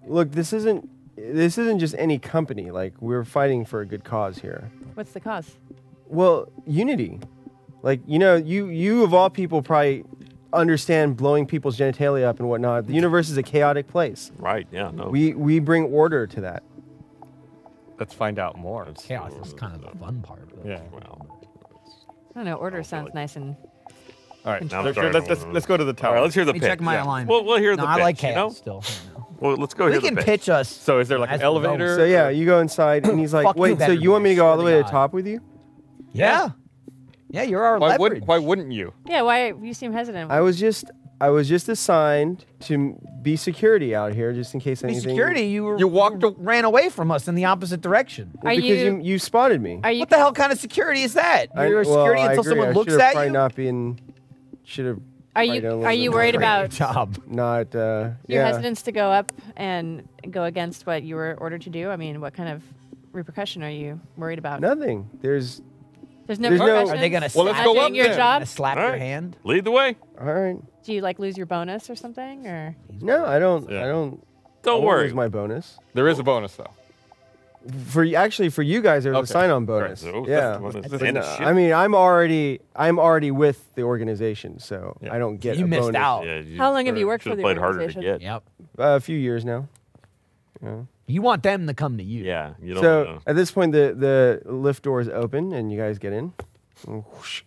look. This isn't just any company. Like, we're fighting for a good cause here. What's the cause? Well, unity. Like, you of all people probably understand blowing people's genitalia up and whatnot. The universe is a chaotic place. Right, yeah, no. We bring order to that. Let's find out more. Chaos is kind of the fun part. Yeah. Well, I don't know. Order sounds like- nice and All right, Now I'm let's starting. go to the All tower. right, let's hear the Let me pitch. check my Yeah. alignment. We'll hear No, the I pitch. like you know? chaos still. Well, let's go We hear can the pitch us. So is there like As an the elevator? So yeah, you go inside, and he's like, Fuck you "Wait, so better you want me to than go all the way to the God. top with you?" Yeah. Yeah, you're our Why leverage. wouldn't you? Yeah, why you seem hesitant? I was just assigned to be security out here, just in case Be anything. security, You you walked. ran away from us in the opposite direction. Well, Are because you- you spotted me. Are you? What the hell kind of security is that? You're security I until agree. someone I looks should've at probably you? not been. Should have. Are you worried about Job. Not. your Yeah. hesitance to go up and go against what you were ordered to do? I mean, what kind of repercussion are you worried about? Nothing. There's. There's no There's no- repercussions. Are they gonna Well, let's Not go doing up your then. job? Slap All your right. hand? Lead the way. All right. Do you like lose your bonus or something? Or No, I don't. Yeah. I don't. Don't I won't worry. lose my bonus. There is a bonus though. For you guys, there's a Okay. sign-on Right, bonus. so Yeah. that's But and no, a ship. I mean, I'm already with the organization, so Yeah. I don't get You a missed bonus. out. Yeah, How long have you worked for should've the played harder to organization? get. Yep. A few years now. You want them to come to you. Yeah, you don't So know. at this point, the lift door is open, and you guys get in. Whoosh.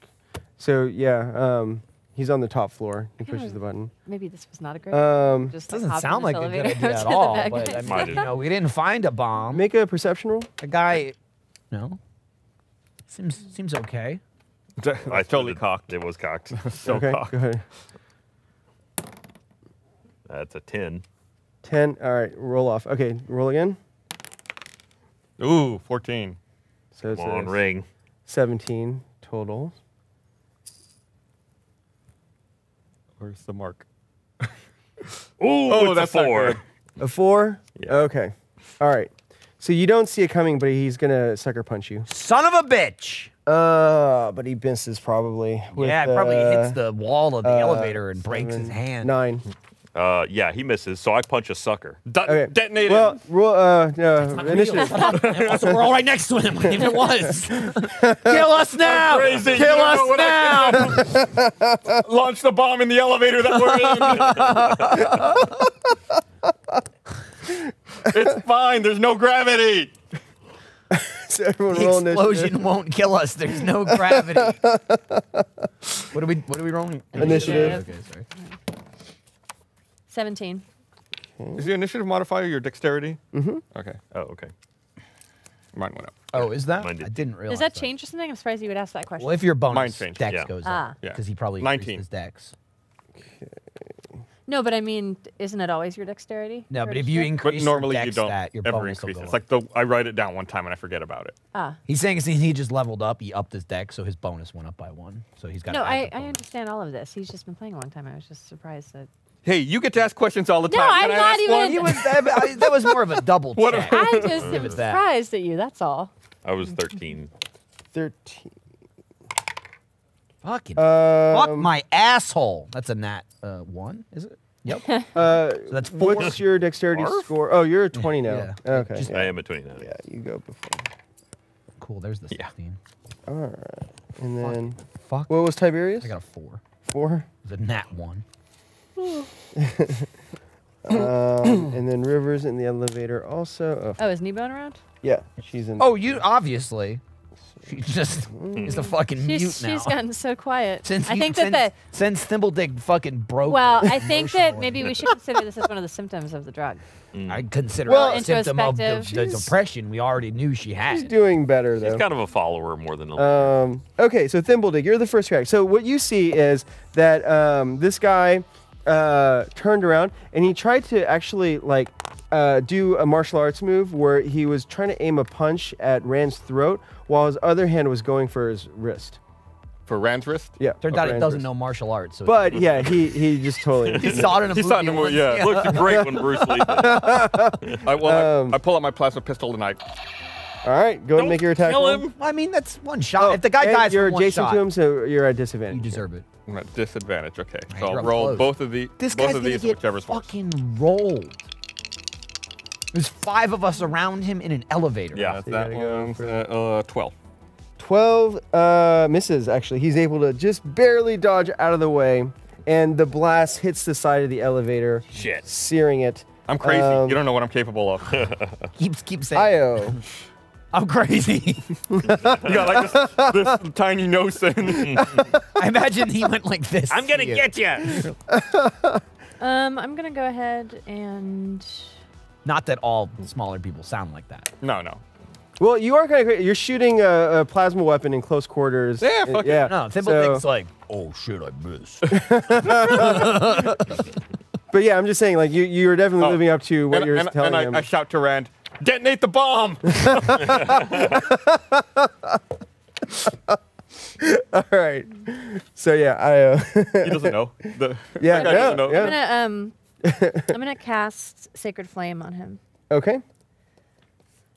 So yeah, he's on the top floor. He pushes the button. maybe this was not a great. Just Doesn't hop in sound this like a good elevator idea to at the all. back. But I Might mean, have. we didn't find a bomb. Make a perception roll. The guy, no, seems okay. I totally cocked. It was cocked. So Okay, cocked. go ahead. That's a 10. 10. All right, roll off. Okay, roll again. Ooh, 14. So it's Come on, a ring. 17 total. Where's the mark? Ooh, Oh, it's that's a not 4. good. A 4? Yeah. Okay. All right. So you don't see it coming, but he's gonna sucker punch you. Son of a bitch. But he misses probably. With, Yeah, it probably hits the wall of the elevator and breaks his 7, hand. 9. Yeah, he misses, so I punch a sucker. Okay. Detonated. Well, roll. No, initiative. Also, we're all right next to him. If it was, kill us now! crazy. Kill You us know what now! Launch the bomb in the elevator that we're in. It's fine. There's no gravity. So everyone The roll explosion initiative. won't kill us. There's no gravity. What are we rolling? Initiative. Okay, sorry. 17. Is the initiative modifier your dexterity? Mm-hmm. Okay. Oh, okay. Mine went up. Oh, is that? Mine did. I didn't realize. Does that change or something? I'm surprised you would ask that question. Well, if your Mine bonus changed. dex Yeah. goes Ah. up, Yeah. because he probably 19. increased his dex. No, but I mean, isn't it always your dexterity? No, Or but if just you your- increase But normally your you dex don't stat, your ever bonus will increase it. go It's up. like I write it down one time and I forget about it. He's saying since he just leveled up, he upped his dex, so his bonus went up by 1. So he's got. No, to add I the bonus. understand all of this. He's just been playing a long time. I was just surprised that. Hey, you get to ask questions all the No, time. I'm Can I not ask even- one? He was that was more of a double What check. I just Give am it that. surprised at you. That's all. I was 13. 13. Fucking fuck Um, my asshole. That's a nat 1, is it? Yep. so that's 4. what's your dexterity score? Oh, you're a 20 now. Yeah. Okay. Just- I am at 29. Yeah, you go before. Cool. There's the 16. All right. And then, Fuck. what was Tiberius? I got a 4. 4. It was a nat 1. And then Rivers in the elevator also. Oh, Oh, is Kneebone around? yeah, she's in. Oh, you obviously. She just is a fucking mute She's now. gotten so quiet. Since I you- think since, that since Thimbledick fucking broke. Well, her I think that emotionally. maybe we should consider this as one of the symptoms of the drug. I consider Well, it a symptom of the introspective. depression we already knew she she's had. doing better He's though. kind of a follower more than a Okay, so Thimbledick, you're the first character. So what you see is that this guy turned around and he tried to actually like do a martial arts move where he was trying to aim a punch at Rand's throat while his other hand was going for his wrist. For Rand's wrist? Yeah. Turns for out he Rand's doesn't wrist. know martial arts. So But yeah, he just totally. he saw it in a He movie. saw it in a movie, once. yeah. Looked great when Bruce Lee did it. I pull out my plasma pistol and I. All right, go and make your attack. Kill roll. him. I mean, that's one shot. If the guy And dies you're from one adjacent shot, to him, so you're at disadvantage. you deserve it. I'm at disadvantage. Okay, Right, so you're I'll up roll close. both of the This both guy's of gonna these, get whichever's worse. fucking rolled. There's 5 of us around him in an elevator. Yeah. That's you that gotta go one's 12. 12 misses, actually. He's able to just barely dodge out of the way, and the blast hits the side of the elevator, Shit. searing it. I'm crazy. You don't know what I'm capable of. Keep saying. Io. I'm crazy. You got like this tiny nose thing. I imagine he went like this. I'm gonna get you. I'm gonna go ahead and. Not that all smaller people sound like that. No, no. Well, you are kind of great. You're shooting a plasma weapon in close quarters. Yeah, fuck yeah. No, Thimble thinks like, oh shit, I missed. But yeah, I'm just saying, like you're definitely living up to what you're telling him. I shout to Rand, detonate the bomb! All right. So yeah, He doesn't know. Yeah, that guy doesn't know. yeah. I'm gonna cast Sacred Flame on him, Okay.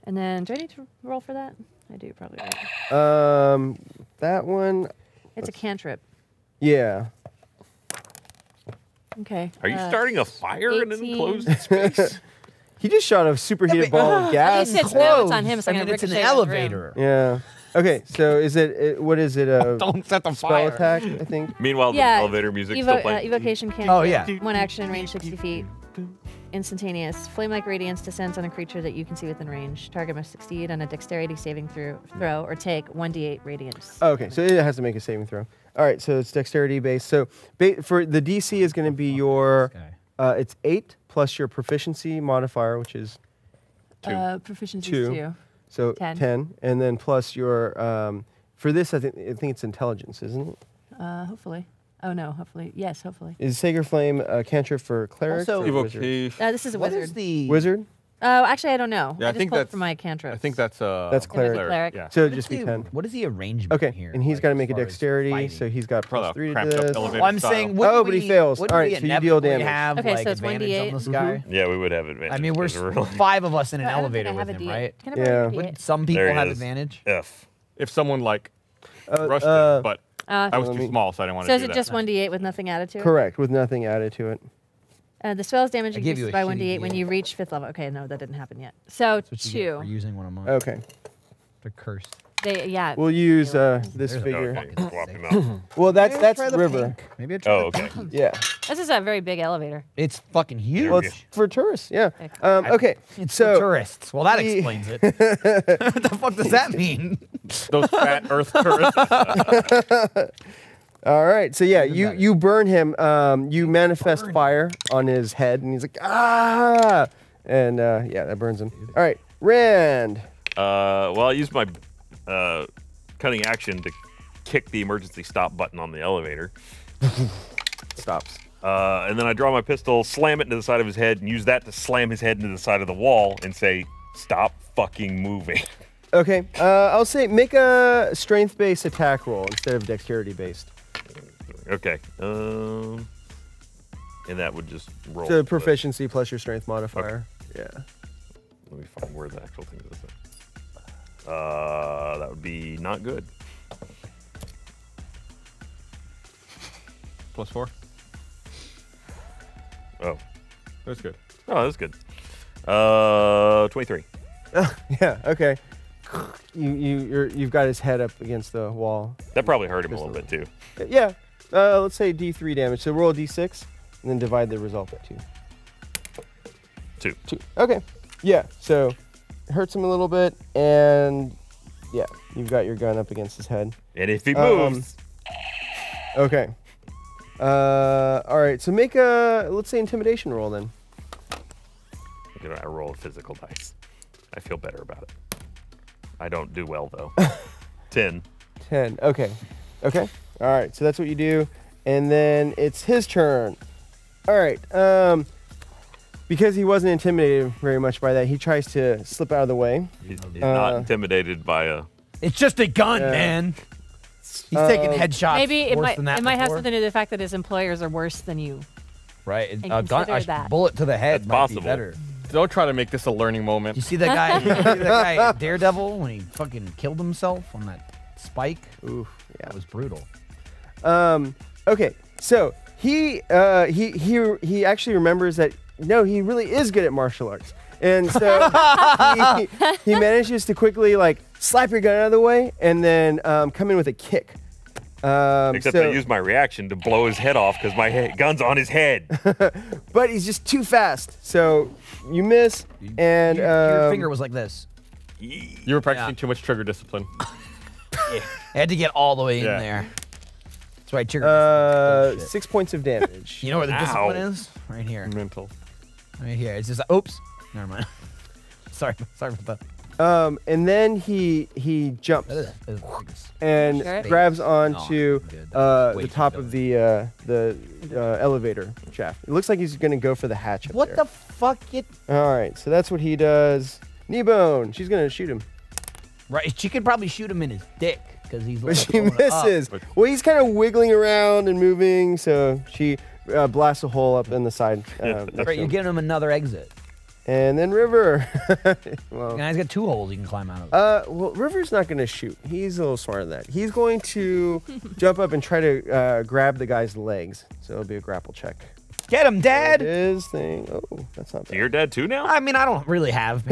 and then do I need to roll for that? I do probably. Right. That one. It's a cantrip. Yeah. Okay. Are you starting a fire in an 18. enclosed space? He just shot a superheated ball of gas. He said no, it's on him. So I I'm mean, gonna it's an ricochet out of the room. elevator. Yeah. Okay. So is it? What is it? Don't set the Spell fire. attack, I think. Meanwhile, Yeah. the elevator music still playing. Evocation cantrip. Oh, yeah. One action, range 60 feet. Instantaneous. Flame-like radiance descends on a creature that you can see within range. Target must succeed on a dexterity saving throw or take 1d8 radiance. Oh, okay. So it has to make a saving throw. All right. So it's dexterity based. So for the DC is going to be your. It's 8 plus your proficiency modifier, which is Proficiency 2. 2. So 10. 10, and then plus your. For this, I think it's intelligence, isn't it? Hopefully. Oh no, hopefully. Yes, hopefully. Is Sacred Flame a cantrip for clerics? Also- or wizard? Evocation. This is a What wizard. is the Wizard? Oh, actually, I don't know. Yeah, I just think pulled that's from my cantrip. I think that's cleric. Cleric. Yeah. So what it'd is just be the- 10. What is the arrangement Okay, here? and he's like, got to as make a far as dexterity, fighting? so he's got Probably plus 3 to cramped up this. elevator Well, I'm style. saying, Oh, but he fails. wouldn't All right, we so you deal inevitably damage. have Okay, like so it's advantage 1d8. on this guy? Yeah, we would have advantage. I mean, we're 5 of us in an I don't think elevator I have with a him, D8. right? Can I borrow Yeah. a D8? Wouldn't some people There he have is. advantage? F. If someone like rushed uh, it, but I was let too me- small, so I didn't want So to is do it that. just 1d8 with nothing added to it? Correct, with nothing added to it. The spell's damage I give you increases a by shitty 1d8 when D8. you reach 5th level. Okay, no, that didn't happen yet. So That's what you get for 2. using one of mine. Okay. They're cursed. Yeah. We'll use this There's a figure. Okay, swap him out. Well, that's Try the river. pink. Maybe I try Oh, the okay. pink. Yeah. This is a very big elevator. It's fucking huge. Well, it's for tourists. Yeah. Okay. Okay. It's So for tourists. Well, that the- explains it. What the fuck does that mean? Those fat Earth tourists. all right. So yeah, you better. you burn him. You manifest fire on his head, and he's like ah, and yeah, that burns him. All right, Rand. Well, I used my cutting action to kick the emergency stop button on the elevator. Stops. And then I draw my pistol, slam it into the side of his head, and use that to slam his head into the side of the wall and say, "Stop fucking moving." Okay. I'll say make a strength-based attack roll instead of dexterity-based. Okay. And that would just roll. So proficiency plus your strength modifier. Yeah. Let me find where the actual thing is. That would be not good. +4. Oh. That's good. Oh, that's good. 23. Yeah. Okay. You've got his head up against the wall. That probably hurt him a little bit too. Yeah. Let's say D3 damage. So roll a D6 and then divide the result by 2. 2. Okay. Yeah. So it hurts him a little bit, and yeah, you've got your gun up against his head. And if he moves, Okay. All right. So make a let's say intimidation roll then. I roll a physical dice. I feel better about it. I don't do well though. 10. 10. Okay. Okay. All right. So that's what you do, and then it's his turn. All right. Because he wasn't intimidated very much by that, he tries to slip out of the way. He's not intimidated by a. It's just a gun, Yeah. man. He's taking headshots. Maybe it worse might than that have before. something to do with the fact that his employers are worse than you. Right. And A gun, consider a that. bullet to the head That's might possible. be better. Don't try to make this a learning moment. You see that guy? You see that guy Daredevil when he fucking killed himself on that spike? Oof. That was brutal. Okay. So he actually remembers that no, he really is good at martial arts, and so he manages to quickly like slap your gun out of the way and then come in with a kick. Except I used my reaction to blow his head off because my gun's on his head. But he's just too fast. So you miss, and Your finger was like this. You were practicing too much trigger discipline. I had to get all the way in Yeah. there. That's why trigger. 6 points of damage. You know where the Ow. discipline is? Right here. Mental. Right here. It's just oops. Never mind. sorry about that. And then he jumps and Sure. grabs onto Oh, good. the Wait, top no. of the elevator shaft. It looks like he's gonna go for the hatch up What there. the fuck? All right, so that's what he does. Kneebone. She's gonna shoot him, Right. She could probably shoot him in his dick because he's. but like, she going up. misses. Well, he's kind of wiggling around and moving, so she blasts a hole up in the side. Next Right. to You're him. giving him another exit. And then River. Well, Now he's got 2 holes you can climb out of. well, River's not going to shoot. He's a little smarter than that. He's going to jump up and try to grab the guy's legs. So it'll be a grapple check. Get him, There it Dad. is thing. Oh, that's not So bad. you're dead too now? I mean, I don't really have.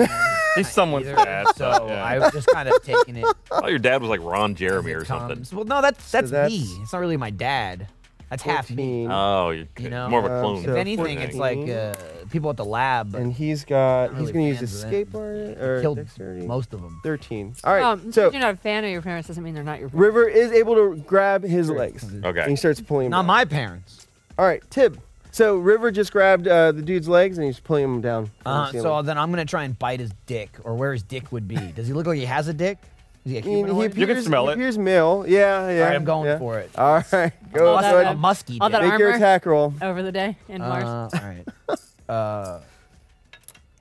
He's someone's either, dad. so yeah. I've just kind of taken it. I thought your dad was like Ron Jeremy or as it something. comes. Well, no, that's that's- me. It's not really my dad. That's half me. 14. Oh, you're You know, more of a clone. so If anything, it's like 14. people at the lab And he's Not going really to use fans his of that. skateboard or killed dexterity. most of them. 13. All right. Just So 'cause you're not a fan of your parents doesn't mean they're not your parents. River is able to grab his legs. Okay. And he starts pulling him Not down. my parents. All right, Tib. So River just grabbed the dude's legs and he's pulling him down. from the So ceiling. then I'm gonna try and bite his dick, or where his dick would be. Does he look like he has a dick? Is he a He humanoid? You can smell he it. appears male. Yeah, yeah. All right, I'm going yeah. for it. All right, go All Must that, have ahead. a musky all dick. that Make your armor? attack roll. Over the day in Mars. All right.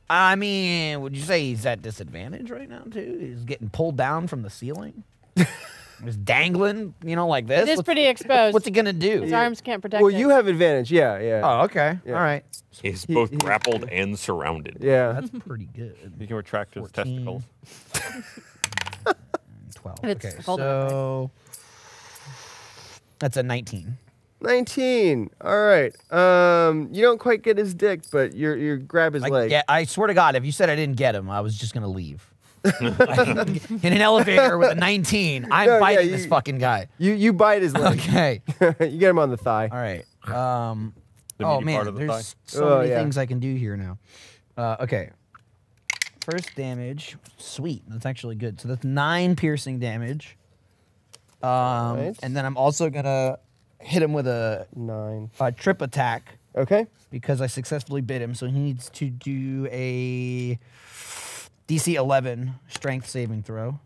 I mean, would you say he's at disadvantage right now too? He's getting pulled down from the ceiling. He's dangling, like this. It is pretty exposed. What's he gonna do? His arms can't protect Well, it. you have advantage. Yeah, yeah. Oh, okay. Yeah. All right. He's both he- grappled and surrounded. Yeah. That's pretty good. You can retract his 14. testicles. 12. If it's Okay, cold enough, so that's a 19. 19. All right. You don't quite get his dick, but you grab his leg. I swear to God, if you said I didn't get him, I was just gonna leave. In an elevator with a 19, I'm No, yeah, biting this you- fucking guy. You bite his leg. Okay. You get him on the thigh. All right. The Oh meaty man, part of the there's thigh. so Oh, many yeah. things I can do here now. Okay. First damage, sweet. That's actually good. So that's 9 piercing damage. Right. And then I'm also gonna hit him with a 9. trip attack Okay. because I successfully bit him. So he needs to do a DC 11 strength saving throw.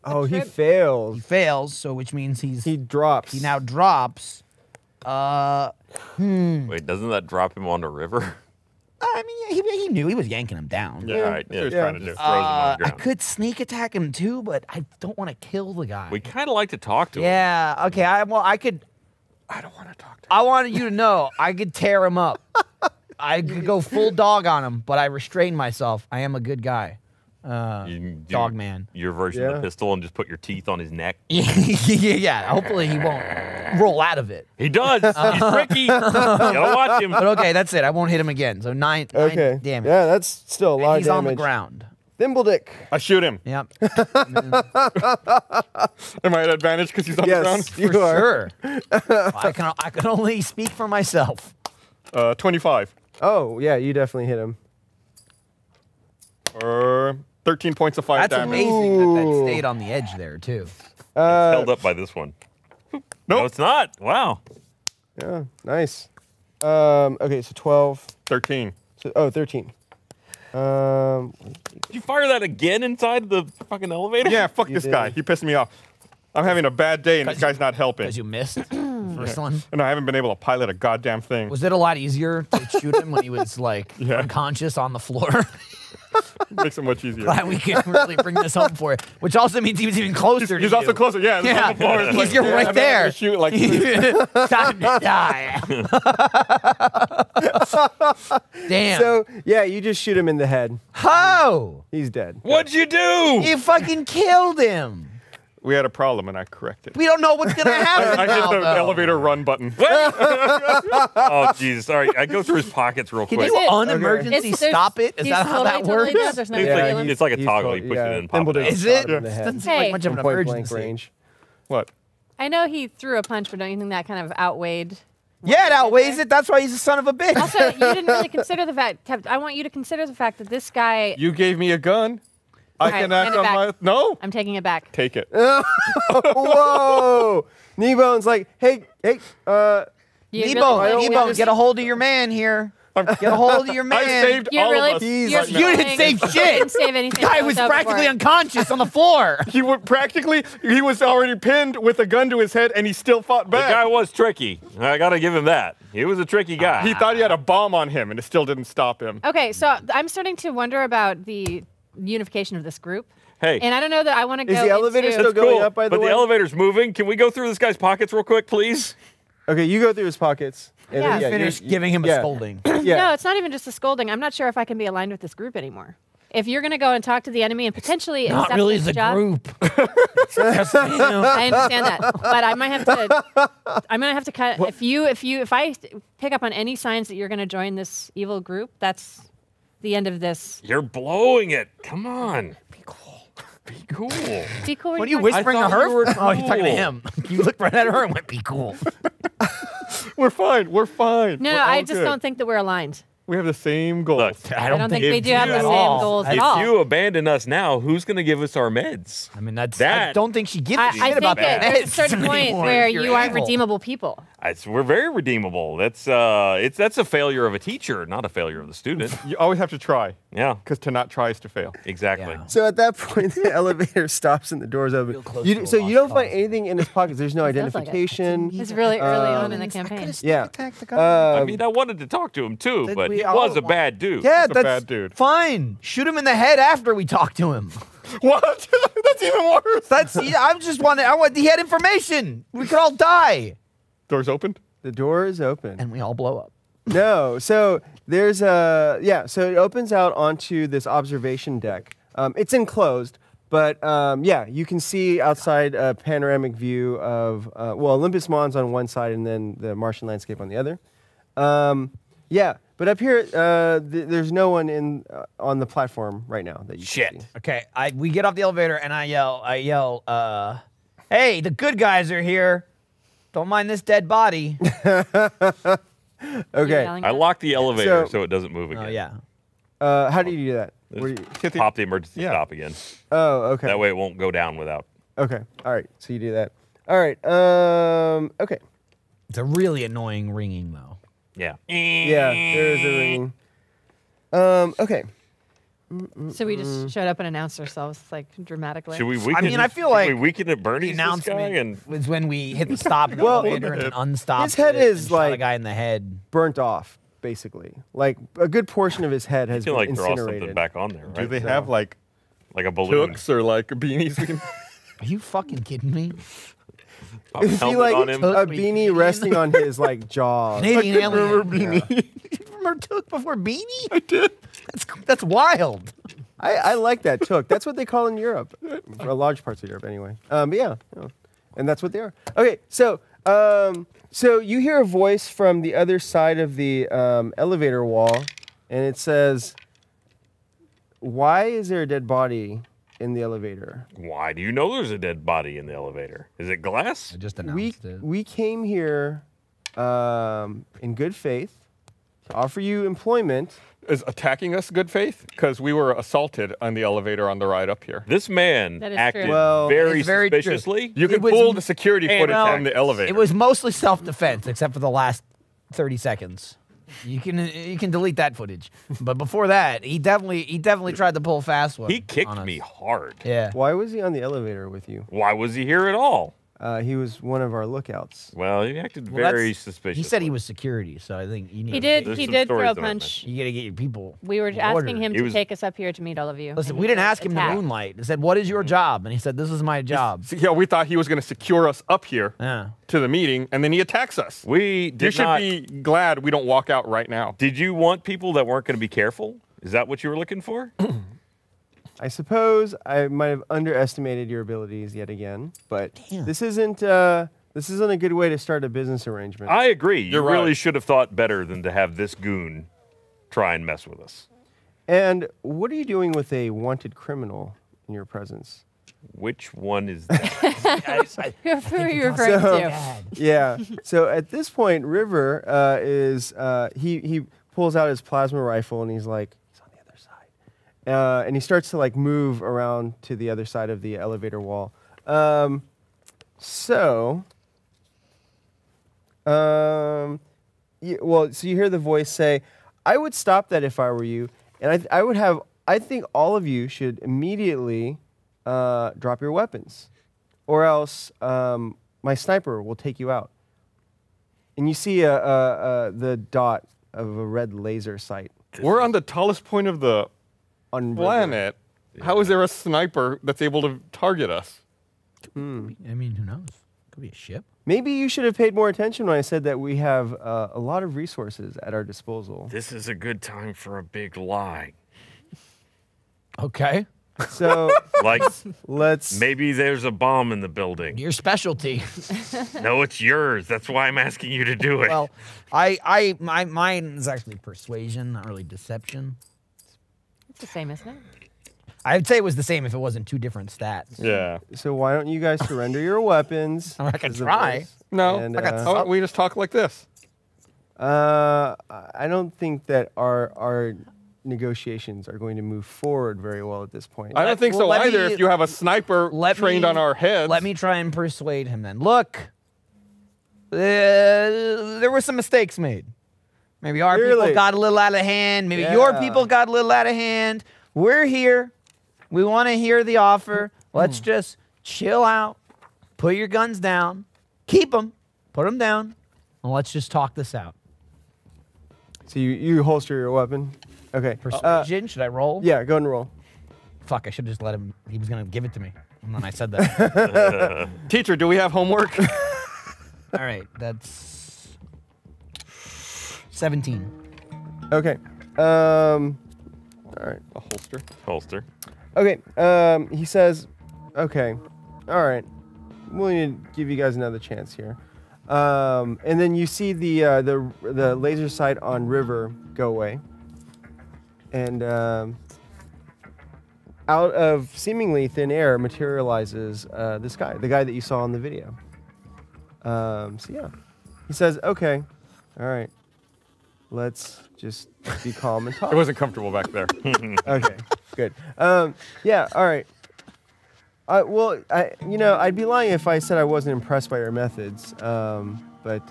Oh, he trip- He fails. fails, so which means He drops. he now drops. Wait, doesn't that drop him onto river? I mean, he knew he was yanking him down. Yeah, All right, that's what he's yeah. trying to do. Just throws him on the I ground. could sneak attack him too, but I don't want to kill the guy. We kind of like to talk to him. Yeah. Okay. I could. I don't want to talk to I wanted you to know I could tear him up. I could go full dog on him, but I restrained myself. I am a good guy. You can do Dog man. Your version of Yeah. the pistol and just put your teeth on his neck. Yeah. Hopefully he won't roll out of it. He does. He's tricky. Gotta watch him. But okay, that's it. I won't hit him again. So 9 Okay. damage. Yeah, that's still a And lot he's of on the damage. ground. Thimbledick. I shoot him. Yep. Am I at advantage because he's on the ground? Yes, you For are. sure. I can only speak for myself. 25. Oh, yeah, you definitely hit him. 13 points of fire That's damage. amazing that Ooh. stayed on the edge there too. Held up by this one. No, it's not. Wow. Yeah, nice. Okay, so 12. 13. So, 13. Did you fire that again inside the fucking elevator? Yeah, fuck You this did. guy. He pissed me off. I'm having a bad day and this guy's not helping. Because you missed first one. And I haven't been able to pilot a goddamn thing. Was it a lot easier to shoot him when he was like Yeah. unconscious on the floor? Makes it much easier. Glad we can really bring this home for you. Which also means he was even closer. He's to also you. closer. Yeah, it's Yeah, on the floor. It's like, you're yeah, right I'm having there. to shoot like Time to die. Damn. So, yeah, you just shoot him in the head. How? He's dead. What'd you do? You fucking killed him. we had a problem and I corrected. We don't know what's gonna happen. I now, hit the though. elevator run button. Oh, Jesus. All right, I go through his pockets real Can quick. you it- unemergency there's- stop it? Is he's that how that totally works? dead. There's no It's Yeah, like, feeling. it's like a He's toggle. called- You push yeah, it in and pop it Thimbledick out. Is shot it? him in the head. Doesn't seem Hey. like much of From an point blank emergency. range. What? I know he threw a punch, but don't you think that kind of outweighed? Yeah, it outweighs it. That's why he's a son of a bitch. Also, you didn't really consider the fact. I want you to consider the fact that this guy. You gave me a gun. I Okay, can act hand it on back. my. No. I'm taking it back. Take it. Whoa! Kneebone's like, hey, You Nebo, really Nebo, just- get a hold of your man here. Get a hold of your man. I saved You're all really- of us. you're right now. You didn't save You shit. didn't save anything. Guy that was over practically for it. unconscious on the floor. He was already pinned with a gun to his head, and he still fought The back. guy was tricky. I got to give him that. He was a tricky guy. He thought he had a bomb on him, and it still didn't stop him. Okay, so I'm starting to wonder about the unification of this group. Hey. And I don't know that I want to go Is the elevator into... still That's going cool, up, by the but way? the elevator's moving. Can we go through this guy's pockets real quick, please? Okay, you go through his pockets. And Yeah. then, Finish giving him a yeah. scolding. Yeah. No, it's not even just a scolding. I'm not sure if I can be aligned with this group anymore. If you're going to go and talk to the enemy and potentially Not accept really this the job, group. I understand that, but I might have to. I'm gonna have to cut. If I pick up on any signs that you're gonna join this evil group, that's the end of this. You're blowing it. Come on. Be cool. Be cool. Be cool. What are you talking- whispering to I thought her? you were Oh, you're talking to cool. him. You looked right at her and went, be cool. We're fine. We're fine. No, We're I all just good. don't think that we're aligned. We have the same goals. Look, I don't think we if do have you- the at same all. goals at if all. you abandon us now, who's going to give us our meds? I mean, that's. I That- don't think she gives a I shit think about that that. there's a certain point anymore where if you're you aren't evil. redeemable people. We're very redeemable. That's a failure of a teacher, not a failure of the student. You always have to try, Yeah, because to not try is to fail. exactly. Yeah. So at that point, the elevator stops and the door's open. close to a So you lost don't find cause. anything in his pockets. There's no Sounds like it. identification. It's really early on in the campaign. Yeah. I mean, I wanted to talk to him too, Did but we he all was a want- bad dude. Yeah, He's a that's bad dude. fine. Shoot him in the head after we talk to him. What? That's even worse. That's. I just wanted. He had information. We could all die, Doors opened. The door is open. and we all blow up. No, so there's a so it opens out onto this observation deck. It's enclosed, but yeah, you can see outside a panoramic view of Olympus Mons on one side and then the Martian landscape on the other. Yeah, but up here there's no one on the platform right now that you can see. Okay, we get off the elevator and I yell, hey, the good guys are here. Don't mind this dead body. Okay, Yelling I at- locked the elevator So- so it doesn't move again. Oh yeah. how do you do that? Where do you, Just pop the emergency Yeah. stop again. oh, okay. That way it won't go down without. Okay, all right. So you do that. All right. Okay. It's a really annoying ringing though. Yeah. Yeah, there's a ringing. Okay. So we just showed up and announced ourselves like dramatically. Should we weaken? mean, I feel should like we weaken at The Bernie's this guy announcement and was when we hit the stop in the Well, elevator and then unstopped. his head it is and shot a like- guy in the head. Burnt off, basically. Like a good portion of his head has you been can like throw incinerated. something back on there, right? Do they have like like a balloon? hooks or like beanies? We can... Are you fucking kidding me? Pop a Is he helmet like on him. a Took me, beanie Canadian. resting on his like jaw? Canadian alien. beanie. You remember Took before Beanie? I did. That's wild. I like that took. That's what they call in Europe, for large parts of Europe anyway. But yeah, and that's what they are. Okay, so so you hear a voice from the other side of the elevator wall, and it says, "Why is there a dead body in the elevator? Why do you know there's a dead body in the elevator? Is it glass? I just We announced it. we came here in good faith to offer you employment." Is attacking us good faith? Because we were assaulted on the elevator on the ride up here. This man That is acted true. Well, very it's very true. suspiciously. You can was- pull the security and footage well, from the elevator. It was mostly self-defense, except for the last 30 seconds. You can delete that footage, but before that, he definitely tried to pull a fast one. He kicked on us. me hard. Yeah. Why was he on the elevator with you? Why was he here at all? He was one of our lookouts. Well, he acted Well, very that's- suspicious. He said he was security, so I think you need. He did. There's He some did stories throw a that I punch. You gotta get your people. We were in asking order. him He to was- take us up here to meet all of you. Listen, and we he didn't said, ask him to "Attack." moonlight. I said, "What is your job?" And he said, "This is my job." Yeah, we thought he was going to secure us up here Yeah. to the meeting, and then he attacks us. We You did should not. be glad we don't walk out right now. Did you want people that weren't going to be careful? Is that what you were looking for? I suppose I might have underestimated your abilities yet again, but Damn. this isn't a good way to start a business arrangement. I agree. You You're really right. should have thought better than to have this goon try and mess with us. And what are you doing with a wanted criminal in your presence? Which one is that? Who are you referring to? Yeah. So at this point, River he pulls out his plasma rifle and he's like, he's on the other side. and he starts to like move around to the other side of the elevator wall. So you hear the voice say, "I would stop that if I were you, and I think all of you should immediately drop your weapons, or else my sniper will take you out." And you see the dot of a red laser sight. We're on the tallest point of the On planet. How is there a sniper that's able to target us? I mean, who knows? Could be a ship. Maybe you should have paid more attention when I said that we have a lot of resources at our disposal. This is a good time for a big lie. Okay. So Like, let's. maybe there's a bomb in the building. Your specialty. No, it's yours. That's why I'm asking you to do it. Well, mine is actually persuasion, not really deception. It's the same, isn't it? I would say it was the same if it wasn't two different stats. Yeah. So why don't you guys surrender your weapons? I can is the try. voice. No. And, I got How about we just talk like this? I don't think that our negotiations are going to move forward very well at this point. I don't think so let either. me- If you have a sniper trained on our heads. Let me try and persuade him then. Look, there were some mistakes made. Maybe our Really? people got a little out of hand. Maybe your Yeah. people got a little out of hand. We're here. We want to hear the offer. Let's just chill out. Put your guns down. Keep them. Put them down. And let's just talk this out. So you holster your weapon. Okay. Persuasion? Should I roll? Yeah, go and roll. Fuck, I should just let him. He was going to give it to me. And then I said that. Teacher, do we have homework? All right, that's 17. Okay. All right. A holster. Holster. Okay. He says, "Okay, all right. We'll need to give you guys another chance here." And then you see the laser sight on River go away, and out of seemingly thin air materializes this guy, the guy that you saw in the video. So yeah, he says, "Okay, all right. Let's just be calm and talk." It wasn't comfortable back there. Okay, good. Yeah, all right. Well, I'd be lying if I said I wasn't impressed by your methods, but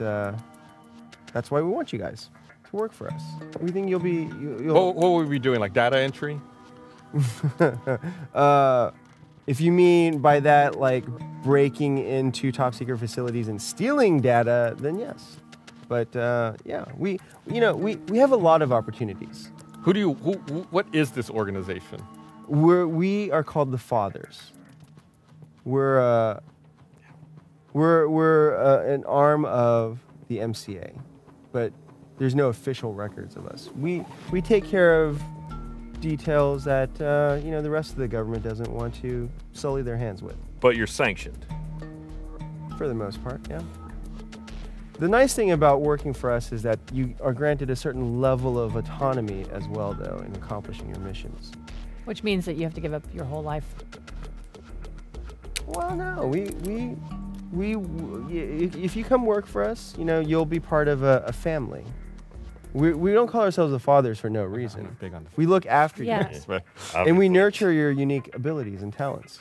that's why we want you guys to work for us. We think you'll be. What will we be doing? Like data entry? If you mean by that, like breaking into top secret facilities and stealing data, then yes. But yeah, we have a lot of opportunities. What is this organization? We are called the Fathers. We're an arm of the MCA, but there's no official records of us. We take care of details that the rest of the government doesn't want to sully their hands with. But you're sanctioned. For the most part, yeah. The nice thing about working for us is that you are granted a certain level of autonomy as well, though, in accomplishing your missions. Which means that you have to give up your whole life. Well, no, if you come work for us, you'll be part of a family. We don't call ourselves the Fathers for no reason. Big on We look after Yeah. you, and we nurture your unique abilities and talents.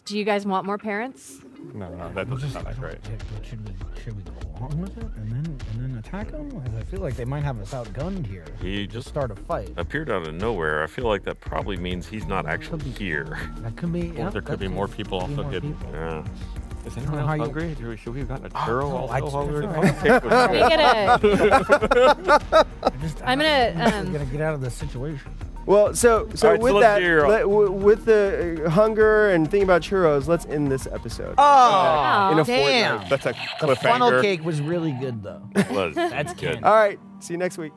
Do you guys want more parents? No, that doesn't sound that great. Should we go along with it and then attack them? Because I feel like they might have us outgunned here. He just Start a fight. appeared out of nowhere. I feel like that probably means he's not actually here. That could be. Yeah, There could be more people also hidden. Yeah. Is anyone How else you- hungry? Should we have gotten a churro no, I also while we were just- Cake was We good. gotta. I'm I'm gonna. gonna get out of this situation. Well, so All right, so with let's that, hear- with the hunger and thinking about churros, let's end this episode. Oh, In a damn. fortnight. That's a The funnel cliffhanger. cake was really good, though. Was. That's good. good. All right, see you next week.